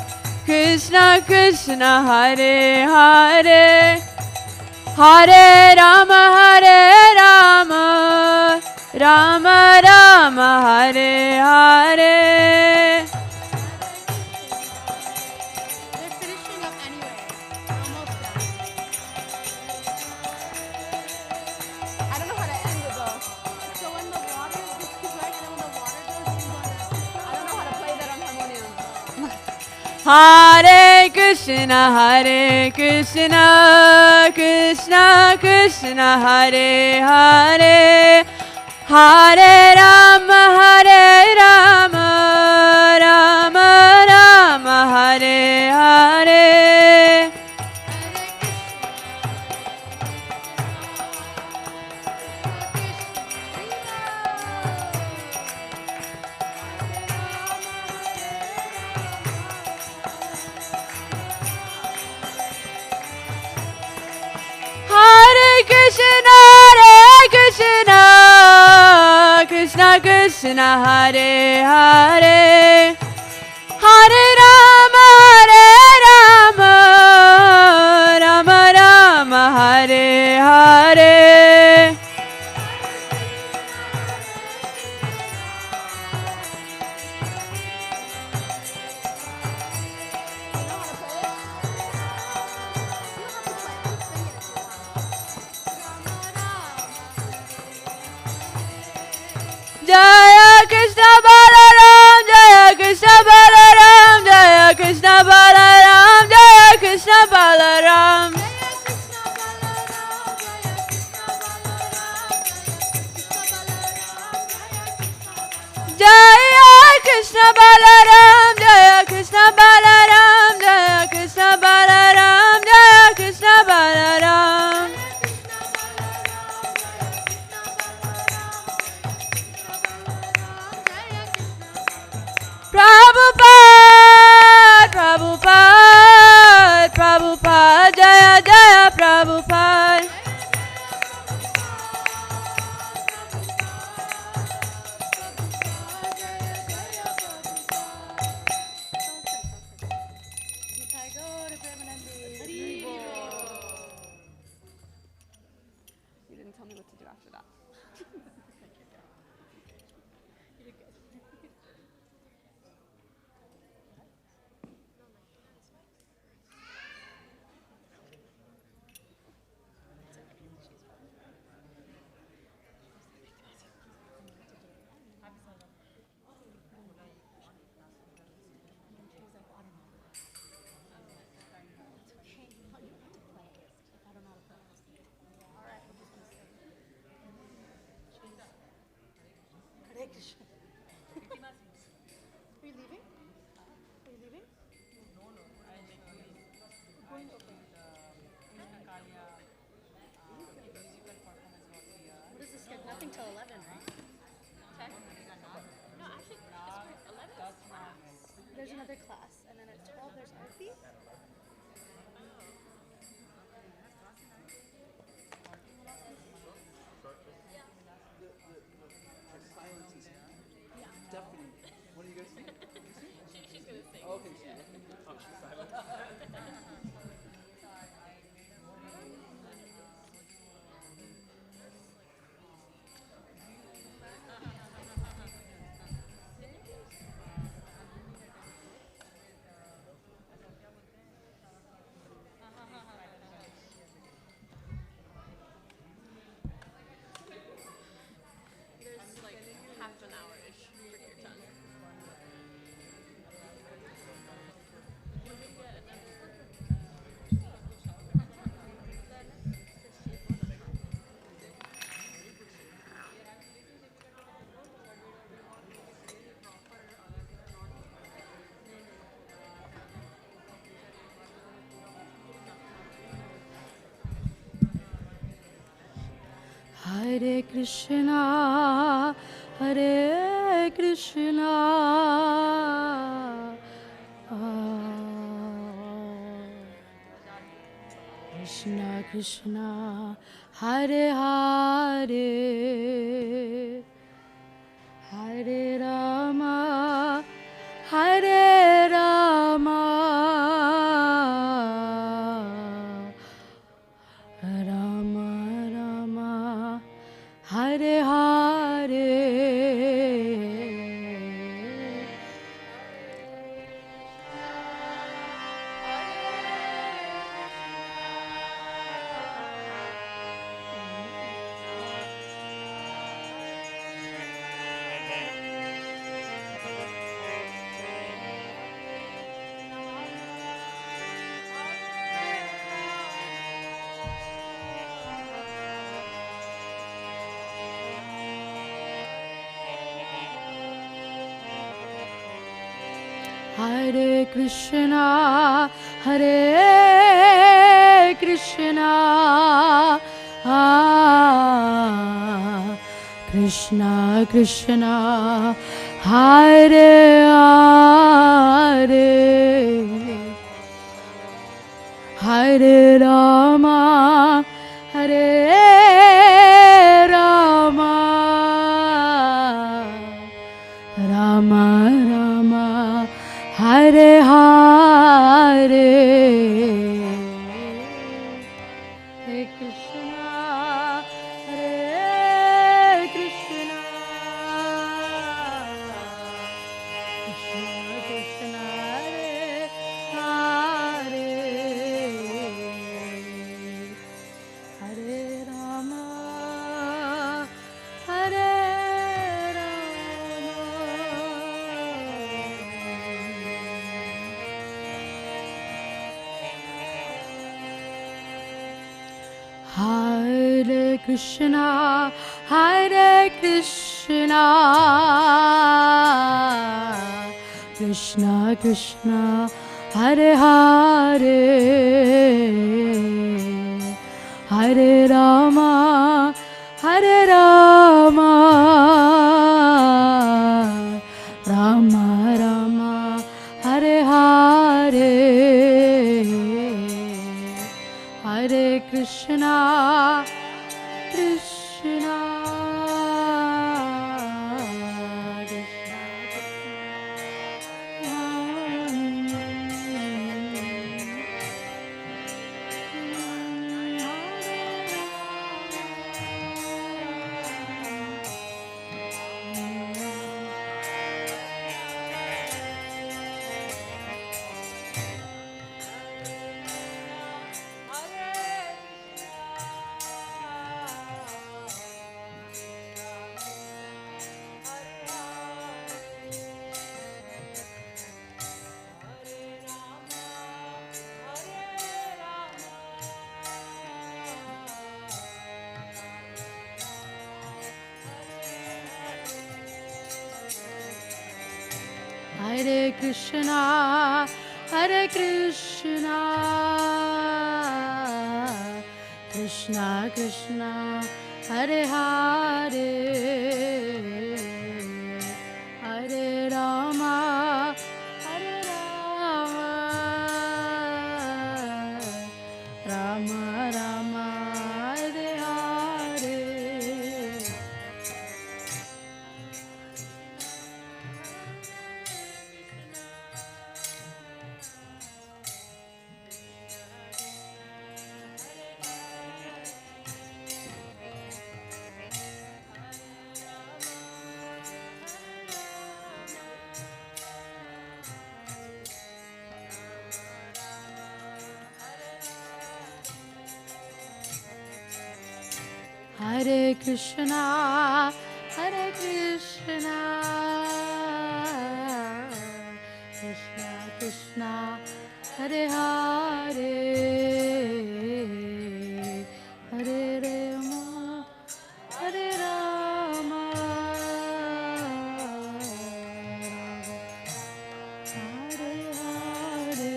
Krishna Krishna, Hare Hare, Hare Rama, Rama Rama, Hare Hare. They're finishing up anyway. Almost done. I don't know how to end it though. So when the water, this is right, and then when the water goes Hare Krishna, Krishna Krishna, Hare Hare, Hare Rama, Rama Rama, Hare Hare. Hare Krishna, Krishna Krishna, Hare Hare, Hare Rama, Rama Rama, Hare Hare. Jaya Krishna Balaram, Jaya Krishna Balaram, Jaya Krishna Balaram, Jaya Krishna Balaram. Jaya Krishna Balaram, Jaya Krishna Balaram, Jaya Krishna Balaram, Jaya Krishna Balaram. Prabhupada, Prabhupada, Prabhupada, Jaya Jaya Prabhupada. You didn't tell me what to do after that. Nothing till 11, right? Okay. No, actually, 11. There's another class, and then at 12 there's Arthi. There's like half an hour-ish for kirtan. Hare Krishna, Hare Krishna, Krishna Krishna, Hare Hare, Hare Rama, Hare Rama, Rama Rama, Hare Hare. Hare Krishna, Hare Krishna, Krishna Krishna, Hare Hare, Hare Rama, Hare Rama, Rama Rama, Hare Hare, Hare Krishna, Hare Krishna, Krishna Krishna, Hare Hare, Hare Rama, Hare Hare Krishna, Hare Krishna, Krishna Krishna, Hare Hare, Hare Rama, Hare Rama, Rama Rama, Hare Hare, Hare Krishna, Krishna, Hare Krishna, Hare Krishna, Krishna Krishna, Hare Hare, Hare Rama, Hare Rama, Rama Rama, Hare Hare. Hare Krishna, Hare Krishna, Krishna Krishna, Hare Hare, Hare Rama, Hare Rama, Hare Hare.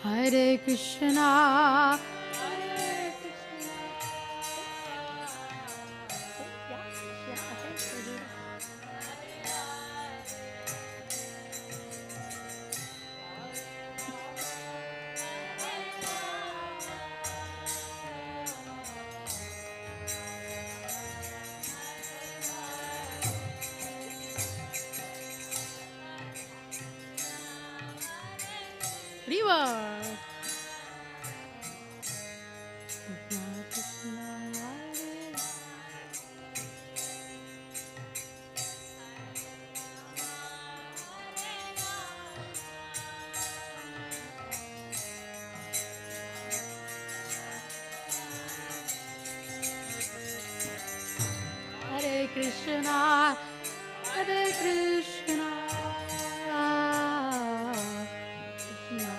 Hare Krishna, Hare Krishna. Riva. Krishna, Hare Krishna, Krishna.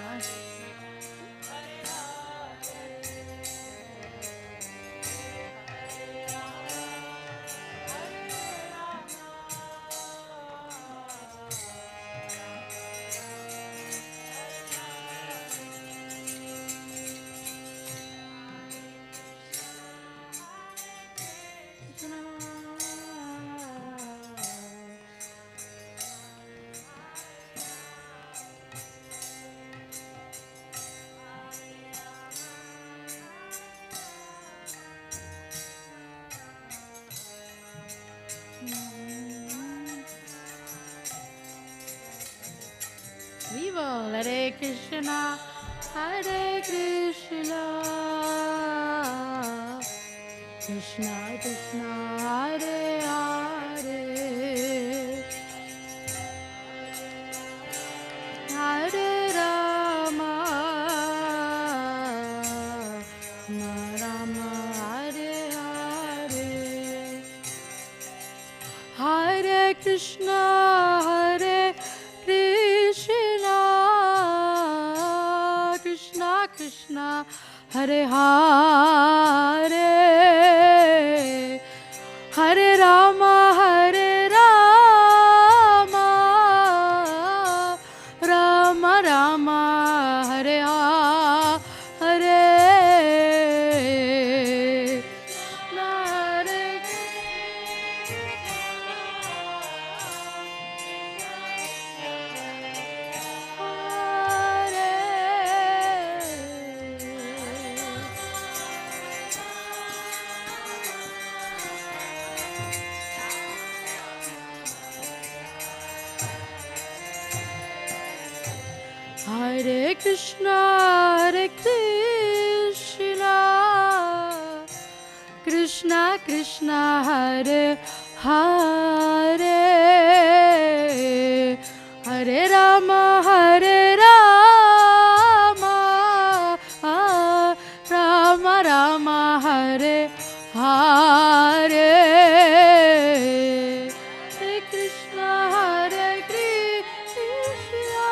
Viva Hare Krishna, Hare Krishna, Krishna Krishna, Hare Hare, Hare Rama, Rama Rama, Hare Hare, Hare Krishna, Hare Krishna, Krishna Krishna, Hare Hare, Hare Rama, Hare Rama, Rama Rama, Hare Hare, Hare Hare Krishna, Hare Krishna, Krishna Krishna, Hare Hare, Hare Rama, Hare Rama, Rama Rama, Hare Hare, Hare Krishna, Hare Krishna,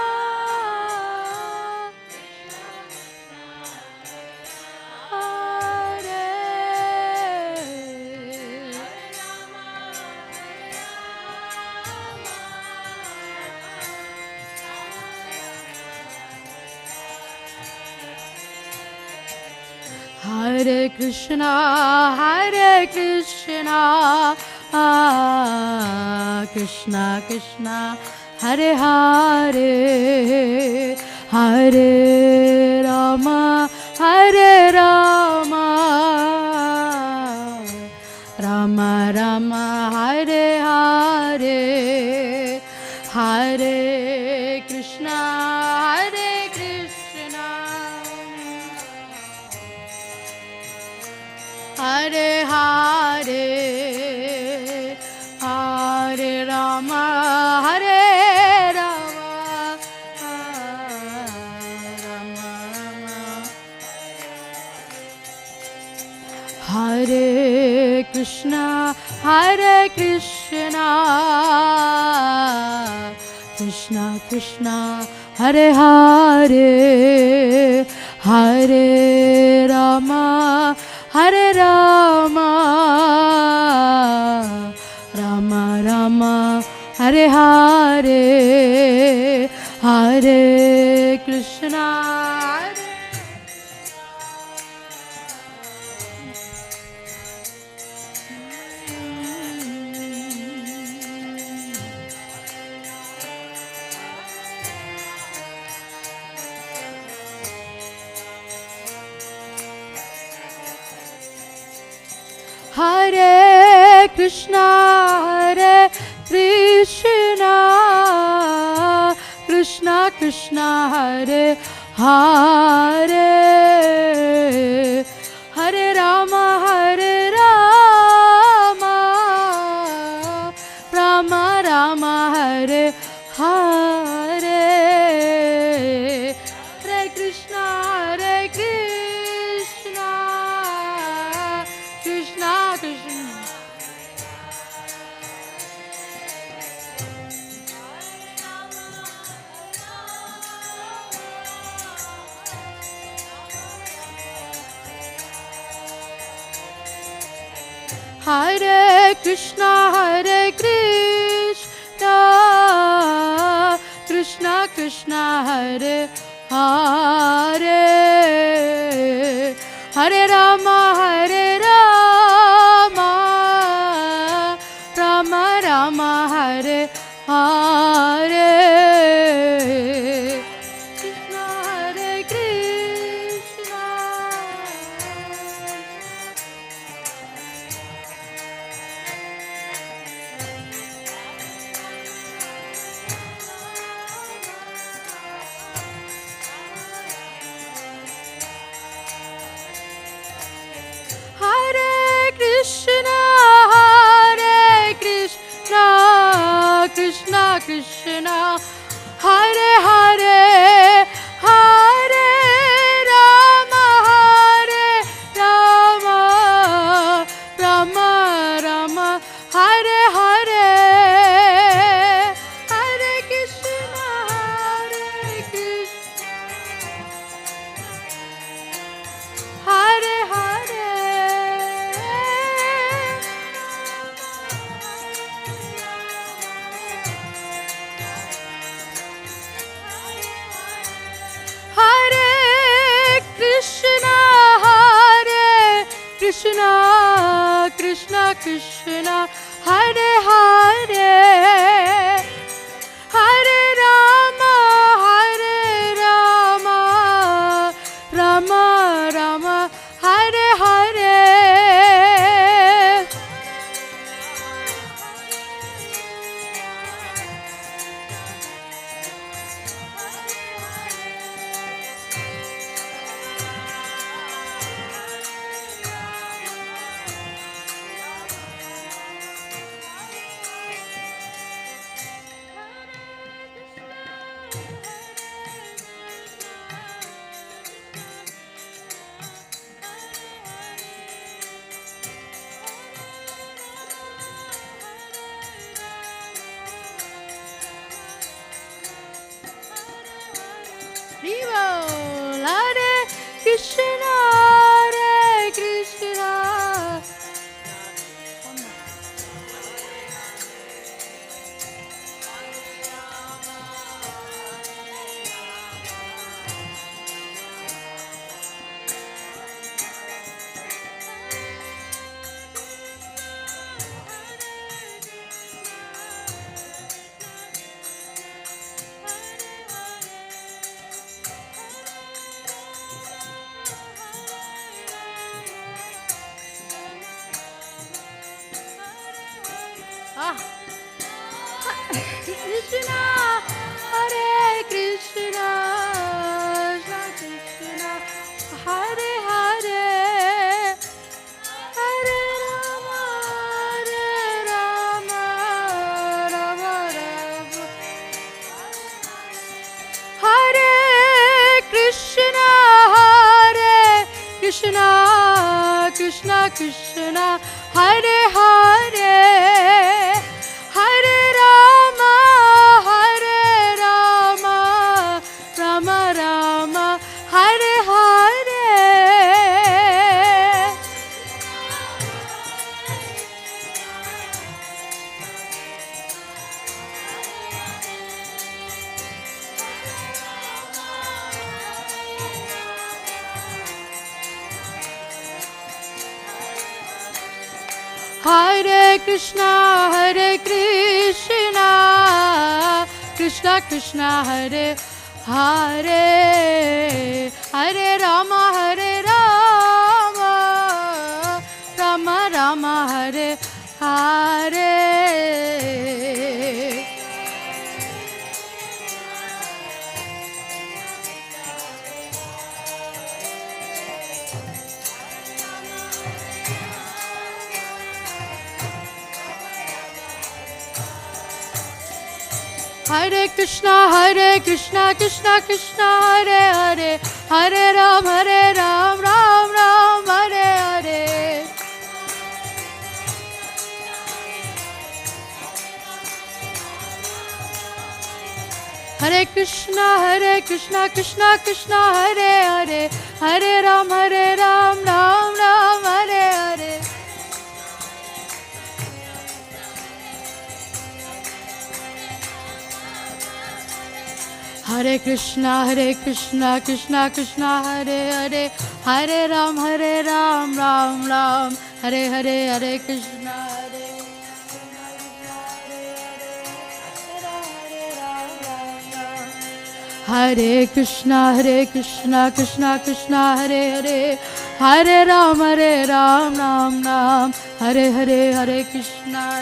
Hare Krishna, Hare Krishna, Krishna Krishna, Hare Hare, Hare Rama, Hare Rama, Rama Rama, Hare Hare, Hare Krishna, Hare Krishna, Hare Hare, Hare Rama, Hare Rama, Rama Rama, Hare Krishna, Hare Krishna, Krishna Krishna, Hare Hare, Hare Rama, Hare Rama, Rama Rama, Hare Hare, Hare Krishna, Hare Krishna, Hare Krishna, Krishna Krishna, Hare Hare, Hare Rama, Hare Rama, Rama Rama, Hare Hare, Hare Krishna, Hare Krishna, Krishna Krishna, Hare Krishna, Krishna Krishna, Hare Hare, Hare Rama, Rama Rama, Hare Hare. Krishna Hare Krishna. Hare Krishna, Krishna Krishna, Hare Hare, Hare Rama, Rama Rama, Hare Hare, Hare Krishna, Hare Hare. Hare Krishna, Krishna Krishna, Hare Hare, Hare Rama, Rama Rama, Hare Hare. Hare Krishna, Krishna. Krishna, Hare Krishna, Krishna, Hare Hare, Hare Rama, Rama Rama, Hare Krishna, Krishna Krishna, Hare Hare, Hare Rama, Rama Rama, Hare Hare. Hare Krishna, Krishna Krishna, Hare Hare, Hare Rama, Rama Rama, Hare Hare. Hare Krishna, Krishna Krishna, Hare Hare, Hare Ram, Ram Ram, Hare Hare. Hare Krishna, Krishna Krishna, Hare Hare, Hare Ram, Ram Ram, Hare Hare. Hare Krishna, Krishna Krishna, Hare Hare, Hare Ram, Ram Ram, Hare Hare, Hare Krishna, Hare Krishna, Krishna Krishna, Hare Hare, Hare Ram, Ram Ram, Hare Hare, Hare Krishna,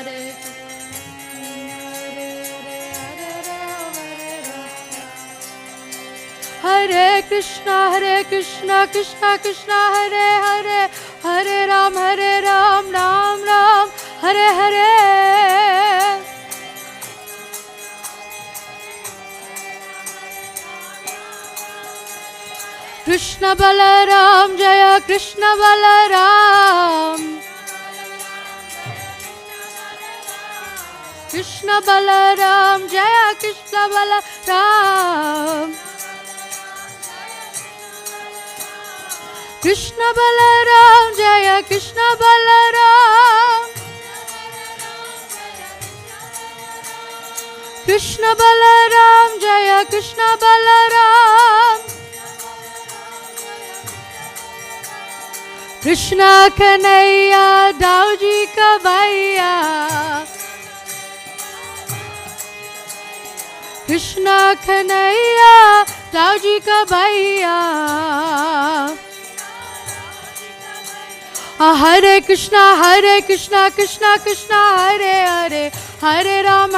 Hare Krishna, Krishna Krishna, Hare Hare, Hare Ram, Ram Ram, Hare Hare. Krishna Balaram, Jaya Krishna Balaram. Krishna Balaram, Jaya Krishna Balaram. Krishna Balaram, Jaya Krishna Balaram. Krishna Balaram, Jaya Krishna Balaram. Krishna Kanhaiya, Dauji ka Bhaiya. Krishna Kanhaiya, Dauji ka Bhaiya. Hare Krishna, Krishna Krishna, Hare Hare, Hare Ram,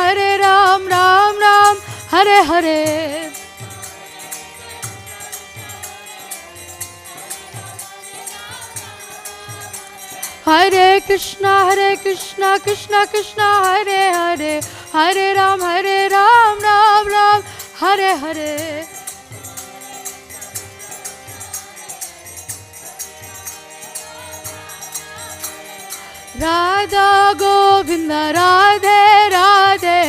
Ram Ram, Hare Hare. Hare Krishna, Krishna Krishna, Hare Hare, Hare Ram, Ram Ram, Hare Hare. Radha Govinda, Radhe Radhe.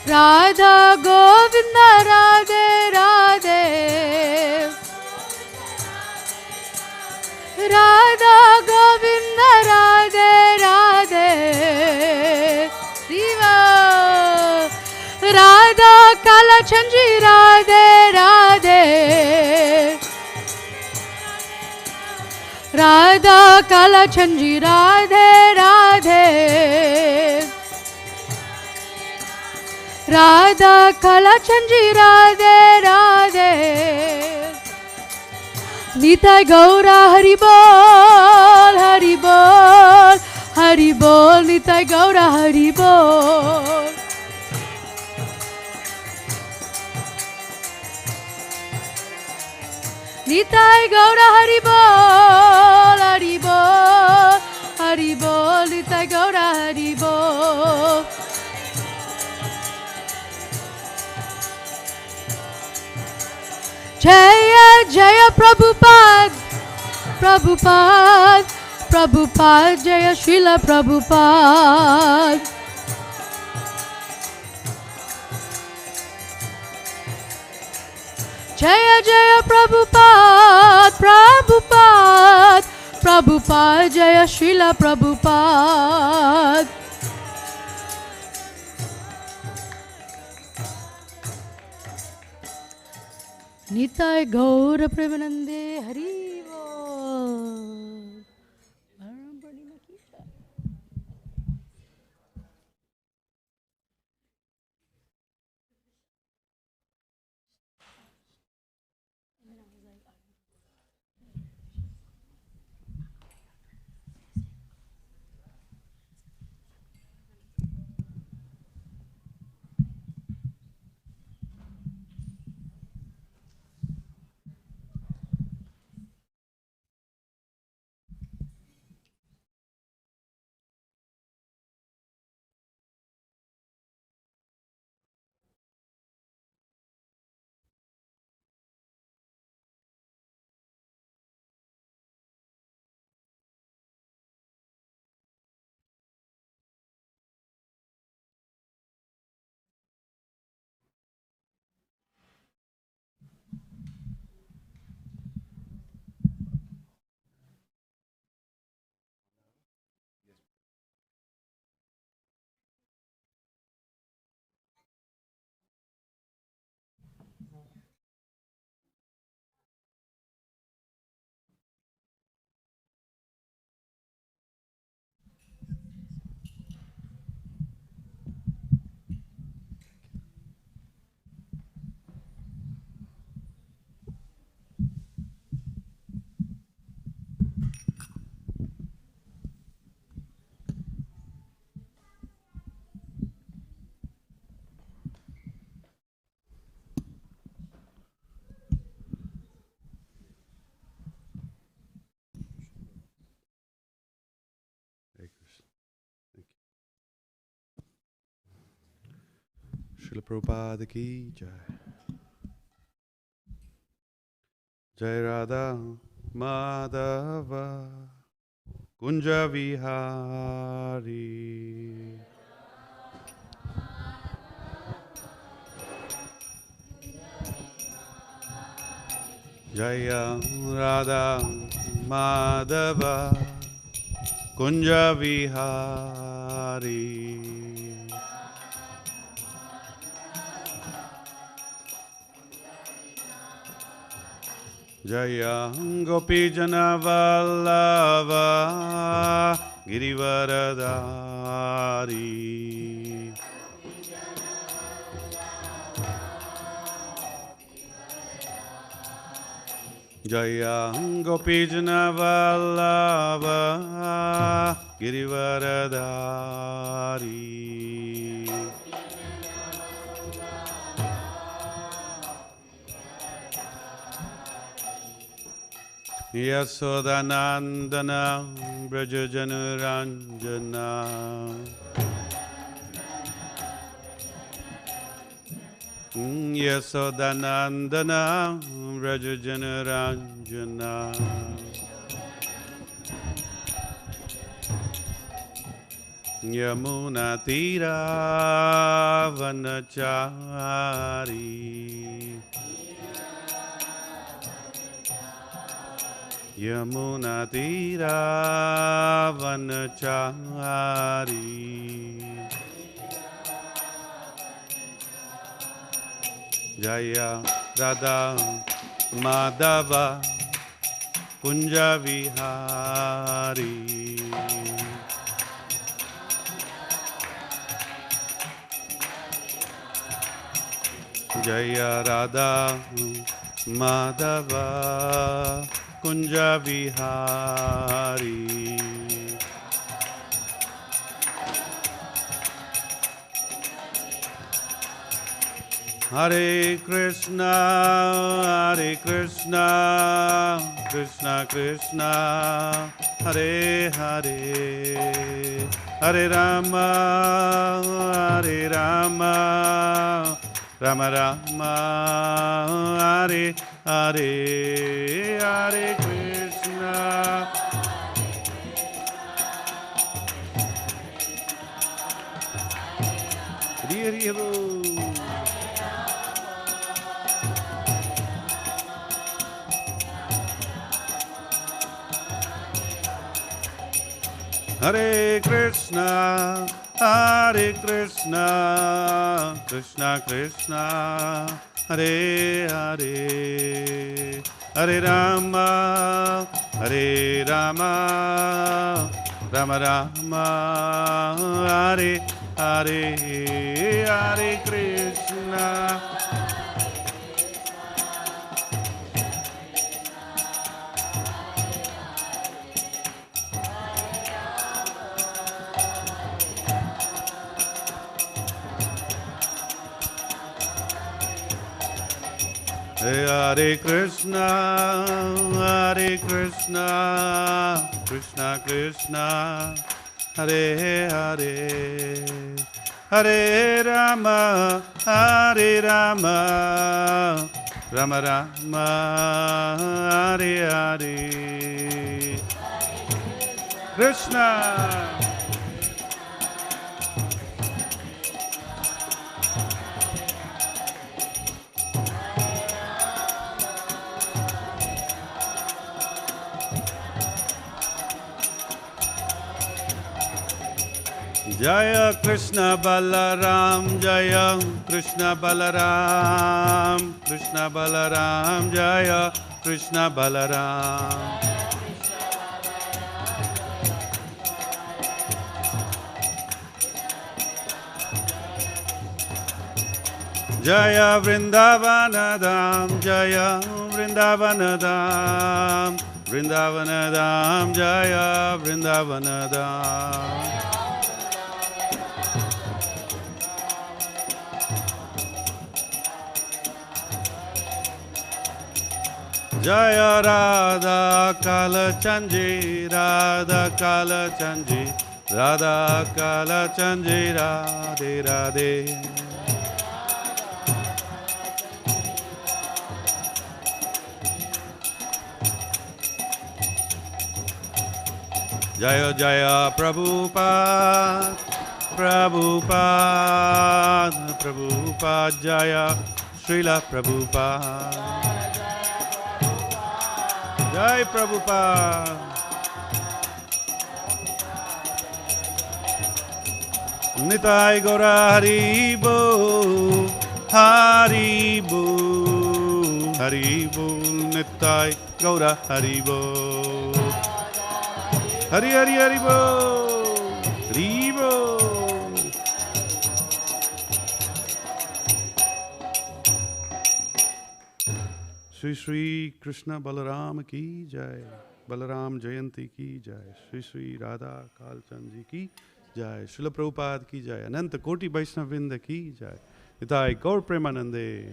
Radha Govinda, Radhe Radhe. Radha Govinda, Radhe Radhe. Diva. Radha Kala Chanji, Radhe Radhe. Radha Kala Chanji, Radhe Radhe. Radha Kala Chanji, Radhe Radhe. Nitai Gaura Hari Bol, Hari Bol, Hari Bol, Nitai Gaura Hari Bol. Nitai Gaura Hari Bol, Hari Bol, Hari Bol, Nitai Gaura Hari Bol. Jaya Jaya Prabhupada, Prabhupada, Prabhupada, Jaya Srila Prabhupada. Jaya Jaya Prabhupada, Prabhupada, Prabhupada, Jaya Srila Prabhupada. Nitai Gaura Premanande Hari Bol. Srila Prabhupada ki jai. Jai Radha Madhava Kunja Vihari. Jaya Radha Madhava Kunja Vihari. Jaya Gopijana Vallava Girivaradari. Jaya Gopijana Vallava Girivaradari. Yasodanandana Brajajanuranjana. Yasodanandana Brajajanuranjana. Yamuna Tira Vanachari. Yamuna Tira Vanachari. Jaya Radha Madhava Kunja Vihari. Jaya Radha Madhava Kunja Vihari. Hare Krishna, Hare Krishna, Krishna Krishna, Hare Hare, Hare Rama, Hare Rama, Rama Rama, Hare Hare, Hare Krishna. Hare Hare. Hare Krishna, Hare Krishna, Krishna Krishna, Hare Hare, Hare Rama, Hare Rama, Rama Rama, Hare Hare, Hare Krishna. Hare Krishna, Hare Krishna, Krishna Krishna, Hare Hare, Hare Rama, Hare Rama, Rama Rama, Hare Hare, Krishna. Jaya Krishna Balaram, Jaya Krishna Balaram, Krishna Balaram, Jaya Krishna Balaram. Jaya Vrindavanadam, Jaya Vrindavanadam, Vrindavanadam, Jaya Vrindavanadam. Jaya Radha Kala Chanji, Radha Kala Chanji, Radha Kala Chanji, Radhe Radhe. Jaya Jaya Prabhupada, Prabhupada, Prabhupada Jaya, Srila Prabhupada, Jai Prabhupada. Nitai Gora Haribo, Haribo, Haribo, Nitai Gora Haribo, Hari Hari Haribo, Haribo. Shri Shri Krishna Balaram ki jai, Balaram Jayanti ki jai, Shri Shri Radha Kalchandji ki jai, Srila Prabhupada ki jai, Ananta Koti Vaishnavinda ki jai, Nitai Gaur Premanande.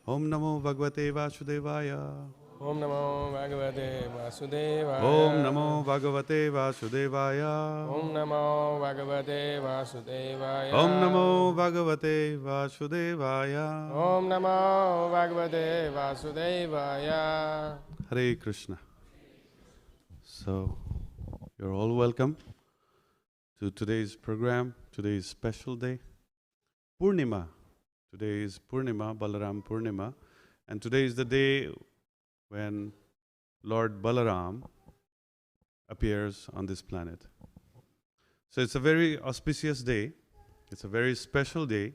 Om Namo Bhagavate Vasudevaya. Om Namo Bhagavate Vasudevaya. Om Namo Bhagavate Vasudevaya. Om Namo Bhagavate Vasudevaya. Om Namo Bhagavate Vasudevaya. Om Namo Bhagavate Vasudevaya. Hare Krishna. So, you're all welcome to today's program, today's special day, Purnima. Today is Purnima, Balaram Purnima, and today is the day when Lord Balaram appears on this planet. So it's a very auspicious day, it's a very special day,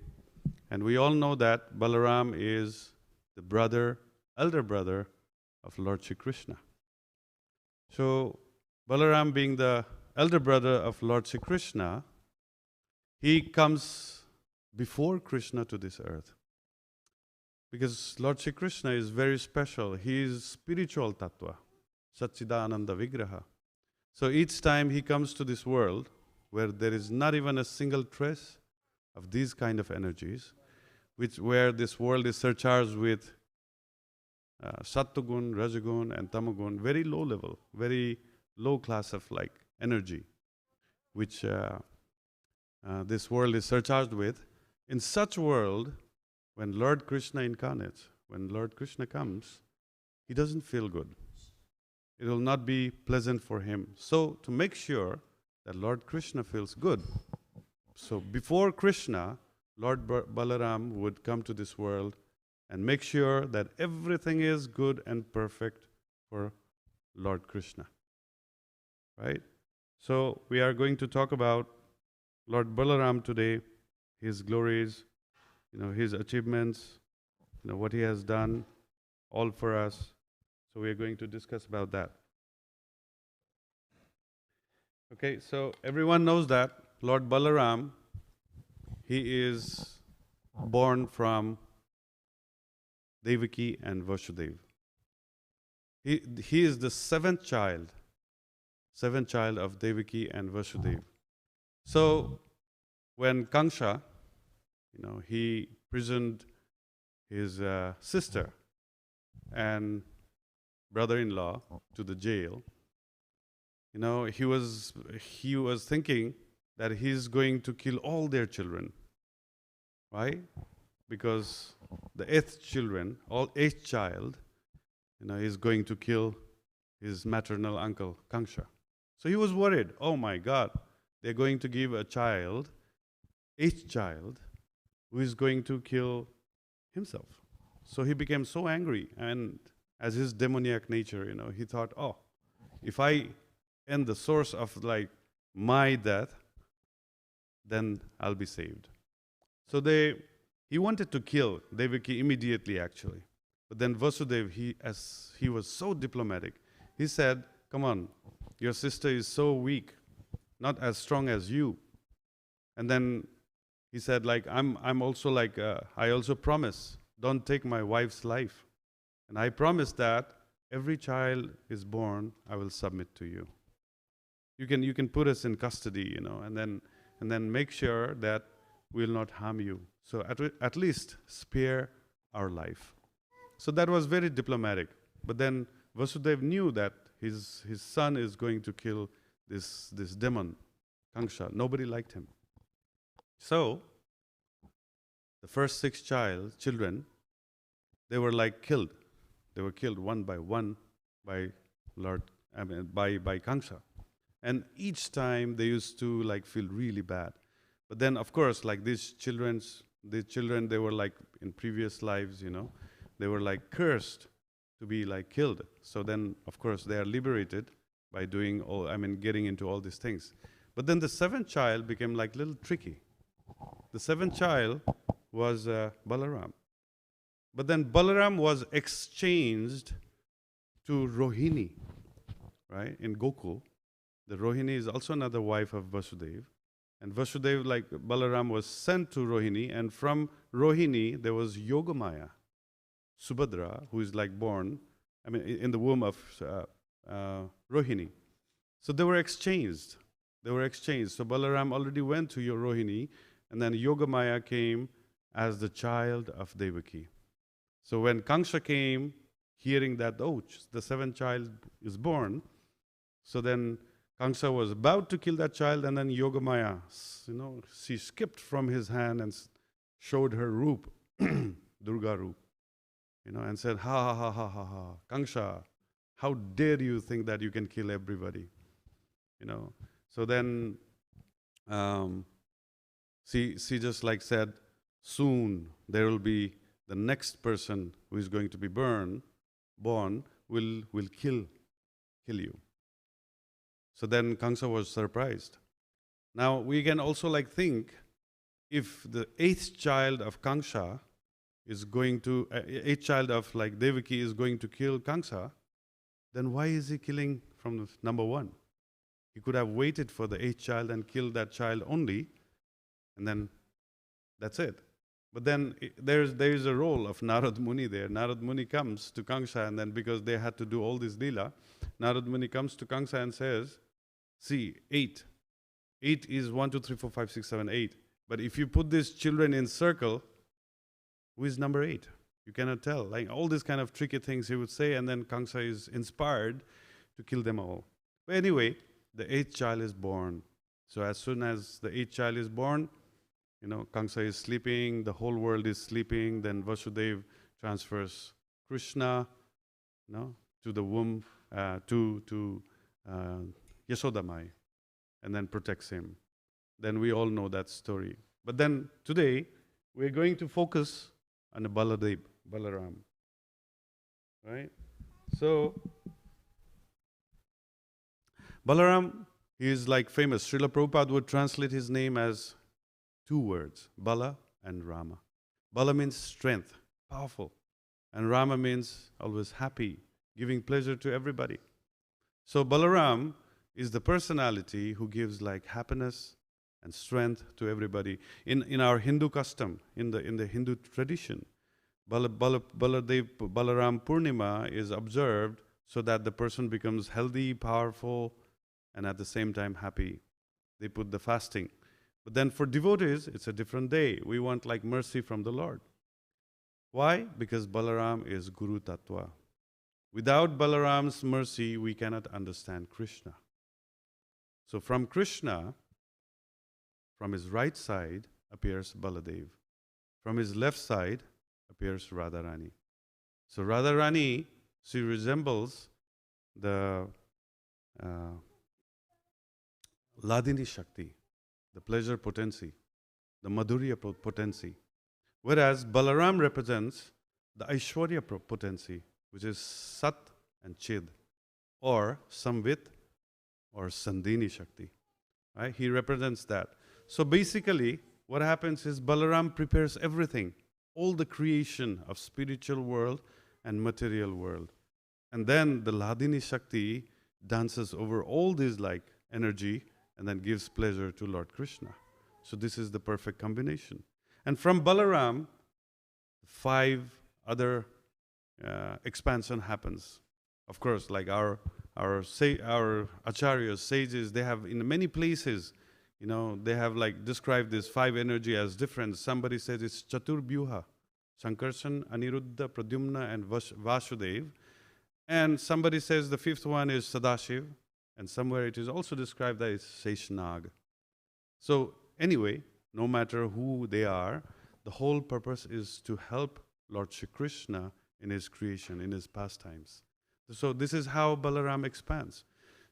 and we all know that Balaram is the brother, elder brother of Lord Shri Krishna. So Balaram, being the elder brother of Lord Shri Krishna, he comes before Krishna to this earth. Because Lord Shri Krishna is very special. He is spiritual tattva, Satchidananda Vigraha. So each time he comes to this world, where there is not even a single trace of these kind of energies, where this world is surcharged with Sattvagun, Rajagun and Tamagun, very low level, very low class of like energy, which this world is surcharged with. In such world, when Lord Krishna incarnates, when Lord Krishna comes, he doesn't feel good. It will not be pleasant for him. So to make sure that Lord Krishna feels good, so before Krishna, Lord Balaram would come to this world and make sure that everything is good and perfect for Lord Krishna. Right? So we are going to talk about Lord Balaram today, his glories, his achievements, what he has done, all for us. So we are going to discuss about that. Okay, so everyone knows that Lord Balaram, he is born from Devaki and Vasudeva. He is the seventh child of Devaki and Vasudeva. So when Kangsha, he prisoned his sister and brother-in-law to the jail, he was thinking that he's going to kill all their children. Why? Because the eighth child, is going to kill his maternal uncle, Kangsha. So he was worried, oh my God, they're going to give a child, eighth child, who is going to kill himself. So he became so angry, and as his demoniac nature, he thought, oh, if I end the source of like my death, then I'll be saved. So he wanted to kill Devaki immediately, actually. But then Vasudeva, as he was so diplomatic, he said, come on, your sister is so weak, not as strong as you. And then he said, like, I'm also like, I also promise, don't take my wife's life. And I promise that every child is born, I will submit to you. You can put us in custody, and then make sure that we will not harm you. So at least spare our life. So that was very diplomatic. But then Vasudeva knew that his son is going to kill this demon, Kangsha. Nobody liked him. So the first 6 children, they were like killed. They were killed one by one by Kangsha. And each time they used to like feel really bad. But then, of course, like the children, they were like in previous lives, they were like cursed to be like killed. So then, of course, they are liberated by getting into all these things. But then the seventh child became like little tricky. The seventh child was Balaram. But then Balaram was exchanged to Rohini, right, in Gokul. The Rohini is also another wife of Vasudeva. And Vasudeva, like Balaram, was sent to Rohini. And from Rohini, there was Yogamaya, Subhadra, who is like born, in the womb of Rohini. So they were exchanged. So Balaram already went to Rohini, and then Yogamaya came as the child of Devaki. So when Kangsha came, hearing that, the seventh child is born, so then Kangsha was about to kill that child, and then Yogamaya, she skipped from his hand and showed her roop, Durga roop, and said, ha, ha, ha, ha, ha, ha, Kangsha, how dare you think that you can kill everybody, So then she just like said, soon there will be the next person who is going to be born will kill you. So then Kangsha was surprised. Now we can also like think, if the eighth child of Kangsha is going to, eighth child of like Devaki is going to kill Kangsha, then why is he killing from the number one? He could have waited for the eighth child and killed that child only, and then that's it. But then there is a role of Narad Muni there. Narad Muni comes to Kangsha, and then because they had to do all this lila, Narad Muni comes to Kangsha and says, see, 8. 8 is 1, 2, 3, 4, 5, 6, 7, 8. But if you put these children in circle, who is number 8? You cannot tell. Like all these kind of tricky things he would say, and then Kangsha is inspired to kill them all. But anyway, the 8th child is born. So as soon as the 8th child is born, Kangsha is sleeping, the whole world is sleeping, then Vasudeva transfers Krishna, to the womb, to Yasodamai, and then protects him. Then we all know that story. But then today, we're going to focus on the Balaram. Right? So, Balaram, he is like famous. Srila Prabhupada would translate his name as 2 words, Bala and Rama. Bala means strength, powerful. And Rama means always happy, giving pleasure to everybody. So Balaram is the personality who gives like happiness and strength to everybody. In our Hindu custom, in the Hindu tradition, Balaram Purnima is observed so that the person becomes healthy, powerful, and at the same time happy. They put the fasting. But then for devotees, it's a different day. We want like mercy from the Lord. Why? Because Balaram is Guru Tattva. Without Balaram's mercy, we cannot understand Krishna. So from Krishna, from his right side appears Baladev. From his left side appears Radharani. So Radharani, she resembles the Ladini Shakti, the pleasure potency, the Madhurya potency. Whereas Balaram represents the Aishwarya potency, which is Sat and Chid, or Samvit, or Sandhini Shakti. Right? He represents that. So basically, what happens is Balaram prepares everything, all the creation of spiritual world and material world. And then the Ladini Shakti dances over all this like energy and then gives pleasure to Lord Krishna. So this is the perfect combination. And from Balaram, 5 other expansion happens. Of course, like our acharyas, sages, they have in many places, they have like described this 5 energy as different. Somebody says it's Chaturbhyuha, Sankarshan, Aniruddha, Pradyumna, and Vasudev. And somebody says the 5th one is Sadashiv, and somewhere it is also described as Seshnag. So anyway, no matter who they are, the whole purpose is to help Lord Shri Krishna in his creation, in his pastimes. So this is how Balaram expands.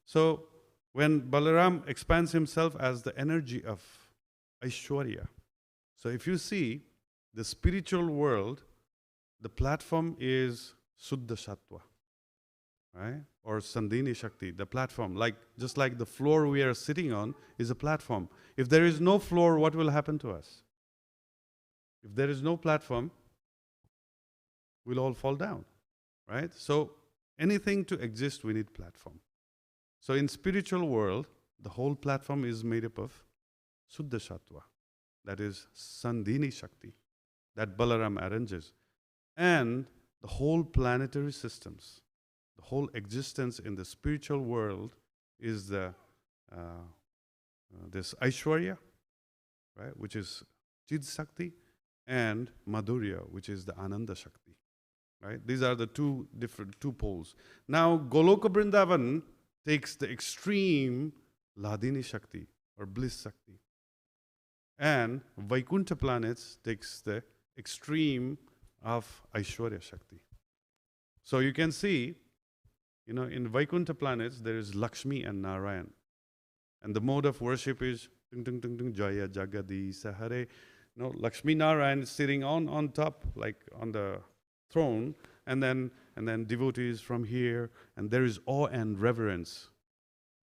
So when Balaram expands himself as the energy of Aishwarya. So if you see the spiritual world, the platform is Suddha Sattva, right? Or Sandhini Shakti, the platform. Just like the floor we are sitting on is a platform. If there is no floor, what will happen to us? If there is no platform, we'll all fall down, right? So anything to exist, we need platform. So in spiritual world, the whole platform is made up of Suddha Sattva, that is Sandhini Shakti, that Balaram arranges. And the whole planetary systems, the whole existence in the spiritual world is this Aishwarya, right, which is Chid Shakti, and Madhurya, which is the Ananda Shakti, right? These are the two poles. Now, Goloka Vrindavan takes the extreme Ladini Shakti or Bliss Shakti, and Vaikuntha planets takes the extreme of Aishwarya Shakti. So you can see, in Vaikuntha planets, there is Lakshmi and Narayan. And the mode of worship is tung tung tung tung Jaya Jagadisa Hare. Lakshmi Narayan is sitting on top, like on the throne, and then devotees from here, and there is awe and reverence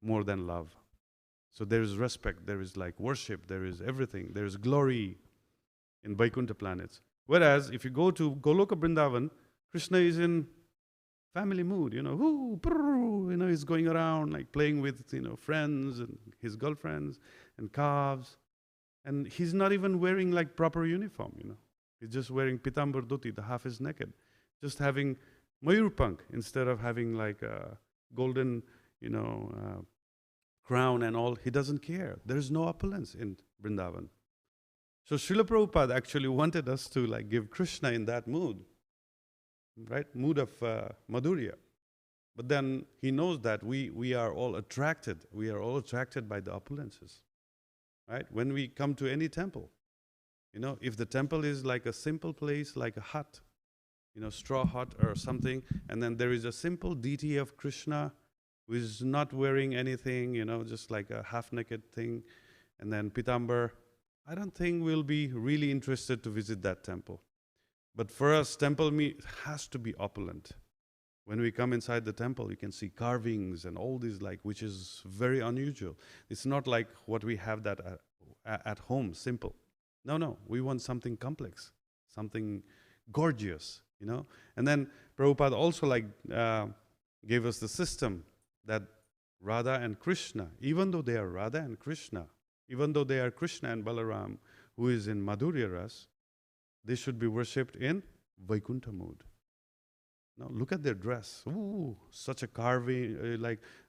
more than love. So there is respect, there is like worship, there is everything, there is glory in Vaikuntha planets. Whereas if you go to Goloka Vrindavan, Krishna is in family mood, he's going around like playing with, friends and his girlfriends and calves. And he's not even wearing like proper uniform, He's just wearing pitambar dhoti, the half is naked. Just having mayurpank instead of having like a golden, crown and all. He doesn't care. There is no opulence in Vrindavan. So Srila Prabhupada actually wanted us to like give Krishna in that mood, right? Mood of Madhurya. But then he knows that we are all attracted. We are all attracted by the opulences, right? When we come to any temple, if the temple is like a simple place, like a hut, straw hut or something, and then there is a simple deity of Krishna who is not wearing anything, just like a half-naked thing, and then pitambar, I don't think we'll be really interested to visit that temple. But for us, temple has to be opulent. When we come inside the temple, you can see carvings and all these, which is very unusual. It's not like what we have that at home, simple. No, we want something complex, something gorgeous, And then Prabhupada also gave us the system that Radha and Krishna, even though they are Radha and Krishna, even though they are Krishna and Balaram, who is in Madhurya Ras, they should be worshipped in Vaikuntha mood. Now look at their dress. Ooh, such a carving,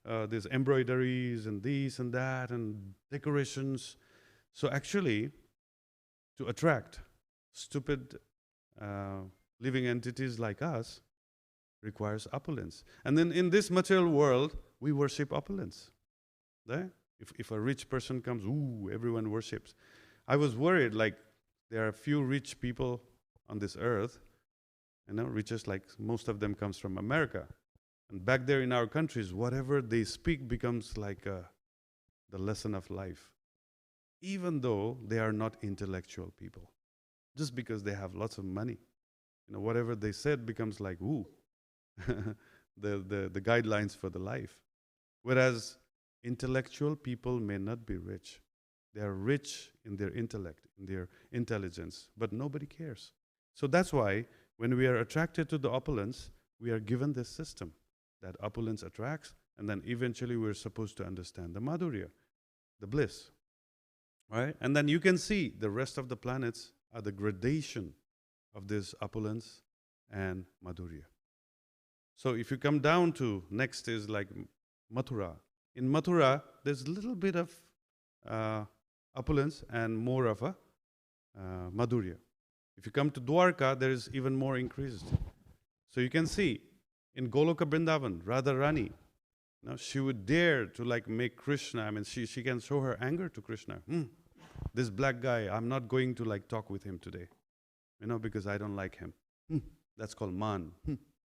there's embroideries and this and that and decorations. So actually, to attract stupid living entities like us requires opulence. And then in this material world, we worship opulence. There? If a rich person comes, everyone worships. I was worried, there are a few rich people on this earth, richest, most of them comes from America. And back there in our countries, whatever they speak becomes like the lesson of life. Even though they are not intellectual people. Just because they have lots of money. Whatever they said becomes like, the guidelines for the life. Whereas intellectual people may not be rich. They are rich in their intellect, in their intelligence, but nobody cares. So that's why when we are attracted to the opulence, we are given this system that opulence attracts, and then eventually we're supposed to understand the Madhurya, the bliss. Right? And then you can see the rest of the planets are the gradation of this opulence and Madhurya. So if you come down to next is like Mathura. In Mathura, there's a little bit of opulence and more of a Madhurya. If you come to Dwarka, there is even more increased. So you can see in Goloka Vrindavan, Radharani, she would dare to make Krishna. She can show her anger to Krishna. This black guy, I'm not going to talk with him today, because I don't like him. That's called man.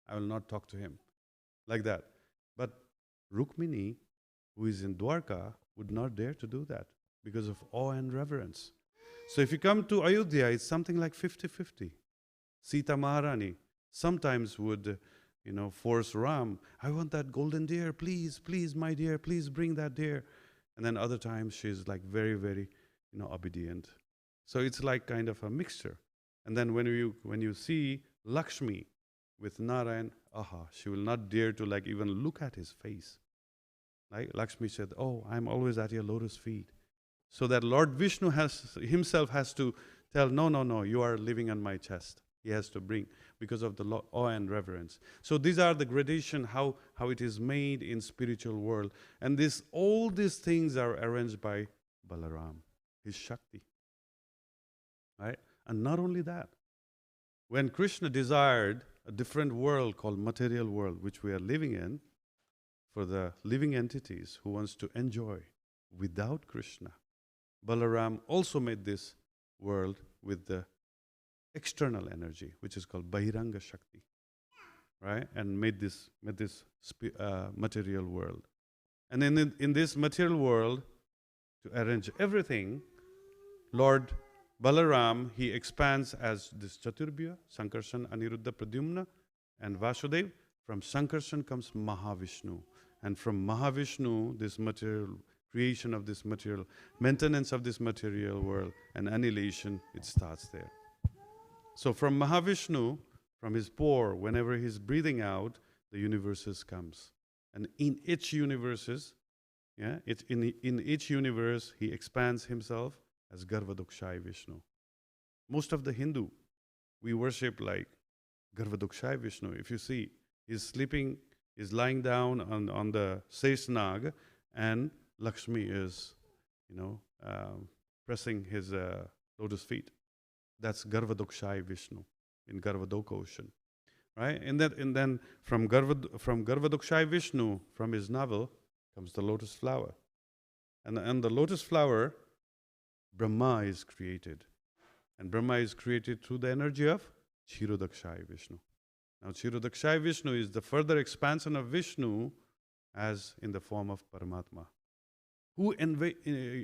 I will not talk to him, like that. But Rukmini who is in Dwarka would not dare to do that because of awe and reverence. So if you come to Ayodhya, it's something like 50-50. Sita Maharani sometimes would, force Ram, I want that golden deer, please, please, my dear, please bring that deer. And then other times she's like very, very, obedient. So it's like kind of a mixture. And then when you see Lakshmi with Narayan, she will not dare to like even look at his face. Like Lakshmi said, oh, I'm always at your lotus feet. So that Lord Vishnu himself has to tell, no, you are living on my chest. He has to bring because of the awe and reverence. So these are the gradation, how it is made in spiritual world. And all these things are arranged by Balaram, his Shakti. Right? And not only that, when Krishna desired a different world called material world, which we are living in, for the living entities who wants to enjoy without Krishna, Balaram also made this world with the external energy, which is called Bahiranga Shakti, right? And made this material world. And in this material world, to arrange everything, Lord Balaram, he expands as this Chaturbhuja, Sankarshan, Aniruddha, Pradyumna, and Vasudev. From Sankarshan comes Mahavishnu. And from Mahavishnu, this material, creation of this material, maintenance of this material world, and annihilation, it starts there. So from Mahavishnu, from his pore, whenever he's breathing out, the universes comes. And in each universes, in each universe, he expands himself as Garvadokshai Vishnu. Most of the Hindu, we worship like Garvadokshai Vishnu. If you see, he's sleeping, he's lying down on the Sesnag, and Lakshmi is, pressing his lotus feet. That's Garvadokshai Vishnu in Garvadoka ocean, right? And then from Garvadokshai Vishnu, from his navel, comes the lotus flower. And the lotus flower, Brahma is created. And Brahma is created through the energy of Kshirodakshai Vishnu. Now Kshirodakshai Vishnu is the further expansion of Vishnu as in the form of Paramatma, who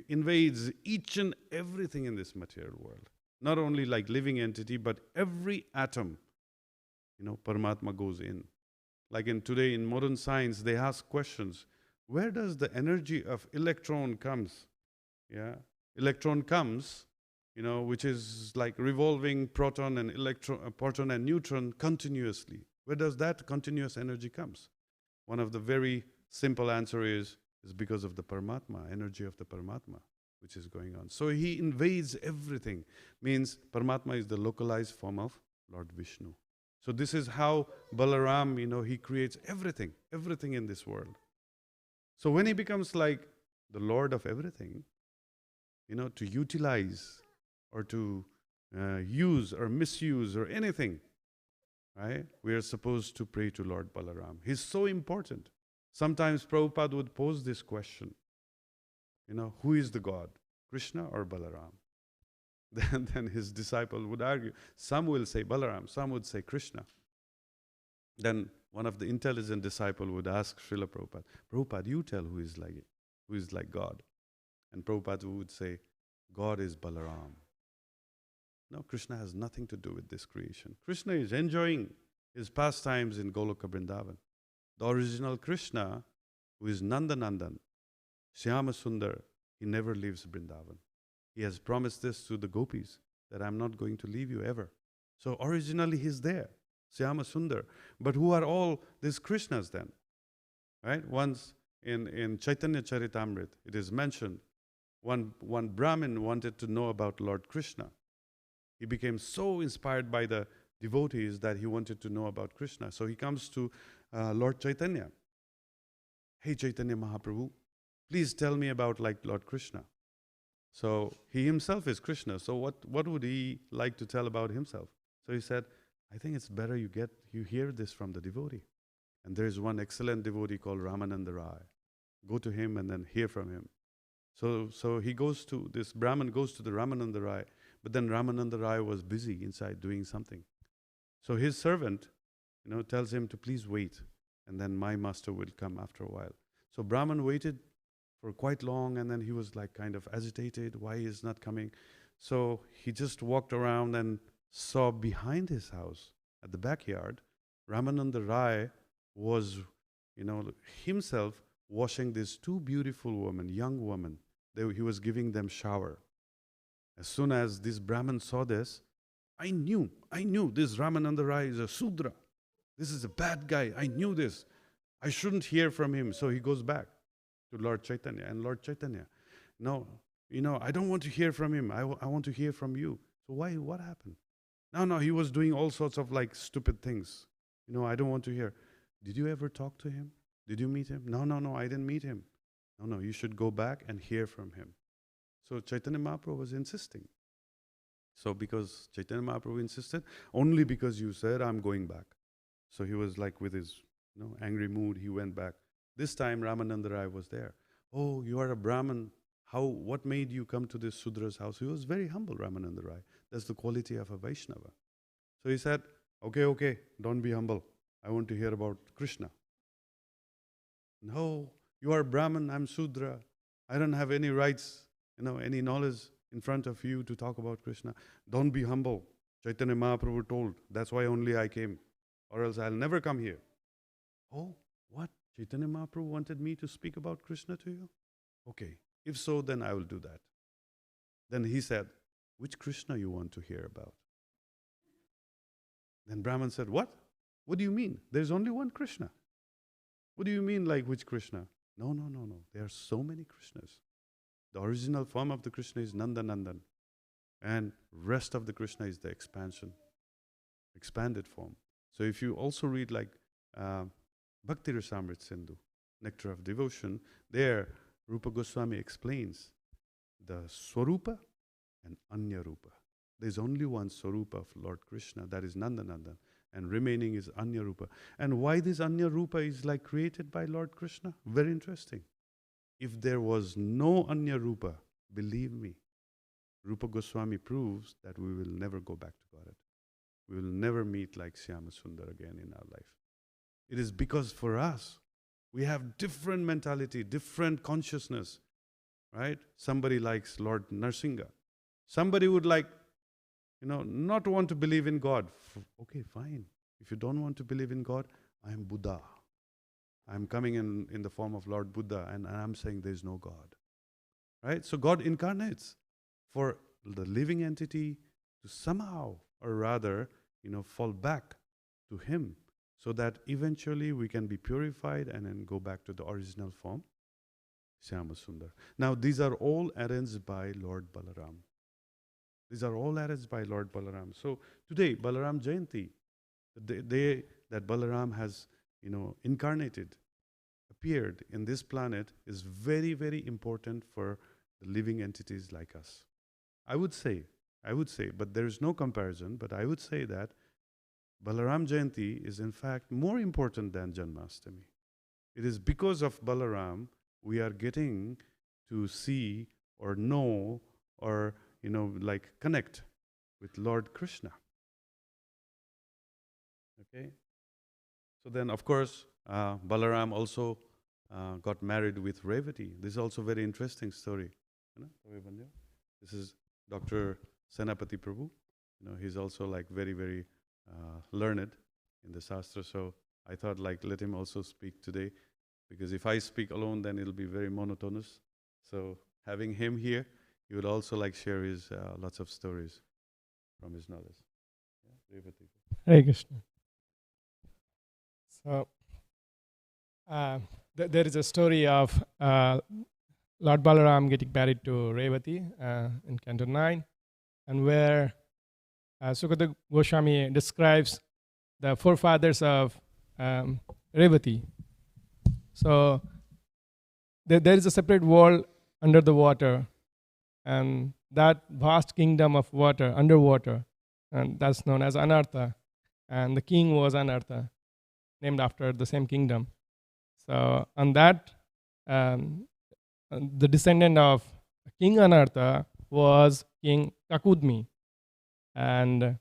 invades each and everything in this material world. Not only like living entity, but every atom, Paramatma goes in. Like today in modern science, they ask questions. Where does the energy of electron comes? Yeah, electron comes, which is like revolving proton and proton and neutron continuously. Where does that continuous energy comes? One of the very simple answer is because of the Paramatma, energy of the Paramatma, which is going on. So he invades everything. Means Paramatma is the localized form of Lord Vishnu. So this is how Balaram, he creates everything in this world. So when he becomes like the Lord of everything, to utilize or to use or misuse or anything, right? We are supposed to pray to Lord Balaram. He's so important. Sometimes Prabhupada would pose this question, who is the God, Krishna or Balaram? Then his disciple would argue. Some will say Balaram, some would say Krishna. Then one of the intelligent disciple would ask Srila Prabhupada, Prabhupada, you tell who is like God. And Prabhupada would say, God is Balaram. No, Krishna has nothing to do with this creation. Krishna is enjoying his pastimes in Goloka Vrindavan. The original Krishna, who is Nandanandan, Shyama Sundar, he never leaves Vrindavan. He has promised this to the gopis, that I'm not going to leave you ever. So originally he's there, Shyama Sundar. But who are all these Krishnas then? Right? Once in Chaitanya Charitamrita, it is mentioned, one Brahmin wanted to know about Lord Krishna. He became so inspired by the devotees that he wanted to know about Krishna. So he comes to Lord Chaitanya. Hey Chaitanya Mahaprabhu, please tell me about Lord Krishna. So he himself is Krishna. So what would he like to tell about himself? So he said, I think it's better you hear this from the devotee. And there is one excellent devotee called Ramananda Rai. Go to him and then hear from him. So he goes to, this Brahmin goes to the Ramananda Rai, but then Ramananda Rai was busy inside doing something. So his servant, tells him to please wait, and then my master will come after a while. So Brahman waited for quite long, and then he was like kind of agitated, why he is not coming. So he just walked around and saw behind his house, at the backyard, Ramananda Rai was, himself washing these two beautiful women, young women. He was giving them shower. As soon as this Brahmin saw this, I knew this Ramananda Rai is a Sudra. This is a bad guy. I knew this. I shouldn't hear from him. So he goes back to Lord Chaitanya. And Lord Chaitanya, no, I don't want to hear from him. I want to hear from you. So why? What happened? No, he was doing all sorts of like stupid things. I don't want to hear. Did you ever talk to him? Did you meet him? No, I didn't meet him. No, you should go back and hear from him. So Chaitanya Mahaprabhu was insisting. So because Chaitanya Mahaprabhu insisted, only because you said, I'm going back. So he was like with his angry mood, he went back. This time Ramananda Rai was there. Oh, you are a Brahmin. What made you come to this Sudra's house? He was very humble, Ramananda Rai. That's the quality of a Vaishnava. So he said, okay, don't be humble. I want to hear about Krishna. No, you are Brahmin, I'm Sudra. I don't have any rights, any knowledge in front of you to talk about Krishna. Don't be humble. Chaitanya Mahaprabhu told, that's why only I came, or else I'll never come here. Oh, what? Chaitanya Mahaprabhu wanted me to speak about Krishna to you? Okay, if so, then I will do that. Then he said, which Krishna you want to hear about? Then Brahman said, what? What do you mean? There's only one Krishna. What do you mean, like which Krishna? No. There are so many Krishnas. The original form of the Krishna is Nandanandan. And rest of the Krishna is the expanded form. So if you also read like Bhakti Rasamrita Sindhu, Nectar of Devotion, there Rupa Goswami explains the Swarupa and Anya Rupa. There is only one Swarupa of Lord Krishna, that is Nandanandan, and remaining is Anya Rupa. And why this Anya Rupa is like created by Lord Krishna? Very interesting. If there was no Anya Rupa, believe me, Rupa Goswami proves that we will never go back to Godhead. We will never meet like Syama Sundar again in our life. It is because for us, we have different mentality, different consciousness, right? Somebody likes Lord Narsinga. Somebody would like, not want to believe in God. Okay, fine. If you don't want to believe in God, I am Buddha. I am coming in the form of Lord Buddha, and I'm saying there is no God. Right? So God incarnates for the living entity to somehow or rather, fall back to Him, so that eventually we can be purified and then go back to the original form, Syama Sundar. Now, these are all arranged by Lord Balaram. These are all arranged by Lord Balaram. So today, Balaram Jayanti, the day that Balaram has, incarnated, appeared in this planet, is very, very important for the living entities like us. I would say, but there is no comparison, but I would say that Balaram Jayanti is in fact more important than Janmashtami. It is because of Balaram we are getting to see or know or connect with Lord Krishna. Okay? So then of course Balaram also got married with Revati. This is also a very interesting story. This is Dr. Senapati Prabhu. He's also very, very learned in the Shastra. So I thought let him also speak today, because if I speak alone, then it'll be very monotonous. So having him here, he would also share his lots of stories from his knowledge. Yeah, Revati. Hare Krishna. So there is a story of Lord Balaram getting married to Revati in Canto 9, and where Sukadeva Goswami describes the forefathers of Revati. So there is a separate world under the water, and that vast kingdom of water, underwater, and that's known as Anartha. And the king was Anartha, named after the same kingdom. So on that, the descendant of King Anartha was King Kakudmi, and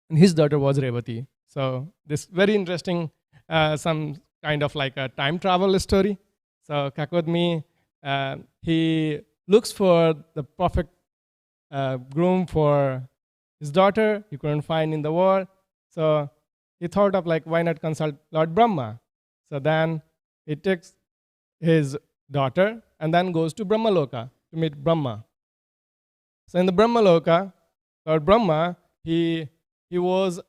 his daughter was Revati. So this very interesting, some kind of a time travel story. So Kakudmi he looks for the perfect groom for his daughter. He couldn't find in the world. So he thought of like, why not consult Lord Brahma? So then he takes his daughter and then goes to Brahmaloka to meet Brahma. So in the Brahmaloka, Lord Brahma, he was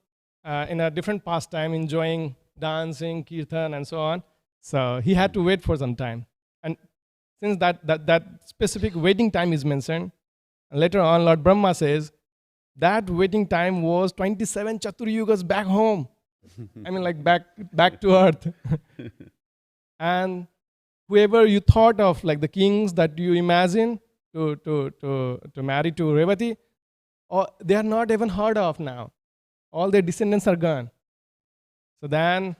in a different pastime, enjoying dancing, kirtan, and so on. So he had to wait for some time. And since that specific waiting time is mentioned, later on Lord Brahma says, that waiting time was 27 Chaturyugas back home. I mean, like back to earth. And whoever you thought of, like the kings that you imagine to marry to Revati, they are not even heard of now. All their descendants are gone. So then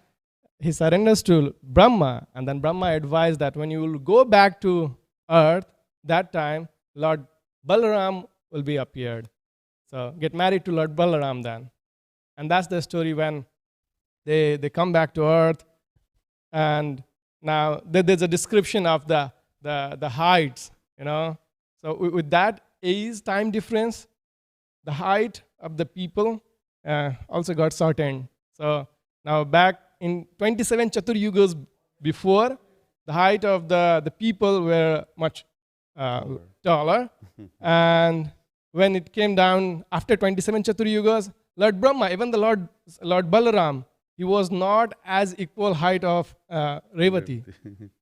he surrenders to Brahma, and then Brahma advised that when you will go back to earth, that time Lord Balaram will be appeared. So get married to Lord Balaram then. And that's the story when they come back to earth, and now there's a description of the heights, you know. So with that age time difference, the height of the people also got shortened. So now back in 27 Chaturyugas before, the height of the people were much taller. And when it came down after 27 Chaturyugas, Lord Brahma, even the Lord Balaram, he was not as equal height of Revati.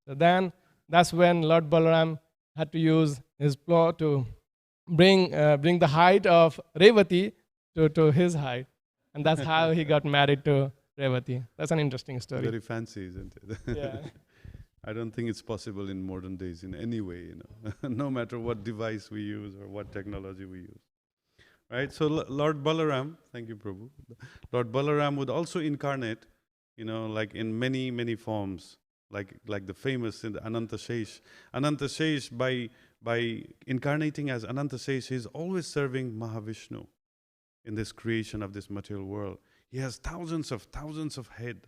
So then that's when Lord Balaram had to use his plow to bring the height of Revati to his height. And that's how he got married to Revati. That's an interesting story. Very fancy, isn't it? Yeah. I don't think it's possible in modern days in any way, you know, no matter what device we use or what technology we use. Right? So Lord Balaram, thank you, Prabhu. Lord Balaram would also incarnate, you know, like in many, many forms, like the famous in the Anantashesh. Anantashesh, by incarnating as Anantashesh, he is always serving Mahavishnu in this creation of this material world. He has thousands of head,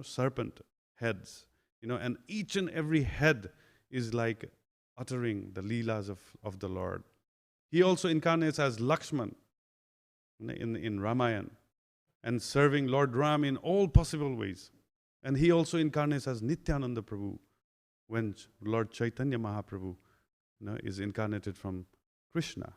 serpent heads, you know, and each and every head is like uttering the leelas of the Lord. He also incarnates as Lakshman in Ramayana and serving Lord Ram in all possible ways. And he also incarnates as Nityananda Prabhu when Lord Chaitanya Mahaprabhu, you know, is incarnated from Krishna.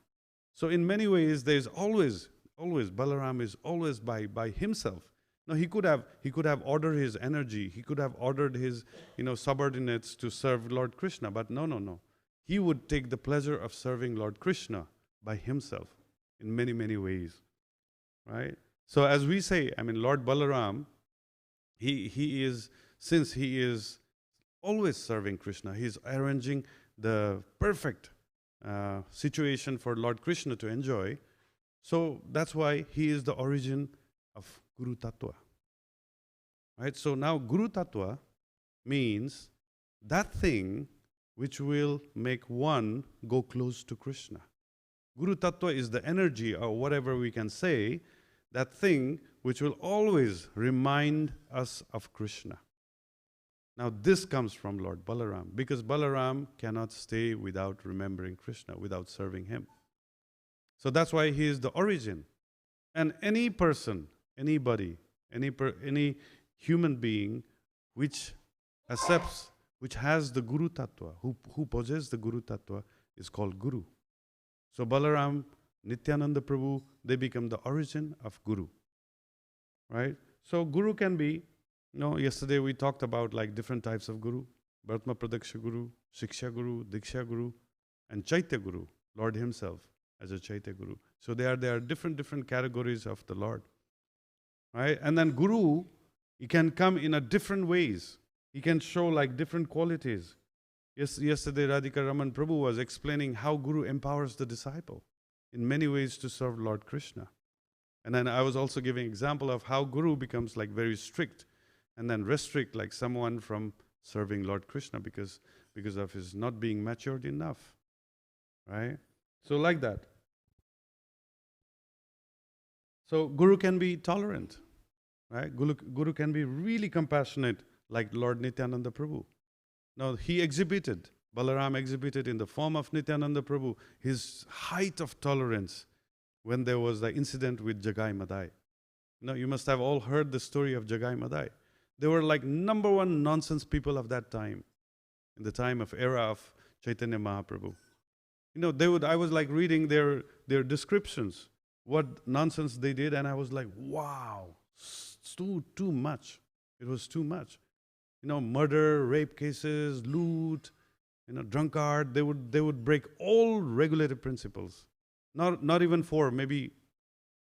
So in many ways, there's always Balaram is always by himself. Now he could have ordered his energy, he could have ordered his, you know, subordinates to serve Lord Krishna, but no. He would take the pleasure of serving Lord Krishna by himself in many, many ways. Right? So as we say, I mean, Lord Balaram, since he is always serving Krishna, he is arranging the perfect situation for Lord Krishna to enjoy. So that's why he is the origin of Guru Tattva. Right? So now Guru Tattva means that thing which will make one go close to Krishna. Guru Tattva is the energy, or whatever we can say, that thing which will always remind us of Krishna. Now this comes from Lord Balaram, because Balaram cannot stay without remembering Krishna, without serving him. So that's why he is the origin. And any person, anybody, any human being which accepts, which has the Guru Tattva, who possesses the Guru Tattva, is called Guru. So Balaram, Nityananda Prabhu, they become the origin of Guru. Right? So Guru can be, you know, yesterday we talked about like different types of Guru. Bhartma Pradaksha Guru, Shiksha Guru, Diksha Guru, and Chaitya Guru, Lord himself as a Chaitya Guru. So there are different categories of the Lord. Right? And then Guru, he can come in a different ways. He can show like different qualities. Yesterday Radhika Raman Prabhu was explaining how Guru empowers the disciple in many ways to serve Lord Krishna. And then I was also giving example of how Guru becomes like very strict and then restrict like someone from serving Lord Krishna because of his not being matured enough. Right? So like that. So Guru can be tolerant. Right? Guru can be really compassionate like Lord Nityananda Prabhu. Now he exhibited Balaram exhibited in the form of Nityananda Prabhu his height of tolerance when there was the incident with Jagai Madai. You must have all heard the story of Jagai Madai. They were like number one nonsense people of that time, in the time of era of Chaitanya Mahaprabhu. I was like reading their descriptions, what nonsense they did, and I was like, wow, too much. It was too much. Murder, rape cases, loot, drunkard. They would break all regulative principles. Not even four, maybe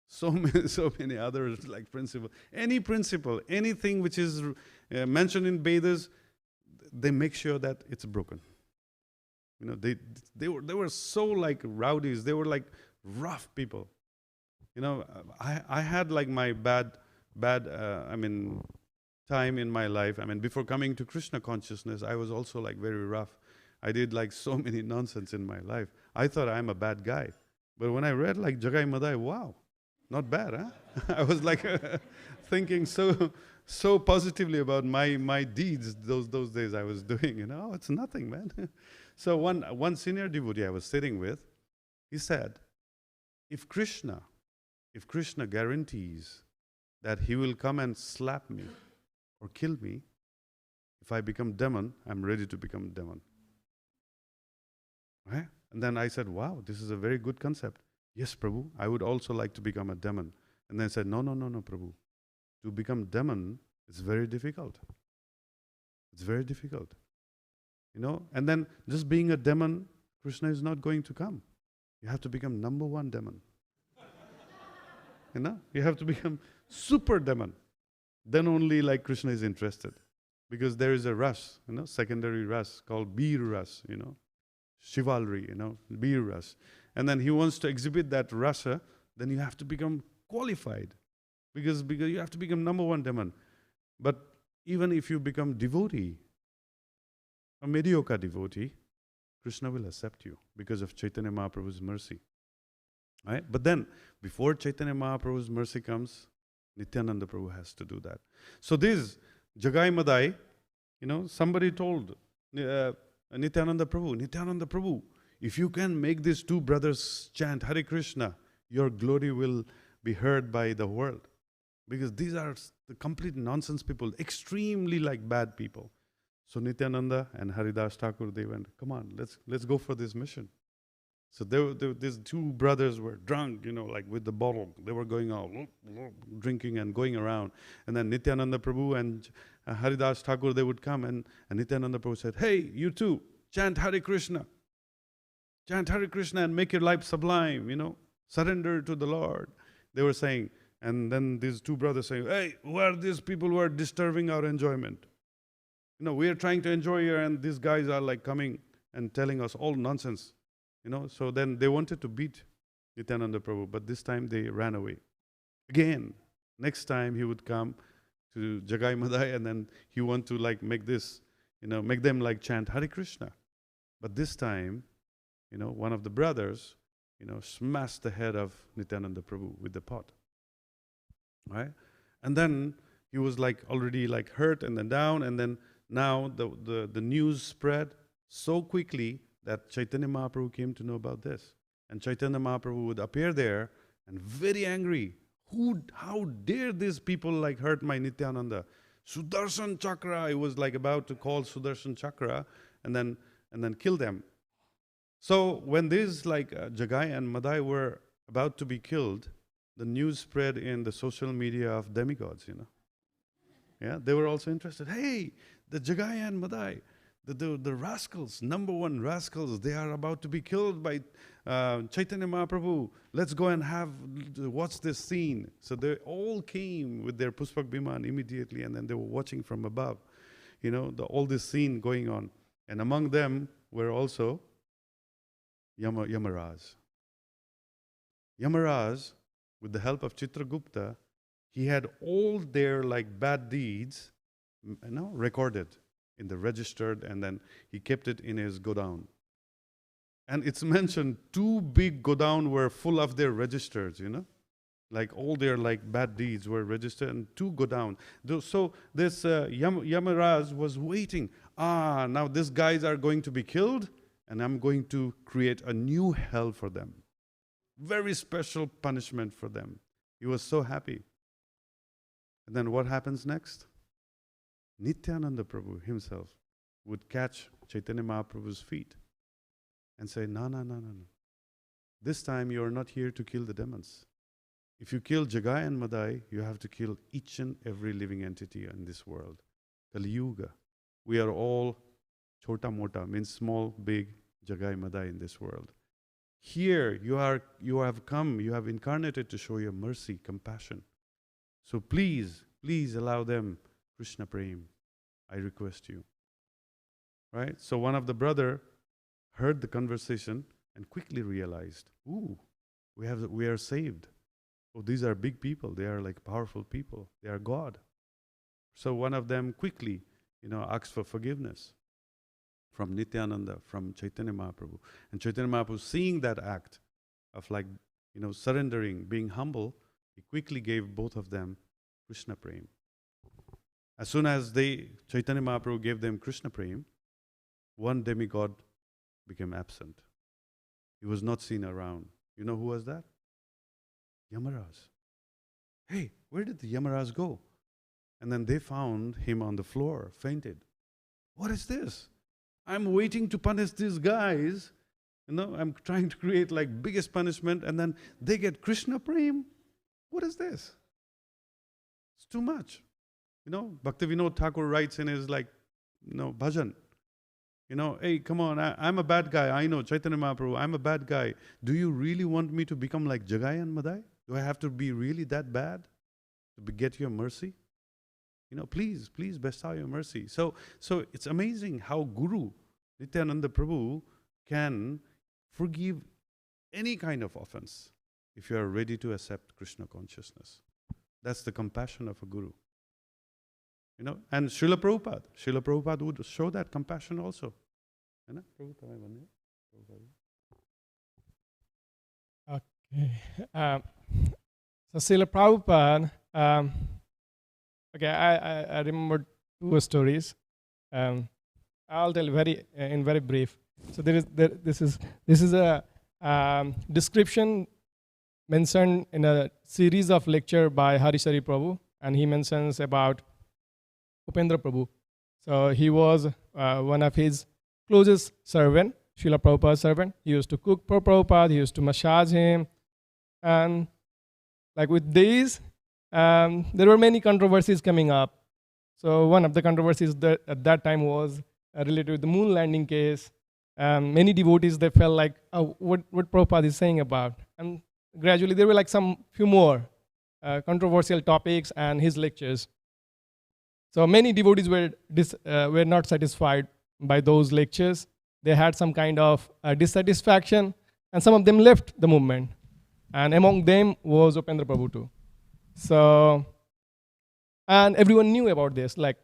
so many others like principle. Any principle, anything which is mentioned in Vedas, they make sure that it's broken. They were so like rowdies. They were like rough people. I had like my bad time in my life. Before coming to Krishna consciousness, I was also like very rough. I did like so many nonsense in my life. I thought I'm a bad guy. But when I read like Jagai Madai, wow, not bad, huh? I was like thinking so positively about my deeds those days I was doing. It's nothing, man. So one senior devotee I was sitting with, he said, if Krishna guarantees that he will come and slap me or kill me, if I become demon, I'm ready to become demon. Right? And then I said, wow, this is a very good concept. Yes, Prabhu, I would also like to become a demon. And then I said, no, Prabhu. To become demon, it's very difficult. It's very difficult. And then just being a demon, Krishna is not going to come. You have to become number one demon. You have to become super demon. Then only like Krishna is interested. Because there is a ras, secondary ras called Bir ras, chivalry, Bir ras. And then he wants to exhibit that rasa, then you have to become qualified. Because you have to become number one demon. But even if you become devotee, a mediocre devotee, Krishna will accept you because of Chaitanya Mahaprabhu's mercy. Right? But then, before Chaitanya Mahaprabhu's mercy comes, Nityananda Prabhu has to do that. So this Jagai Madai, somebody told Nityananda Prabhu, if you can make these two brothers chant Hare Krishna, your glory will be heard by the world. Because these are the complete nonsense people, extremely like bad people. So Nityananda and Haridas Thakur, they went, come on, let's go for this mission. So these two brothers were drunk, like with the bottle. They were going out, drinking and going around. And then Nityananda Prabhu and Haridas Thakur, they would come, and Nityananda Prabhu said, hey, you two, chant Hare Krishna. Chant Hare Krishna and make your life sublime, surrender to the Lord. They were saying, and then these two brothers saying, hey, who are these people who are disturbing our enjoyment? We are trying to enjoy here, and these guys are like coming and telling us all nonsense. So then they wanted to beat Nityananda Prabhu, but this time they ran away. Again, next time he would come to Jagai Madai, and then he want to like make this, make them like chant Hare Krishna. But this time, one of the brothers, smashed the head of Nityananda Prabhu with the pot. Right? And then he was like already like hurt and then down, and then now the news spread so quickly that Chaitanya Mahaprabhu came to know about this. And Chaitanya Mahaprabhu would appear there and very angry. How dare these people like hurt my Nityananda? Sudarshan Chakra, he was like about to call Sudarshan Chakra and then kill them. So when these like Jagai and Madai were about to be killed, the news spread in the social media of demigods, Yeah, they were also interested. Hey, the Jagai and Madai, the rascals, number one rascals, they are about to be killed by Chaitanya Mahaprabhu. Let's go and watch this scene. So they all came with their Pushpak Biman immediately, and then they were watching from above, all this scene going on. And among them were also Yamaraj. Yamaraj, with the help of Chitragupta, he had all their like bad deeds, recorded in the registered, and then he kept it in his godown. And it's mentioned 2 big godown were full of their registers, Like all their like bad deeds were registered, and 2 go down. So this Yamaraj was waiting. Now these guys are going to be killed, and I'm going to create a new hell for them. Very special punishment for them. He was so happy. And then what happens next? Nityananda Prabhu himself would catch Chaitanya Mahaprabhu's feet and say, no. This time you are not here to kill the demons. If you kill Jagai and Madai, you have to kill each and every living entity in this world. Kali Yuga. We are all chota mota, means small, big, Jagai, Madai in this world. Here you have come, you have incarnated to show your mercy, compassion. So please allow them Krishna Prem. I request you. Right? So one of the brother heard the conversation and quickly realized, we are saved. Oh, these are big people. They are like powerful people. They are God. So one of them quickly, asked for forgiveness from Nityananda, from Chaitanya Mahaprabhu. And Chaitanya Mahaprabhu, seeing that act of surrendering, being humble, he quickly gave both of them Krishna Prem. As soon as Chaitanya Mahaprabhu gave them Krishna Prem, one demigod became absent. He was not seen around. You know who was that? Yamaraj. Hey, where did the Yamaraj go? And then they found him on the floor, fainted. What is this? I'm waiting to punish these guys. I'm trying to create like biggest punishment, and then they get Krishna Prem. What is this? It's too much. Bhaktivinoda Thakur writes in his bhajan. Hey, come on, I'm a bad guy. I know, Chaitanya Mahaprabhu, I'm a bad guy. Do you really want me to become like Jagai and Madai? Do I have to be really that bad to get your mercy? Please bestow your mercy. So it's amazing how Guru Nityananda Prabhu can forgive any kind of offense if you are ready to accept Krishna consciousness. That's the compassion of a Guru. And Srila Prabhupada would show that compassion also. Okay. So Srila Prabhupada, I remember 2 stories. I'll tell in very brief. So this is a description mentioned in a series of lecture by Harishari Prabhu, and he mentions about Upendra Prabhu. So he was one of his closest servant, Srila Prabhupada's servant. He used to cook for Prabhupada, he used to massage him. And like with these, there were many controversies coming up. So one of the controversies at that time was related to the moon landing case. Many devotees, they felt like, what Prabhupada is saying about. And gradually there were like few more controversial topics and his lectures. So many devotees were not satisfied by those lectures. They had some kind of dissatisfaction, and some of them left the movement. And among them was Upendra Prabhu too. So, and everyone knew about this. Like,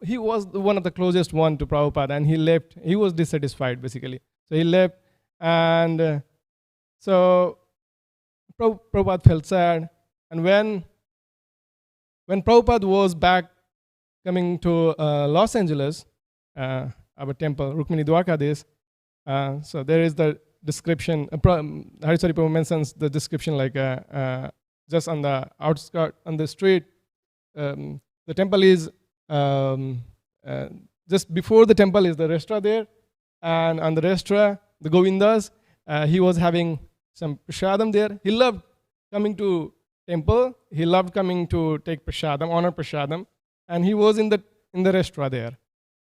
he was one of the closest one to Prabhupada, and he left. He was dissatisfied, basically. So he left, and so Prabhupada felt sad. And when Prabhupada was back coming to Los Angeles, our temple, Rukmini Dwarkadis, so there is the description, Harishari Prabhu mentions the description like just on the outskirts, on the street, the temple is, just before the temple is the restaurant there, and on the restaurant, the Govindas, he was having some prasadam there. He loved coming to temple, he loved coming to take prasadam, honor prasadam, and he was in the restaurant there.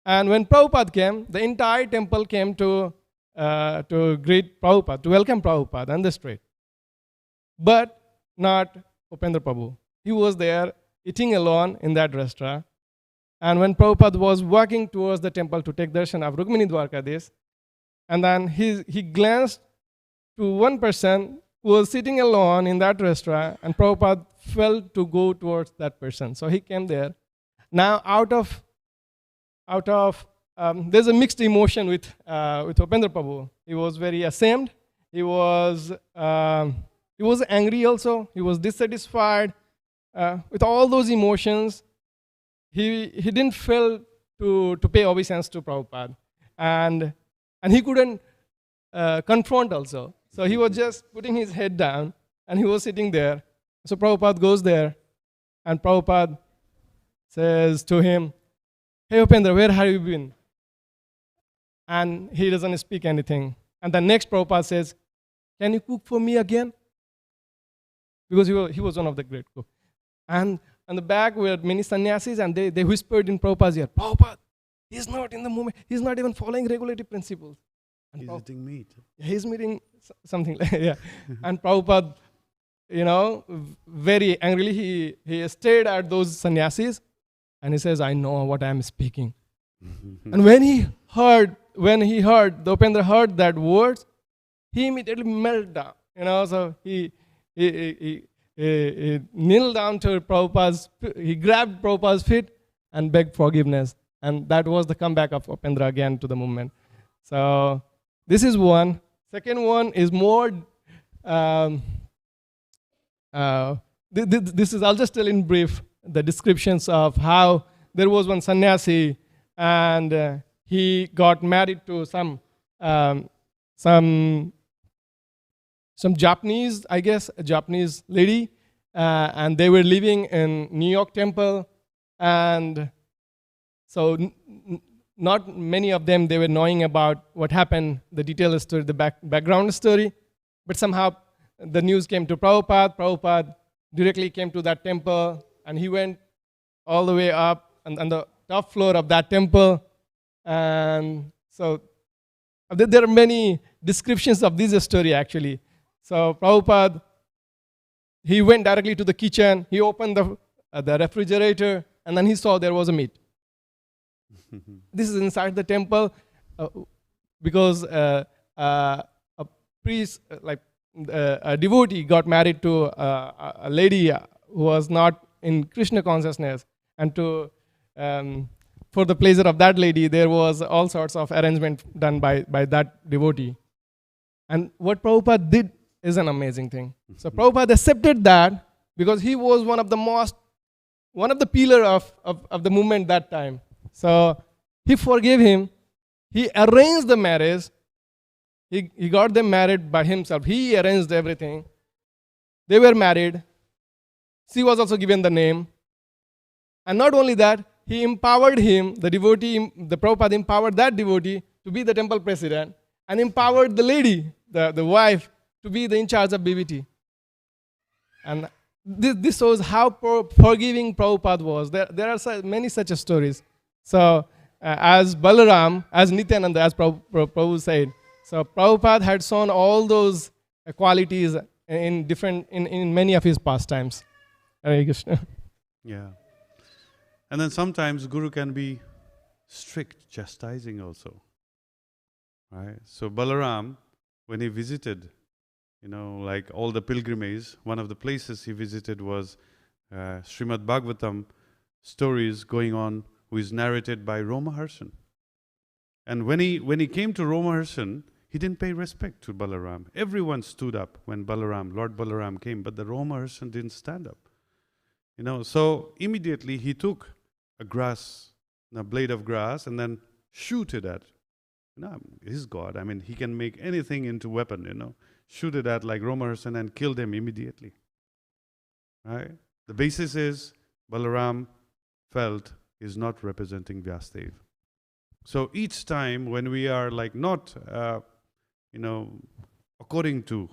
And when Prabhupada came, the entire temple came to greet Prabhupada, to welcome Prabhupada on the street. But not Upendra Prabhu. He was there eating alone in that restaurant. And when Prabhupada was walking towards the temple to take darshan of Rukmini Dwarkadis, and then he glanced to one person who was sitting alone in that restaurant, and Prabhupada felt to go towards that person. So he came there. Now there's a mixed emotion with Upendra Prabhu. He was very ashamed. He was He was angry also. He was dissatisfied with all those emotions. He didn't feel to pay obeisance to Prabhupada. And he couldn't confront also. So he was just putting his head down and he was sitting there. So Prabhupada goes there and Prabhupada says to him, "Hey Upendra, where have you been?" And he doesn't speak anything. And the next Prabhupada says, "Can you cook for me again?" Because he was one of the great cooks. And on the back were many sannyasis, and they whispered in Prabhupada's ear, "Prabhupada, he's not in the movement. He's not even following regulative principles." And he's eating meat. He's eating something like yeah. And Prabhupada, very angrily, he stared at those sannyasis, and he says, "I know what I am speaking." And when the Upendra heard that words, he immediately melted down. So he kneeled down to Prabhupada's, he grabbed Prabhupada's feet and begged forgiveness. And that was the comeback of Upendra again to the movement. So this is one. Second one is more, this is, I'll just tell in brief the descriptions of how there was one sannyasi and he got married to some Japanese, I guess, a Japanese lady, and they were living in New York temple, and so not many of them, they were knowing about what happened, the detailed story, the background story, but somehow the news came to Prabhupada. Prabhupada directly came to that temple, and he went all the way up on the top floor of that temple, and so there are many descriptions of this story actually. So Prabhupada, he went directly to the kitchen, he opened the refrigerator, and then he saw there was a meat. This is inside the temple because a priest, a devotee got married to a lady who was not in Krishna consciousness, and for the pleasure of that lady, there was all sorts of arrangement done by that devotee. And what Prabhupada did is an amazing thing. So Prabhupada accepted that because he was one of the pillar of the movement that time. So he forgave him. He arranged the marriage. He got them married by himself. He arranged everything. They were married. She was also given the name. And not only that, he empowered him, the devotee, the Prabhupada empowered that devotee to be the temple president and empowered the lady, the wife, to be in charge of BBT. And this shows how forgiving Prabhupada was. There are many such stories. So as Balaram, as Nityananda, as Prabhu said, so Prabhupada had shown all those qualities in many of his pastimes. Hare Krishna. Yeah. And then sometimes Guru can be strict, chastising also. Right? So Balaram, when he visited, like all the pilgrimage, one of the places he visited was Srimad Bhagavatam stories going on, who is narrated by Romaharshan. And when he came to Romaharshan, he didn't pay respect to Balaram. Everyone stood up when Lord Balaram came, but the Romaharshan didn't stand up. So immediately he took a blade of grass, and then shoot it at, his God. I mean, he can make anything into weapon, shoot it at like Romaharshan and killed him immediately. Right? The basis is Balaram felt is not representing Vyasadeva. So each time when we are like not, according to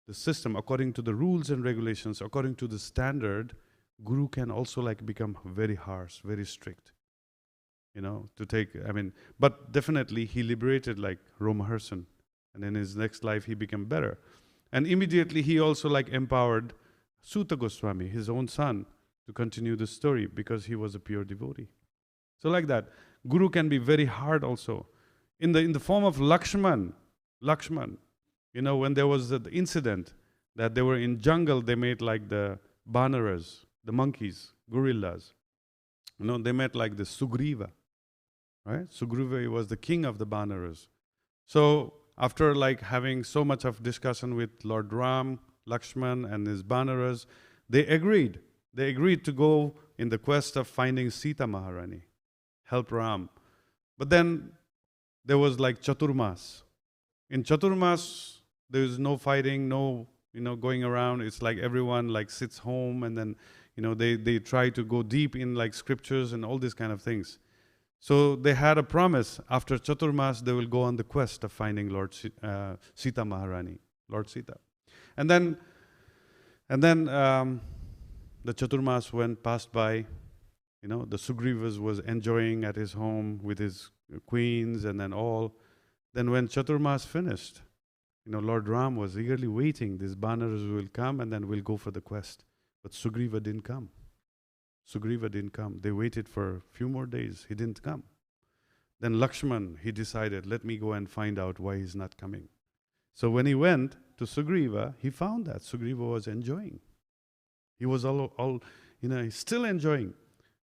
the system, according to the rules and regulations, according to the standard, Guru can also like become very harsh, very strict, but definitely he liberated like Romaharshan, and in his next life he became better. And immediately he also like empowered Suta Goswami, his own son, to continue the story because he was a pure devotee. So like that, Guru can be very hard also. In the form of Lakshman, when there was the incident that they were in jungle, they made like the Banaras, the monkeys, gorillas. They met like the Sugriva, right? Sugriva was the king of the Banaras. So after like having so much of discussion with Lord Ram, Lakshman and his Banaras, they agreed. They agreed to go in the quest of finding Sita Maharani, help Ram. But then there was like Chaturmas. In Chaturmas, there is no fighting, no going around. It's like everyone like sits home, and then they try to go deep in like scriptures and all these kind of things. So they had a promise, after Chaturmas they will go on the quest of finding Lord Sita Maharani, Lord Sita. And then the Chaturmas passed by. The Sugriva was enjoying at his home with his queens and then all. Then when Chaturmas finished, Lord Ram was eagerly waiting. These Banaras will come and then we'll go for the quest. But Sugriva didn't come. They waited for a few more days. He didn't come. Then Lakshman, he decided, let me go and find out why he's not coming. So when he went to Sugriva, he found that Sugriva was enjoying. He was he's still enjoying.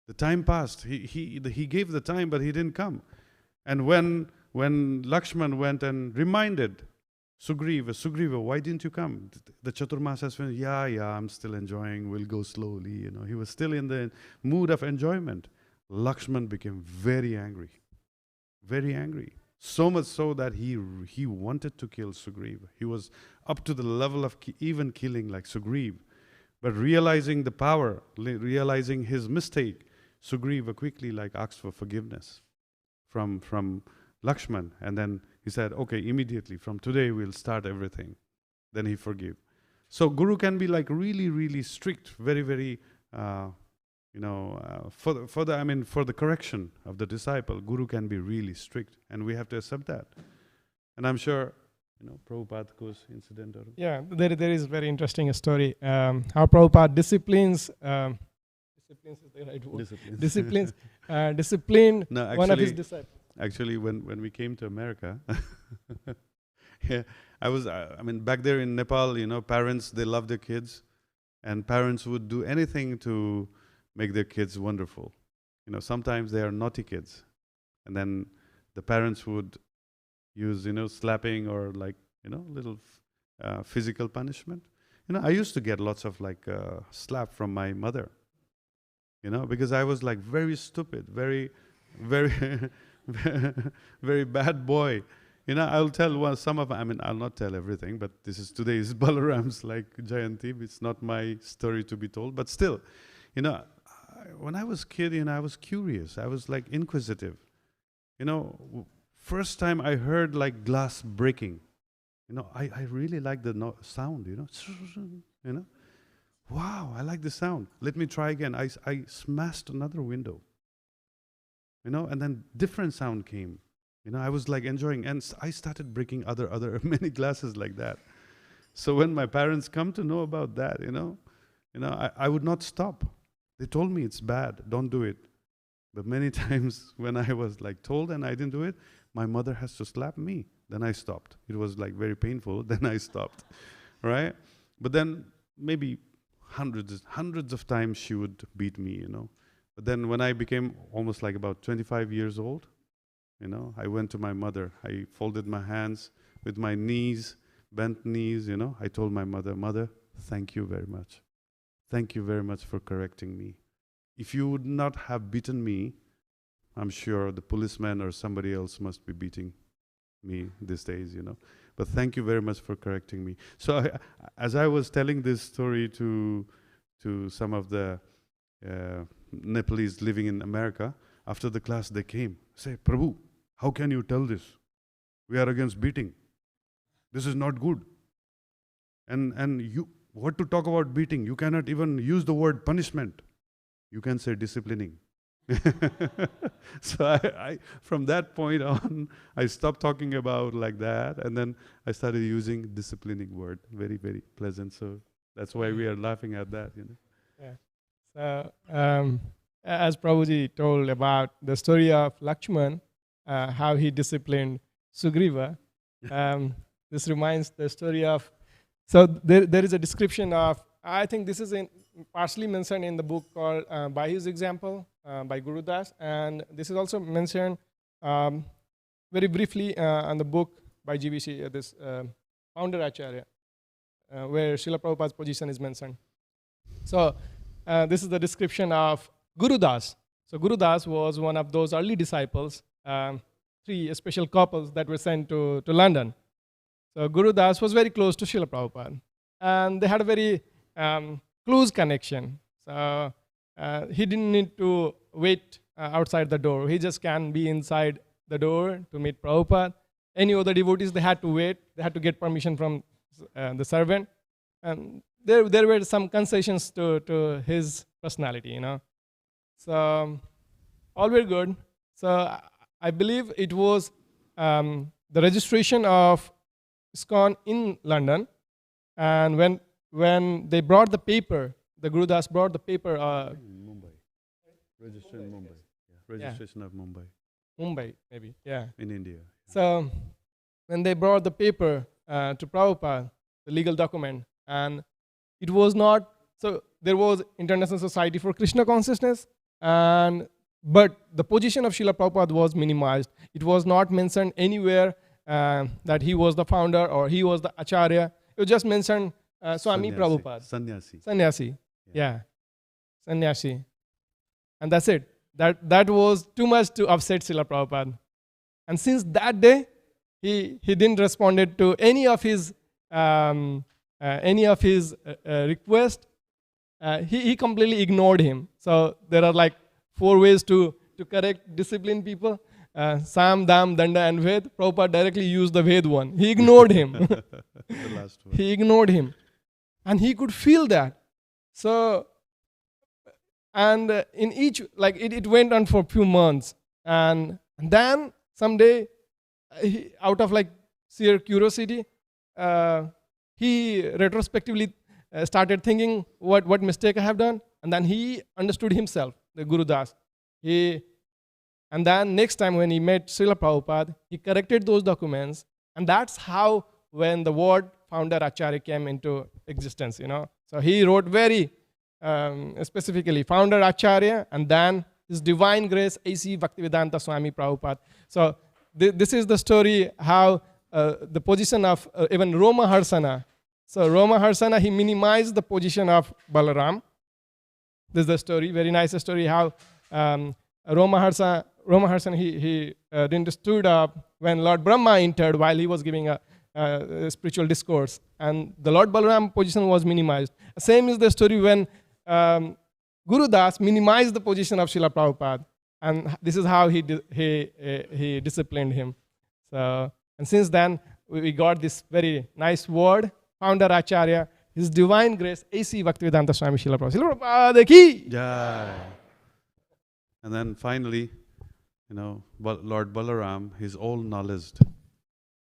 The time passed. He gave the time, but he didn't come. And when Lakshman went and reminded Sugriva, why didn't you come? The Chaturmasas went, yeah, I'm still enjoying. We'll go slowly. He was still in the mood of enjoyment. Lakshman became very angry. Very angry. So much so that he wanted to kill Sugriva. He was up to the level of even killing like Sugriva. But realizing the power, realizing his mistake, Sugriva quickly asked for forgiveness from Lakshman. And then he said, okay, immediately, from today we'll start everything. Then he forgave. So Guru can be really, really strict, very, very, for the correction of the disciple. Guru can be really strict, and we have to accept that. And I'm sure, Prabhupada goes incident. Yeah, there is very interesting story. How Prabhupada disciplines is the right word. Disciplined No, one of his disciples. Actually, when we came to America, yeah, back there in Nepal, parents, they love their kids, and parents would do anything to make their kids wonderful. Sometimes they are naughty kids, and then the parents would use, slapping or little physical punishment. I used to get lots of slap from my mother, because I was very stupid, very, very, very bad boy. I'll tell I'll not tell everything, but today is Balaram's Jayanti. It's not my story to be told, but still, when I was a kid, I was curious. I was inquisitive. First time I heard glass breaking, I really like the sound, Wow, I like the sound. Let me try again. I smashed another window, and then different sound came. I was enjoying, and I started breaking other many glasses like that. So when my parents come to know about that, I would not stop. They told me it's bad, don't do it. But many times when I was told and I didn't do it, my mother has to slap me. Then I stopped. It was very painful. Then I stopped, right? But then maybe hundreds of times she would beat me, But then when I became almost about 25 years old, I went to my mother. I folded my hands with my knees, bent knees, I told my mother, Mother, thank you very much. Thank you very much for correcting me. If you would not have beaten me, I'm sure the policeman or somebody else must be beating me these days, But thank you very much for correcting me. So as I was telling this story to some of the Nepalese living in America, after the class they came, say, Prabhu, how can you tell this? We are against beating. This is not good. And you, what to talk about beating? You cannot even use the word punishment. You can say disciplining. So I from that point on, I stopped talking about that, and then I started using disciplining word. Very, very pleasant. So that's why we are laughing at that. Yeah. So as Prabhuji told about the story of Lakshman, how he disciplined Sugriva, this reminds the story of. So there is a description of. I think this is partially mentioned in the book called By His Example by Guru Das, and this is also mentioned very briefly on the book by GBC, this founder Acharya. where Srila Prabhupada's position is mentioned. So this is the description of Guru Das. So Guru Das was one of those early disciples, 3 special couples that were sent to London. So Guru Das was very close to Srila Prabhupada, and they had a very close connection. So he didn't need to wait outside the door. He just can be inside the door to meet Prabhupada. Any other devotees, they had to wait. They had to get permission from the servant. And there were some concessions to his personality, you know. So all were good. So I believe it was the registration of ISKCON in London, and when they brought the paper, the Guru Das brought the paper. Mumbai. Registered in Mumbai. Yeah. Registration of Mumbai. Mumbai, maybe, yeah. In India. So when they brought the paper to Prabhupada, the legal document, and it was not, so there was International Society for Krishna Consciousness, but the position of Srila Prabhupada was minimized. It was not mentioned anywhere that he was the founder or he was the Acharya. It was just mentioned Swami Prabhupada. Sannyasi. Yeah. Sannyasi. And that's it. That was too much to upset Srila Prabhupada. And since that day, he didn't respond to any of his requests. He completely ignored him. So there are like 4 ways to correct discipline people. Sam, Dam, Danda and Ved. Prabhupada directly used the Ved one. He ignored him. The last one. He ignored him. And he could feel that. So, and in each, like it went on for a few months. And then someday, out of like sheer curiosity, he retrospectively started thinking what mistake I have done. And then he understood himself, the Guru Das. And then next time when he met Srila Prabhupada, he corrected those documents. And that's how when the word founder Acharya came into existence, you know. So he wrote very specifically, founder Acharya, and then His Divine Grace, A.C. Bhaktivedanta Swami Prabhupada. So this is the story how the position of even Roma Harsana. So Roma Harsana, he minimized the position of Balaram. This is the story, very nice story how Roma Harsana, he didn't stood up when Lord Brahma entered while he was giving a spiritual discourse, and the Lord Balaram position was minimized. Same is the story when Guru Das minimized the position of Srila Prabhupada, and this is how he disciplined him. So, and since then we got this very nice word, founder Acharya, His Divine Grace, A.C. Bhaktivedanta Swami Srila Prabhupada. Srila Prabhupada ki Jai. And then finally, you know, Lord Balaram, he's all knowledge.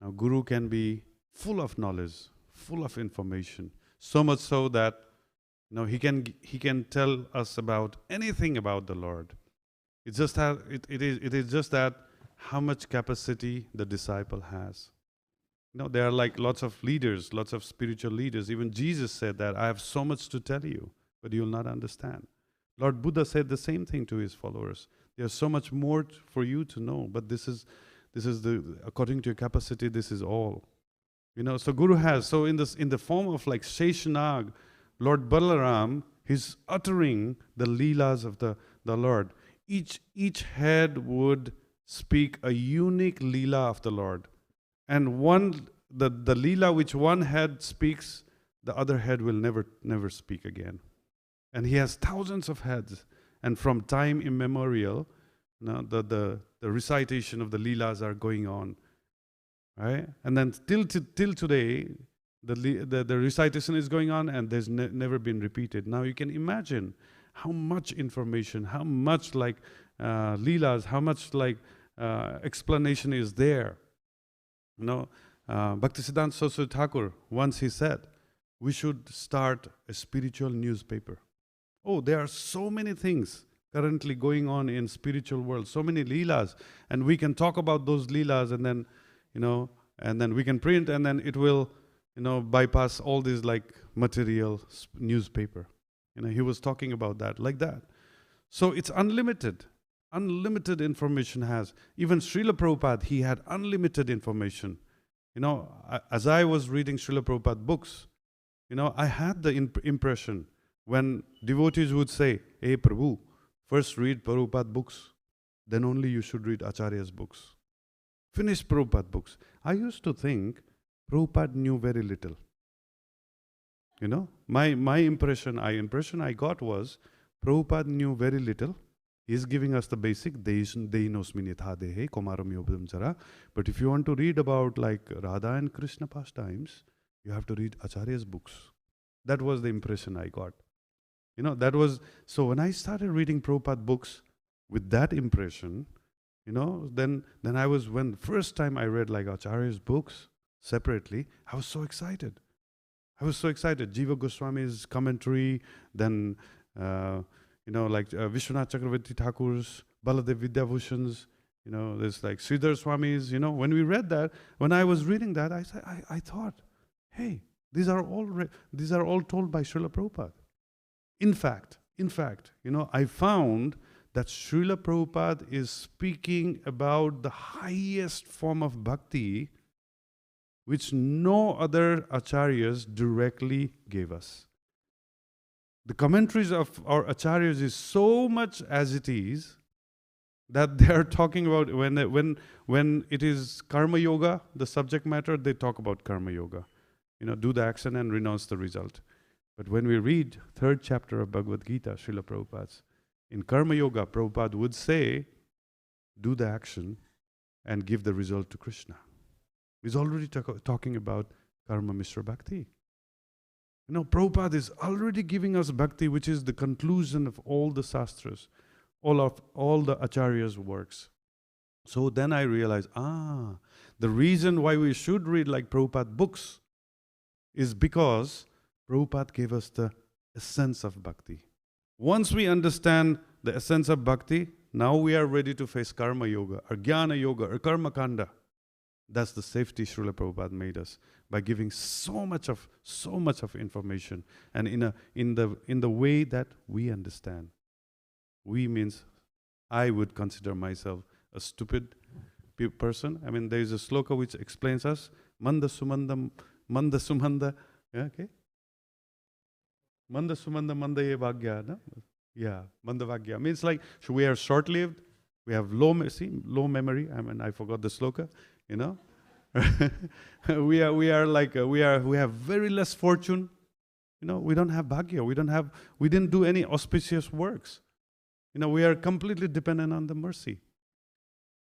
Now, Guru can be full of knowledge, full of information, so much so that he can tell us about anything about the Lord. It's just it is just that how much capacity the disciple has. There are like lots of leaders, lots of spiritual leaders. Even Jesus said that I have so much to tell you, but you will not understand. Lord Buddha said the same thing to his followers. There's so much more for you to know, but this is according to your capacity, this is all. So Guru has, so in the form of like Sheshanag, Lord Balaram, he's uttering the leelas of the Lord. Each head would speak a unique leela of the Lord. And the leela which one head speaks, the other head will never speak again. And he has thousands of heads. And from time immemorial, the recitation of the leelas are going on, right? And then till today, the recitation is going on, and there's never been repeated. Now you can imagine how much information, how much like leelas, how much like explanation is there. Bhaktisiddhanta Saraswati Thakur once he said, we should start a spiritual newspaper. Oh, there are so many things currently going on in spiritual world, so many leelas, and we can talk about those leelas, and then, and then we can print, and then it will, bypass all these like material newspaper. He was talking about that, like that. So it's unlimited. Unlimited information has. Even Srila Prabhupada, he had unlimited information. As I was reading Srila Prabhupada books, You know, I had the impression when devotees would say, "Hey Prabhu, first read Prabhupada books, then only you should read Acharya's books. Finish Prabhupada books." I used to think Prabhupada knew very little. You know, my impression I got was Prabhupada knew very little. He's giving us the basic, Dehinosmi nitha dehe, komaram yobdam chara. But if you want to read about like Radha and Krishna pastimes, you have to read Acharya's books. That was the impression I got. You know, that was, so when I started reading Prabhupada books with that impression, you know, then I was, when first time I read like Acharya's books separately, I was so excited. I was so excited. Jiva Goswami's commentary, then, you know, like Vishwanath Chakravarti Thakur's, Baladev Vidyabhushan's, you know, there's like Sridhar Swami's, you know, when we read that, when I was reading that, I thought, hey, these are all told by Srila Prabhupada. In fact, you know, I found that Srila Prabhupada is speaking about the highest form of bhakti which no other acharyas directly gave us. The commentaries of our acharyas is so much as it is that they are talking about when it is karma yoga, the subject matter, they talk about karma yoga. You know, do the action and renounce the result. But when we read 3rd chapter of Bhagavad Gita, Srila Prabhupada's, in karma yoga, Prabhupada would say, do the action and give the result to Krishna. He's already talking about karma mishra bhakti. You know, Prabhupada is already giving us bhakti, which is the conclusion of all the sastras, all the acharyas' works. So then I realized, the reason why we should read like Prabhupada books is because Prabhupada gave us the essence of bhakti. Once we understand the essence of bhakti, now we are ready to face karma yoga, or jnana yoga, or karma kanda. That's the safety Srila Prabhupada made us by giving so much of information, and in the way that we understand. We means I would consider myself a stupid person. I mean, there is a sloka which explains us manda sumanda, yeah, okay. Manda sumanda manda ye bhagya, no? Yeah, manda bhagya means like, so we are short-lived. We have low memory. I mean, I forgot the sloka. You know, we have very less fortune. You know, we don't have bhagya. We didn't do any auspicious works. You know, we are completely dependent on the mercy.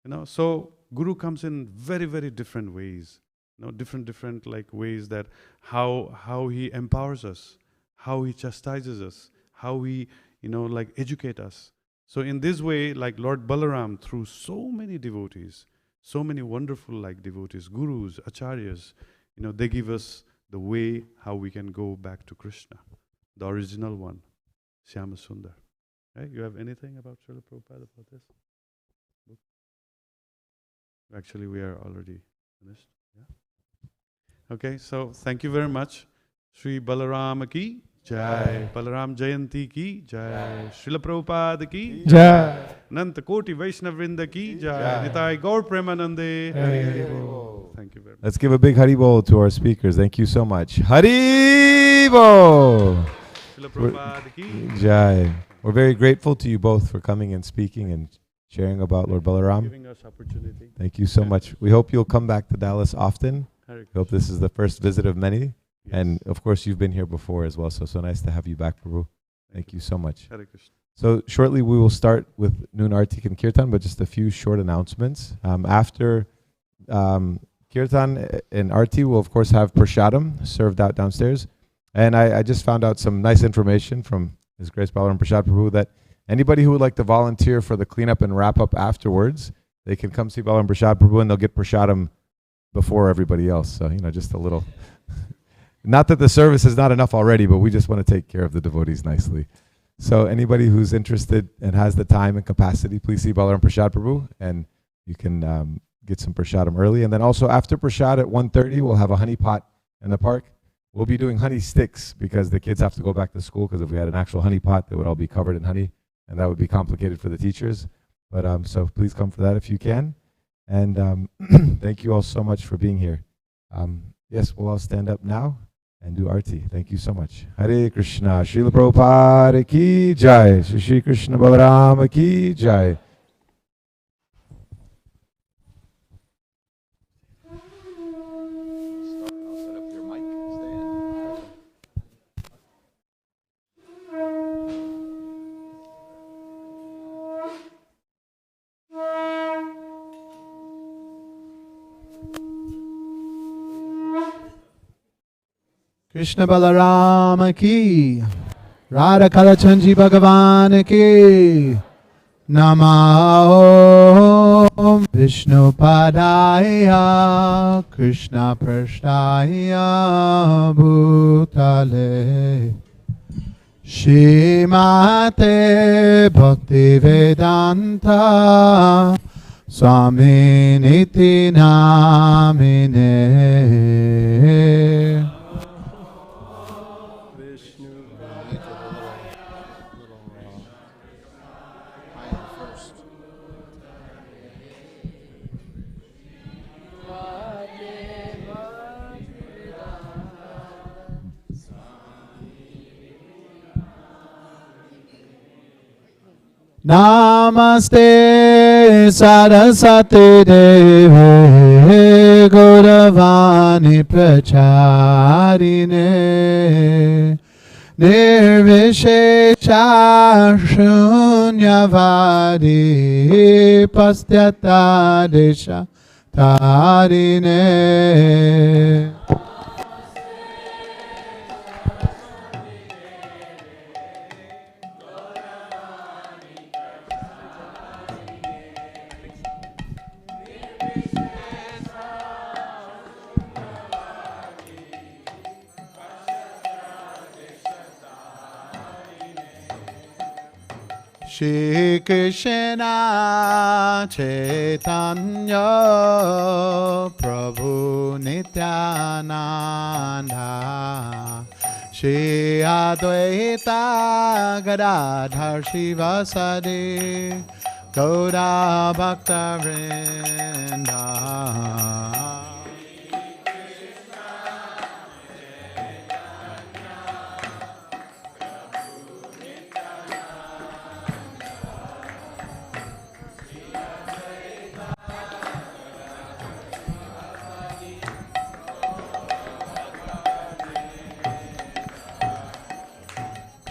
You know, so Guru comes in very, very different ways. You know, different like ways that how he empowers us, how he chastises us, how he, you know, like educate us. So in this way, like Lord Balaram, through so many devotees, so many wonderful like devotees, gurus, acharyas, you know, they give us the way how we can go back to Krishna, the original one, Shyama Sundar. Right? You have anything about Srila Prabhupada about this book? Actually, we are already finished. Yeah. Okay, so thank you very much. Sri Balaram ki Jai. Balaram Jayanti ki Jai. Srila Prabhupada ki Jai. Nanta Koti Vaishnavrinda ki Jai. Nitai Gaur Premanande. Thank you very much. Let's give a big Haribol to our speakers. Thank you so much. Haribol! Srila Prabhupada ki Jai. We're very grateful to you both for coming and speaking and sharing about Lord Balaram. Giving us opportunity. Thank you so much. We hope you'll come back to Dallas often. We hope this is the first visit of many. Yes. And of course, you've been here before as well. So nice to have you back, Prabhu. Thank you so much. Hare Krishna. So shortly we will start with Noon Artik and Kirtan, but just a few short announcements. After Kirtan and Arti, we'll of course have Prashadam served out downstairs. And I just found out some nice information from His Grace Balaram Prasad Prabhu that anybody who would like to volunteer for the cleanup and wrap up afterwards, they can come see Balaram Prasad Prabhu and they'll get Prashadam before everybody else. So, you know, just a little... Not that the service is not enough already, but we just want to take care of the devotees nicely. So anybody who's interested and has the time and capacity, please see Balaram Prasad Prabhu, and you can get some Prashadam early. And then also after Prashad at 1:30, we'll have a honey pot in the park. We'll be doing honey sticks because the kids have to go back to school, because if we had an actual honey pot, they would all be covered in honey, and that would be complicated for the teachers. But so please come for that if you can. And thank you all so much for being here. Yes, we'll all stand up now. and do arti. Thank you so much. Hare Krishna. Srila Prabhupada ki jai. Shri Krishna Balaram ki jai. Krishna Balaram ki, Radha Kalachandji Bhagavan ki, Namo Vishnu Padaya, Krishna Prasthaya Bhutale, Shrimate Bhakti Vedanta, Swami Niti Namine. Namaste Saraswati Deve Gauravani Pracharine Nirvishesha Shunyavadi Pastyata Desha Tarine. Shri Krishna Chaitanya Prabhu Nityananda Shri Advaita Gadadhar Shivasadi Gaura Bhakta Vrinda.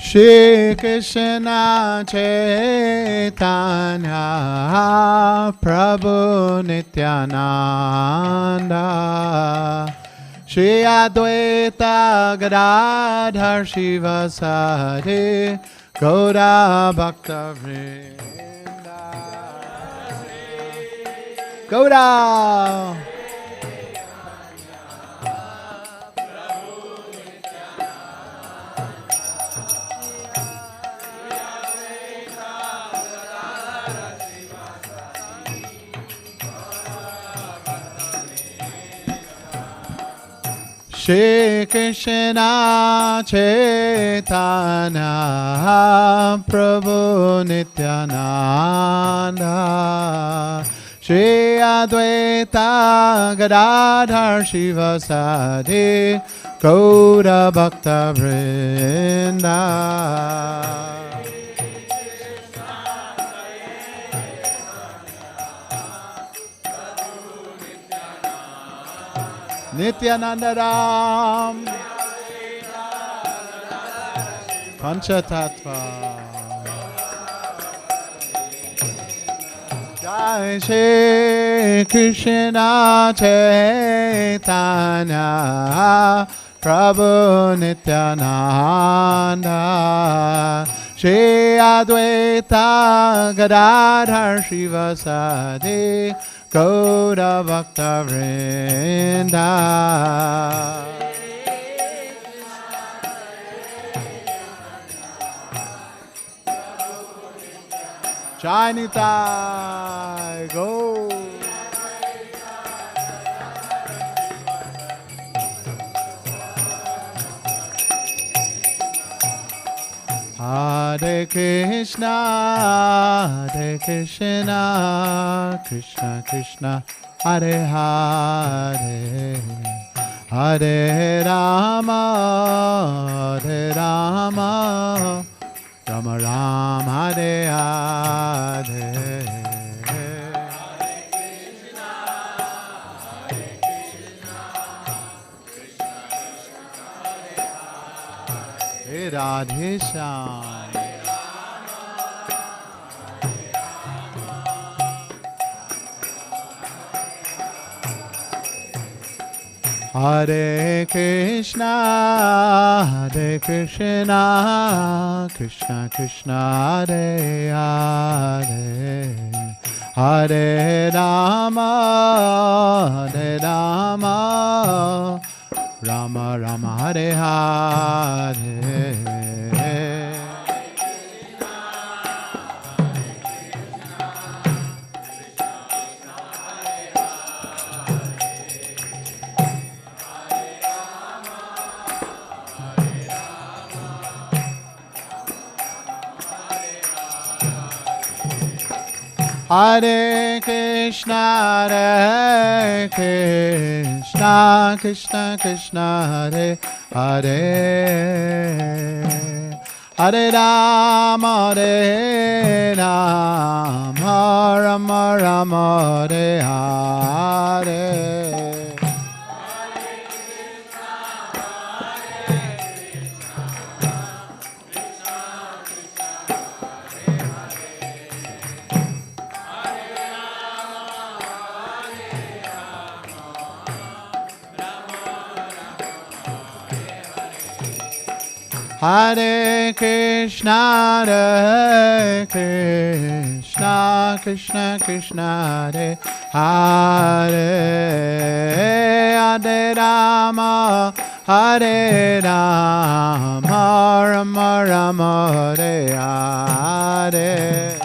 Shri Krishna Chaitanya Prabhu Nityananda Shri Advaita Gadadhar Shivasadi Gaura Bhakta Vrinda. Gaura. Shri Krishna Chaitanya Prabhu Nityananda Shri Advaita Gadadhar Shivasadi Gaura Bhakta Vrinda. Nityananda Ram Panchatattva. Jai Shri Krishna Chaitanya Prabhu Nityananda Shri Advaita Gadadhar Shivasadi Gaura Bhakta Vrinda. Jai Nitai, go. Hare Krishna, Krishna Krishna, Hare Hare, Hare Rama, Hare Rama, Rama Rama, Hare Hare. Radhe Shyam. Hare Krishna, Hare Krishna, Krishna Krishna, Hare Hare, Hare Rama, Hare Rama, Rama Rama, Hare Hare. Hare Krishna, Hare Krishna, Krishna Krishna, Hare Hare, Hare Rama, Hare Rama, Rama Rama, Hare Hare. Hare Krishna, Hare Krishna, Krishna Krishna, Hare Hare, Hare Rama, Hare Rama, Rama Rama, Hare Hare.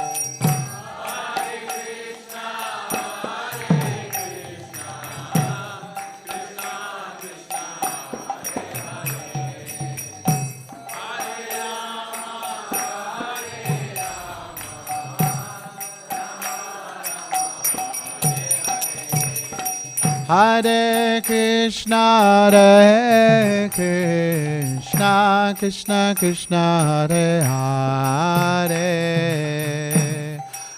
Hare Krishna, Hare Krishna, Krishna Krishna, Hare Hare,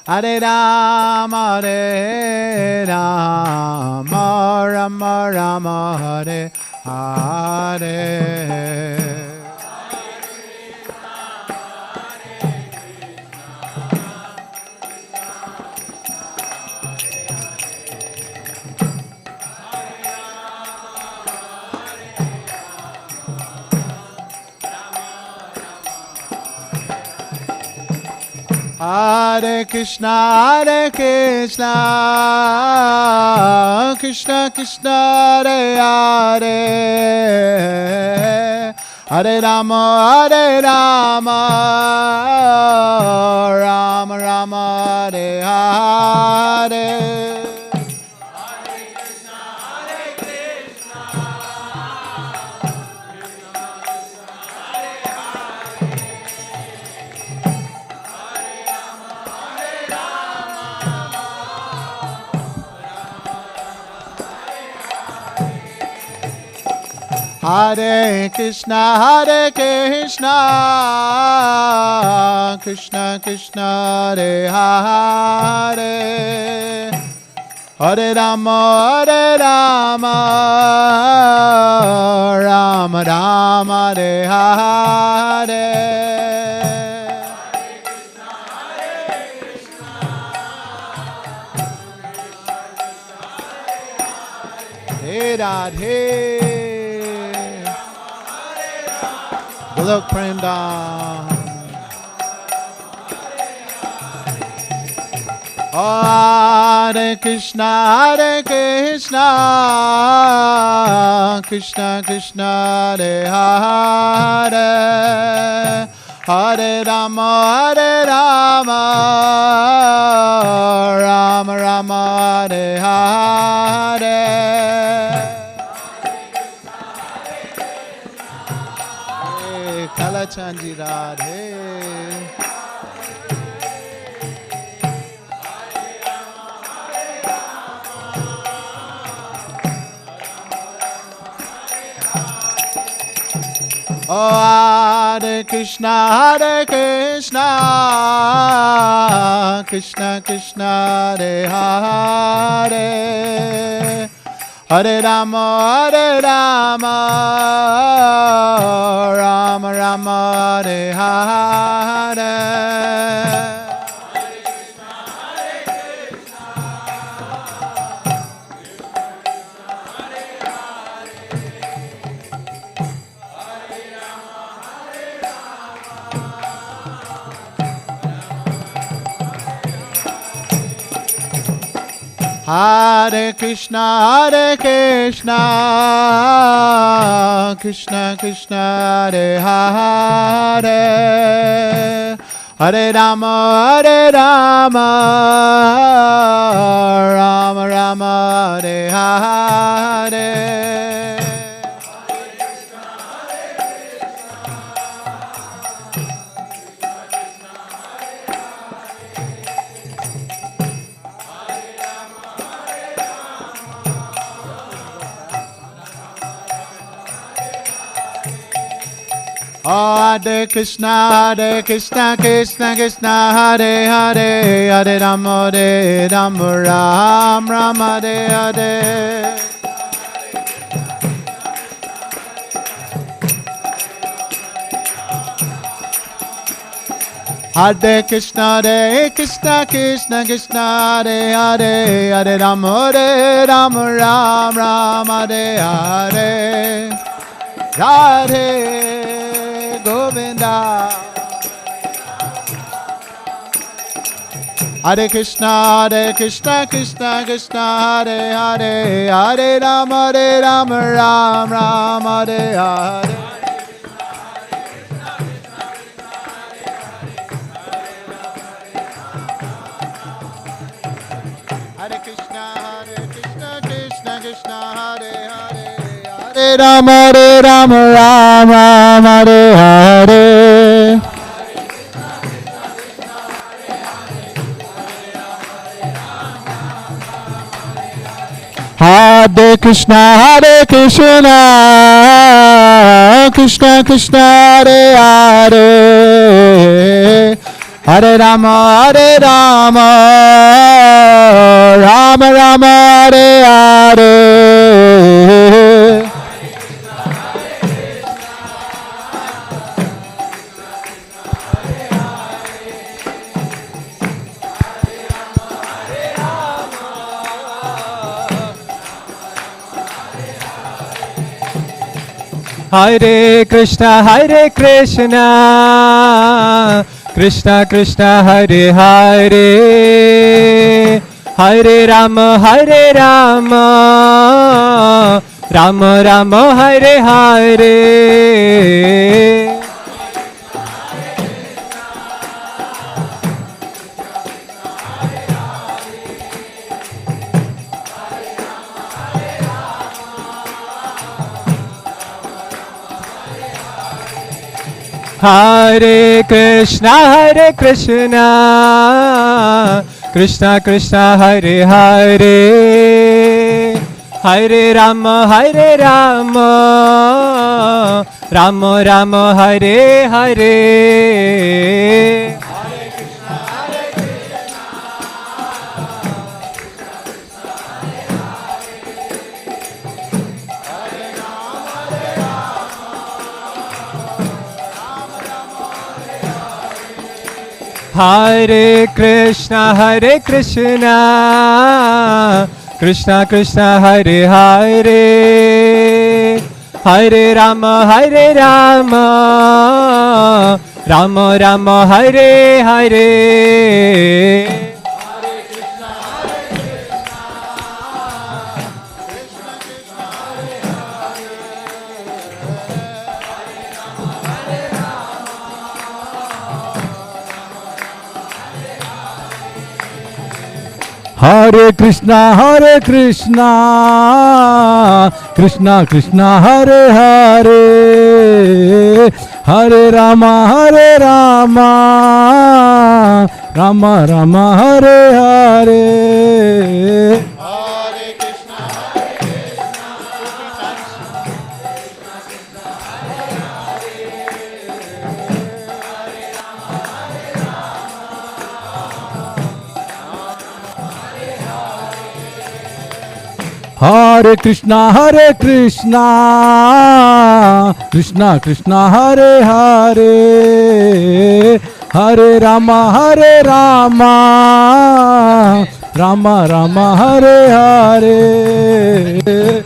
Hare Rama, Hare Rama, Rama Rama, Hare Hare. Hare Krishna, Hare Krishna, Krishna Krishna, Hare Hare, Hare Rama, Hare Rama, Rama Rama, Hare Hare. Hare Krishna, Hare Krishna, Krishna Krishna, Hare Hare, Hare Rama, Hare Rama, Rama Rama, Hare Hare. Hey Radhe. Look, Prem Dham. Hare Krishna, Hare Krishna, Krishna Krishna, Hare Hare, Hare Rama, Hare Rama, Rama Rama, Hare Hare. Kalachanji Radhe. Oh, Hare Krishna, Krishna Krishna, Hare Hare, Hare Rama, Rama Rama, Hare Hare. Hare Krishna, Krishna Krishna, Hare Hare, Hare Rama, Rama Rama, Hare Hare. Oh, Hare Krishna, Krishna Krishna, Hare Hare, Hare Rama, Ram Ram, Hare Hare. Hare Krishna, Krishna Krishna, Hare Hare, Hare Rama, Ram Ram, Hare Hare. Radhe Govinda. Hare Krishna, Krishna Krishna, Hare Hare, Hare Rama, Ram Ram, Hare Hare. Hare Krishna, Krishna Krishna, Hare Hare, Hare Rama, Ram Ram, Hare Hare. Hare Krishna, Krishna Krishna, Hare Hare, Hare Rama, Rama Rama, Hare Hare. Hare Krishna, Krishna Krishna, Hare Hare, Hare Rama, Rama Rama, Hare Hare. Hare Krishna, Krishna Krishna, Hare Hare, Hare Rama, Rama Rama, Hare Hare. Hare Krishna, Krishna Krishna, Hare Hare, Hare Rama, Rama Rama, Hare Hare. Hare Krishna, Krishna Krishna, Hare Hare, Hare Rama, Rama Rama, Hare Hare. Hare Krishna, Krishna Krishna, Hare Hare, Hare Rama, Rama Rama, Hare Hare.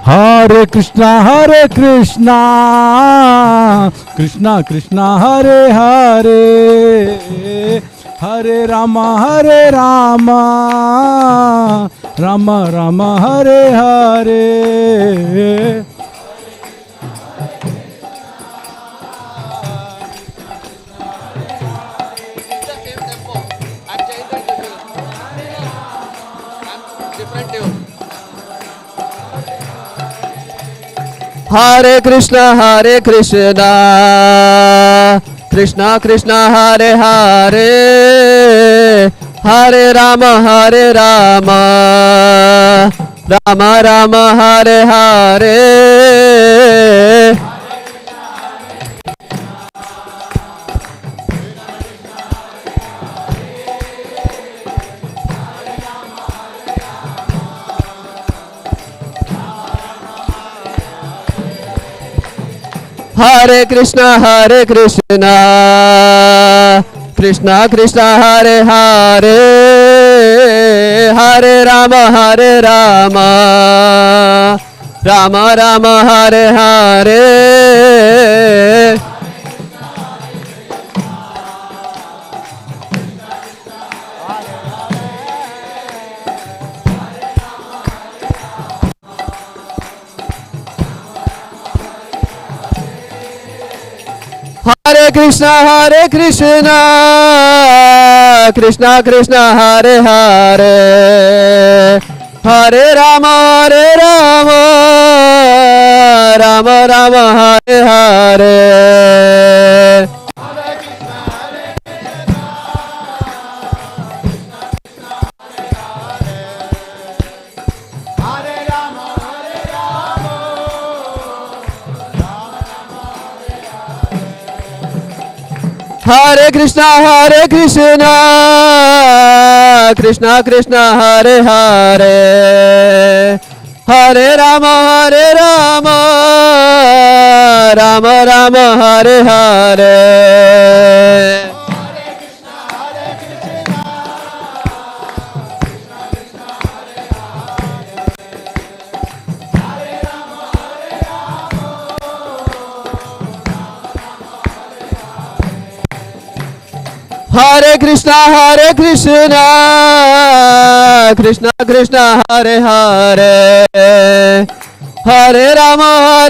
Hare Krishna, Krishna Krishna, Hare Hare, Hare Rama, Rama Rama, Hare Hare. Hare Krishna, Krishna Krishna, Hare Hare, Hare Rama, Rama Rama, Hare Hare. Hare Krishna, Krishna Krishna, Hare Hare, Hare Rama, Rama Rama, Hare Hare. Hare Krishna, Krishna Krishna, Hare Hare, Hare Rama, Rama Rama, Hare Hare. Hare Krishna, Krishna Krishna, Hare Hare, Hare Rama, Rama Rama, Hare Hare. Hare Krishna, Krishna Krishna, Hare Hare, Hare Rama,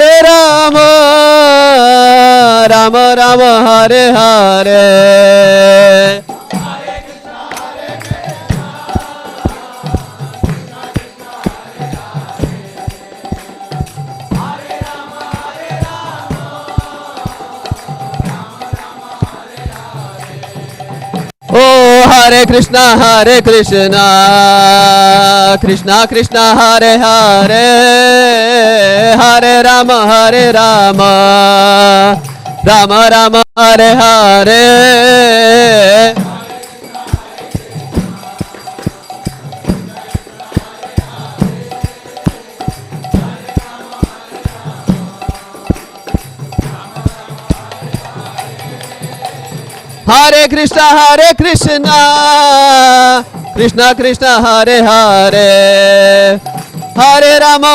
Rama Rama, Hare Hare. Oh, Hare Krishna, Krishna Krishna, Hare Hare, Hare Rama, Rama Rama, Hare Hare. Hare Krishna, Krishna Krishna, Hare Hare, Hare Rama,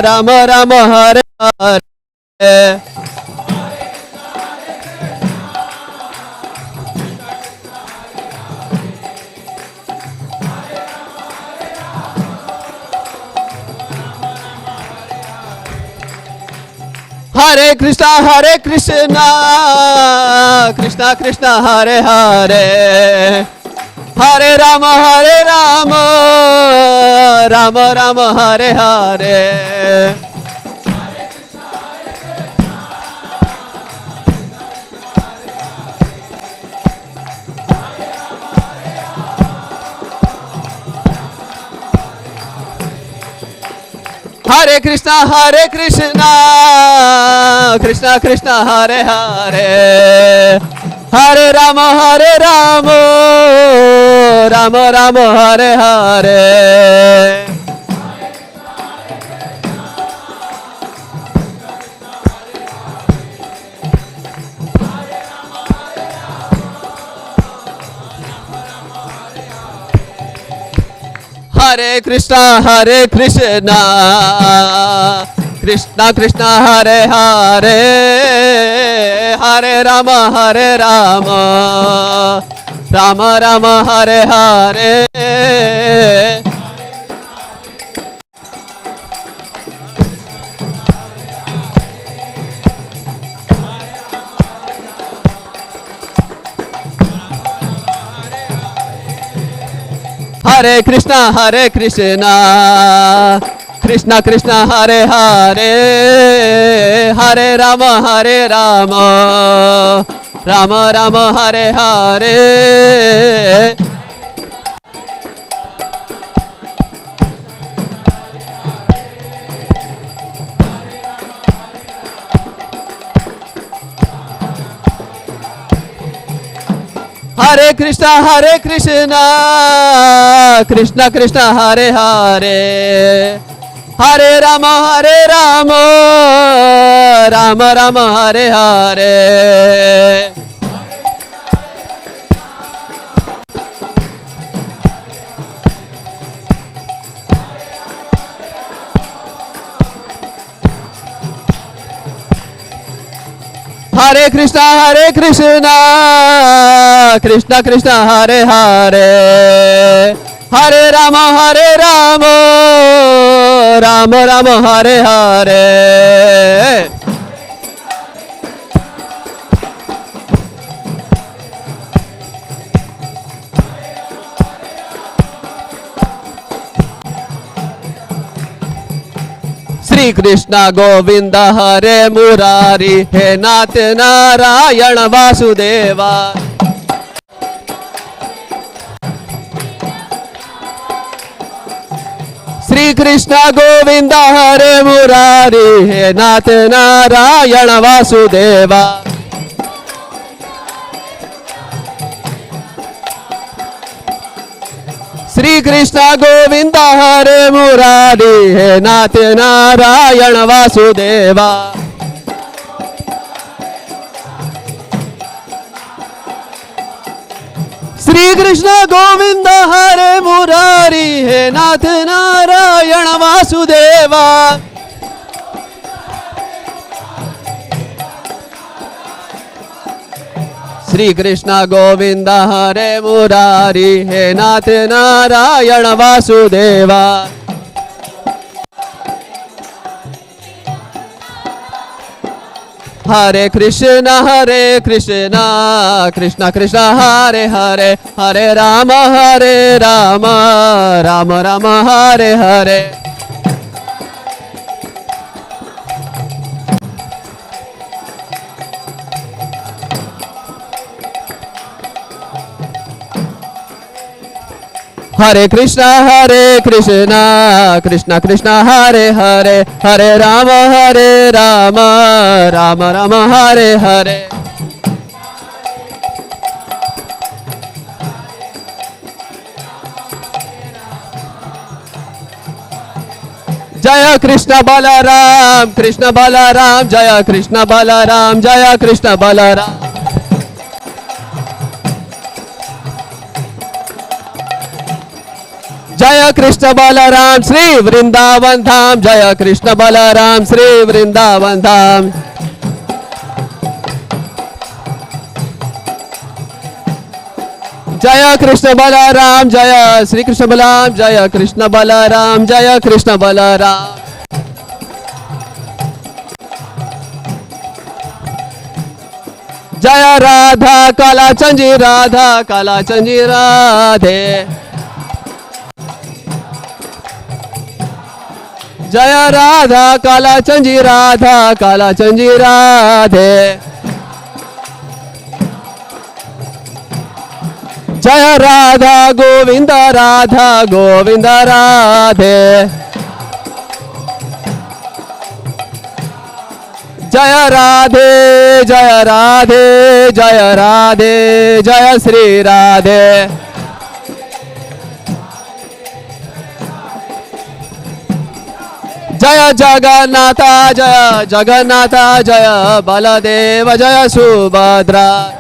Rama Rama, Hare Hare. Hare Krishna, Krishna Krishna, Hare Hare, Hare Rama, Rama Rama, Hare Hare. Hare Krishna, Krishna Krishna, Hare Hare, Hare Rama, Rama Rama, Hare Hare. Hare Krishna, Krishna Krishna, Hare Hare, Hare Rama, Rama Rama, Hare Hare. Hare Krishna, Krishna Krishna, Hare Hare, Hare Rama, Rama Rama, Hare Hare. Hare Krishna, Krishna Krishna, Hare Hare, Hare Rama, Rama Rama, Hare Hare. Hare Krishna, Krishna Krishna, Hare Hare, Hare Rama, Rama Rama, Hare Hare. Shri Krishna Govinda, Hare Murari, He Nath Narayana Vasudeva. Shri Krishna Govinda, Hare Murari, He Nath Narayana Vasudeva. Shri Krishna Govinda, Hare Murari, He Nath Narayana Vasudeva. Shri Krishna Govinda, Hare Murari, He Nath Narayana Vasudeva. Shri Krishna Govinda, Hare Murari, He Nath Narayana Vasudeva. Hare Krishna, Krishna Krishna, Hare Hare, Hare Rama, Rama Rama, Hare Hare. Hare Krishna, Krishna Krishna, Hare Hare, Hare Rama, Rama Rama, Hare Hare. Jaya Krishna Balaram, Jaya Krishna Balaram, Jaya Krishna Balaram. Jaya Krishna Balaram, Sri Vrindavan Dham, Jaya Krishna Balaram, Sri Vrindavan Dham. Jaya Krishna Balaram, Jaya Sri Krishna Balaram, Jaya Krishna Balaram, Jaya Krishna Balaram. Jaya Radha Kala Chanji Radha Kala Chanji Radhe. Jaya Radha Kala Chanji Radha Kala Chanji Radhe. Jaya Radha Govinda Radha Govinda Radhe. Jaya Radhe, Jaya Radhe, Jaya Radhe, Jaya Sri Radhe. Jaya Jagannatha, Jaya Jagannatha, Jaya Baladeva, Jaya Subhadra.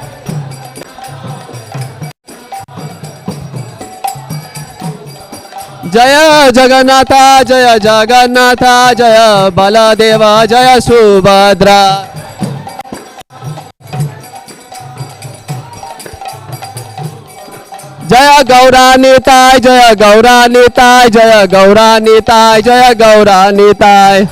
Jaya Jagannatha, Jaya Jagannatha, Jaya Baladeva, Jaya Subhadra. Jaya Gauranitai, Jaya Gauranitai, Jaya Gauranitai, Jaya Gauranitai.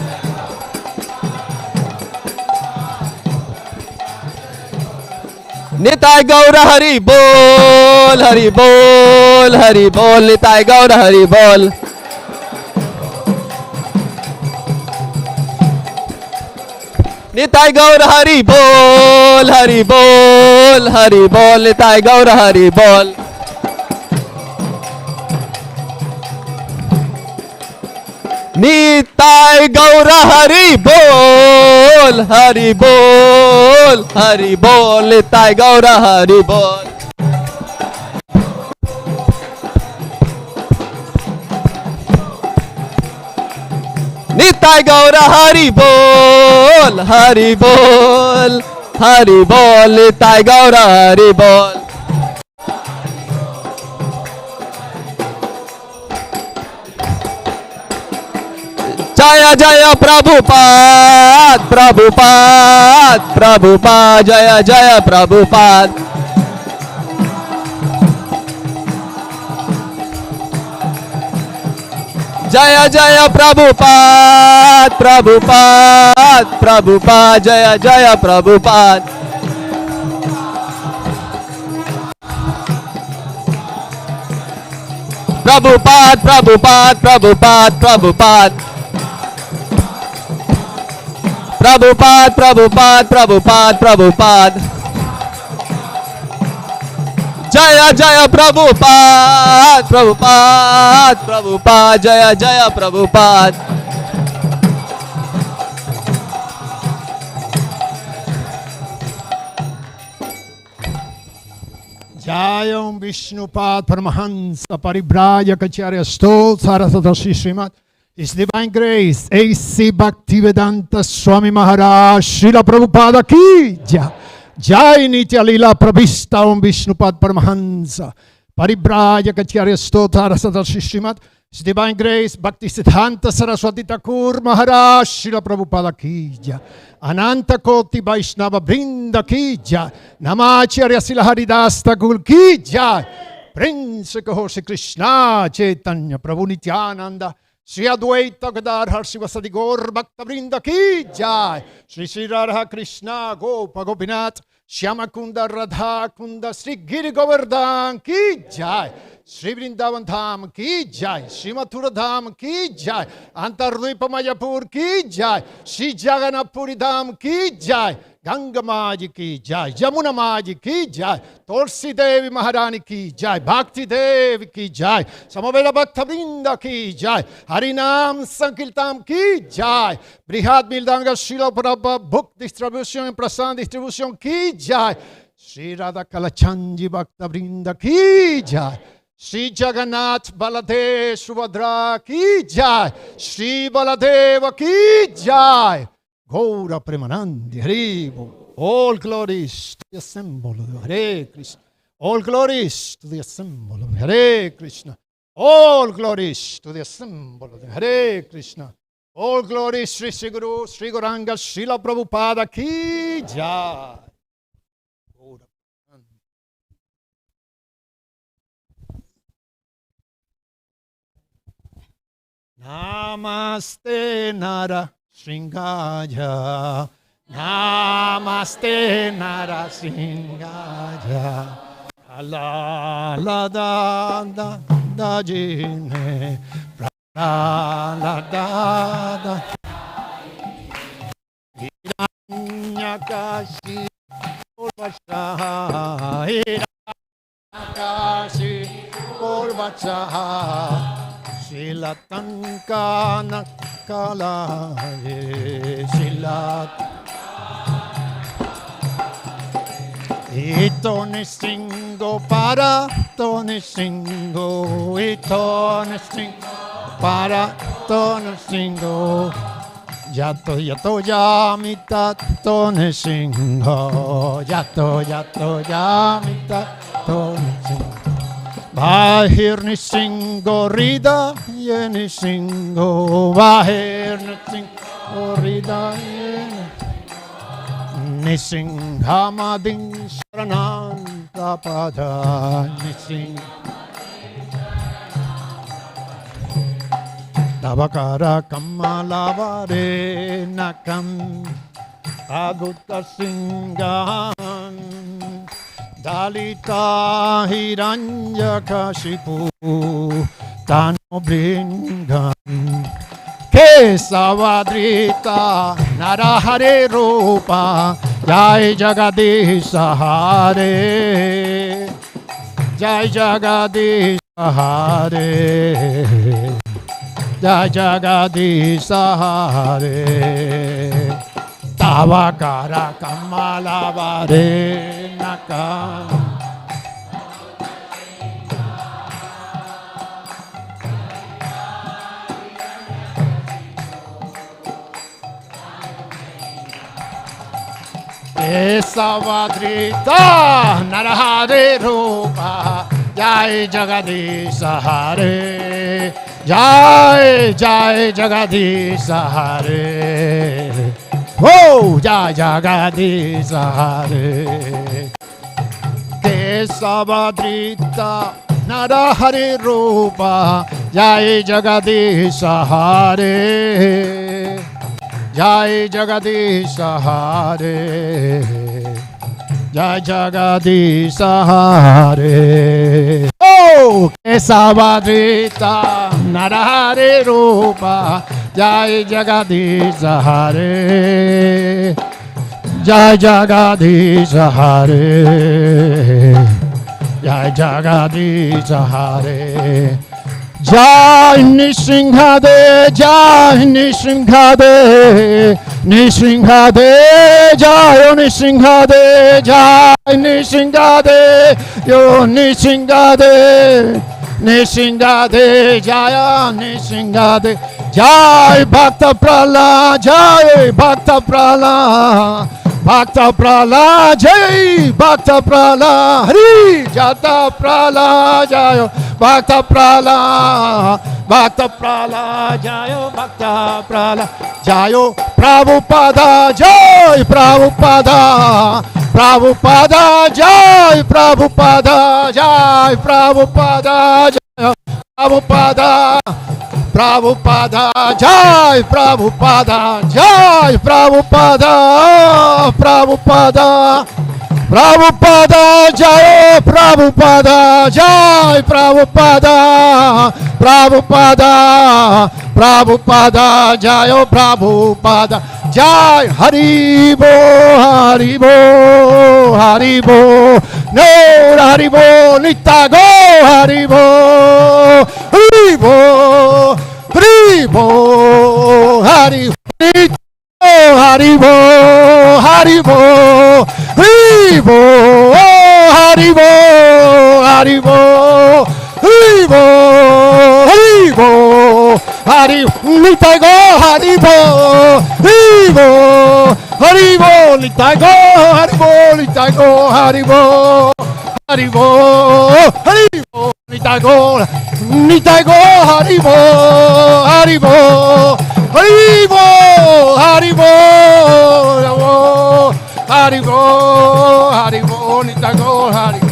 Nitai Gaura Hari Bol, Hari Bol, Hari Bol, Nitai Gaura Hari Bol. Nitai Gaura Hari Bol, Hari Bol, Hari Bol, Nitai Gaura Hari Bol. Nitai Gaura Hari Bol, Hari Bol, Hari Bol, Nitai Gaura Hari Bol. Nitai Gaura Hari Bol, Hari Bol, Hari Bol, Nitai Gaura Hari Bol. Jaya Jaya Prabhupada, Prabhupada, Prabhupada, Jaya Jaya Prabhupada. Jaya Jaya Prabhupada, Prabhupada, Prabhupada, Jaya Jaya Prabhupada. Prabhupada, Prabhupada, Prabhupada, Prabhupada. Prabhupada, Prabhupada, Prabhupada, Prabhupada. Jaya Jaya Prabhupada, Prabhupada, Prabhupada, Jaya Jaya Prabhupada. Jayam Vishnupad Paramahansa Paribrajacharya Stol Saraswati Srimad. His Divine Grace, A.C. Bhaktivedanta Swami Maharaj, Srila Prabhupada Ki Jai. Jai Nitya Lila Prabhista Om Vishnupad Paramahansa Paribrajacharya Stol Saraswati Srimad. His Divine Grace, Bhakti Siddhanta Saraswati Thakur Maharaj, Srila Prabhupada Ki Jai. Ananta Koti Vaishnava Brinda Ki Jai. Namacharya Srila Haridas Thakur Ki Jai. Prince Kaho Shri Krishna Chaitanya Prabhu Nityananda Shri Advaita Gadadhar Sivasadi Gaur Bhakta Vrinda Ki Jai. Shri Shri Radha Krishna Gopa Gopinath Shyama Kunda Radha Kunda Shri Giri Govardhan Ki Jai. Shri Vrindavan Dham Ki Jai. Shri Mathura Dham Ki Jai. Antardvipa Mayapur Ki Jai. Shri Jagannath Puri Dham Ki Jai. Ganga Maji Ki Jai. Jamuna Maji Ki Jai. Tulsi Devi Maharani Ki Jai. Bhakti Devi Ki Jai. Samaveda Bhakta Vrinda Ki Jai. Harinam Sankirtam Ki Jai. Brihad Mildanga Shila Prabha Book Distribution and Prasan Distribution Ki Jai. Shri Radha Kalachanji Bhakta Vrinda Ki Jai. Shri Jagannath Baladev Subhadra Ki Jai. Shri Baladeva Ki Jai. Gaura Premanandi Hari Bol. All glories to the symbol of Hare Krishna. All glories to the symbol of Hare Krishna. All glories to the symbol of Hare Krishna. All glories Sri Sri Guru Sri Gauranga Srila Prabhupada Ki Jai. Namaste Nara Sringaja. Namaste Nara Sringaja. La da da da jine. La da da. Hiranyakashi Purvachaha. Hiranyakashi Purvachaha. Shilatankana Kalaye Shilat Ito Nisingo para to Nisingo. Ito Nisingo para to Nisingo. Yato yato yamita to Nisingo. Yato yato yamita to Nisingo. Bahir Nisingo rida ye Nisingo. Bahir Nisingo rida ye Nisinghamading Saranantapada Nising Tabakara Kamalavare Nakam Agutta Singahan Dalita Hiranyakashipu Tano Bringan Kesavadrita Narahare Rupa Jai Jagadisha Hare Jai Jagadisha Hare Jai Jagadisha Hare Tavakara Kamalavare Nakam Kesavadrita Narahare Rupa Jai Jagadisha Hare Jai Jai Jagadisha Hare Oh Jai Jagadisha Hare Kesavadrita Narahare Rupa Jai Jagadisha Hare Jai Jagadisha Hare Jai Jagadisha Hare Oh Kesavadrita Narahare Rupa Jai Jagadisha Hare Jai Jagadisha Hare Jai Jagadisha Hare Jai Nisringhade, Jai Nisringhade, Nisringhade, Jai Nisringhade, Jai Nisringhade, Yo Nisringhade, Nisringhade, Jaya Nisringhade, Jai Bhakta Prala, Jai Bhakta Prala, Bhakta Prala, Jai Bhakta Prala, Hari Jata Prala, Jai Bhakta Prala, Bhakta Prala, Jayo Bhakta Prala, Jayo Prabhupada, Jai Prabhupada, Prabhupada, Jai Prabhupada, Jai Prabhupada, Jai Prabhupada, Prabhupada, Jai Prabhupada, Jai Prabhupada, Prabhupada. Prabhupada, Jai Prabhupada, Jai Prabhupada, Prabhupada, Prabhupada, Jai Prabhupada, Jai Haribo, Haribo, Haribo, No Haribo, Nitago, Haribo, Haribo, Haribo, Haribo, Haribo, Haribo, Haribo, Haribo, Haribo, Haribo, Haribo, Haribo, Nitago, Haribo, Haribo, Haribo, Nitago, Haribo, Nitago, Haribo, Haribo, Haribo, Nitago, Nitago, Haribo, Haribo, Haribo, Haribo, Haribo, Haribo, Nitago, Haribo.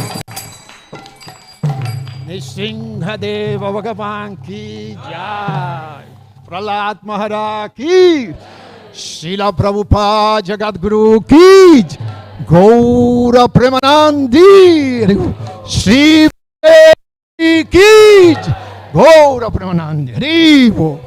Nisringhadeva Bhagavan ki jai, Prahlad Maharaj ki, Srila Prabhupada Jagadguru ki, Gaura Premanandi, Shri ki, Gaura Premanandi, Haribo.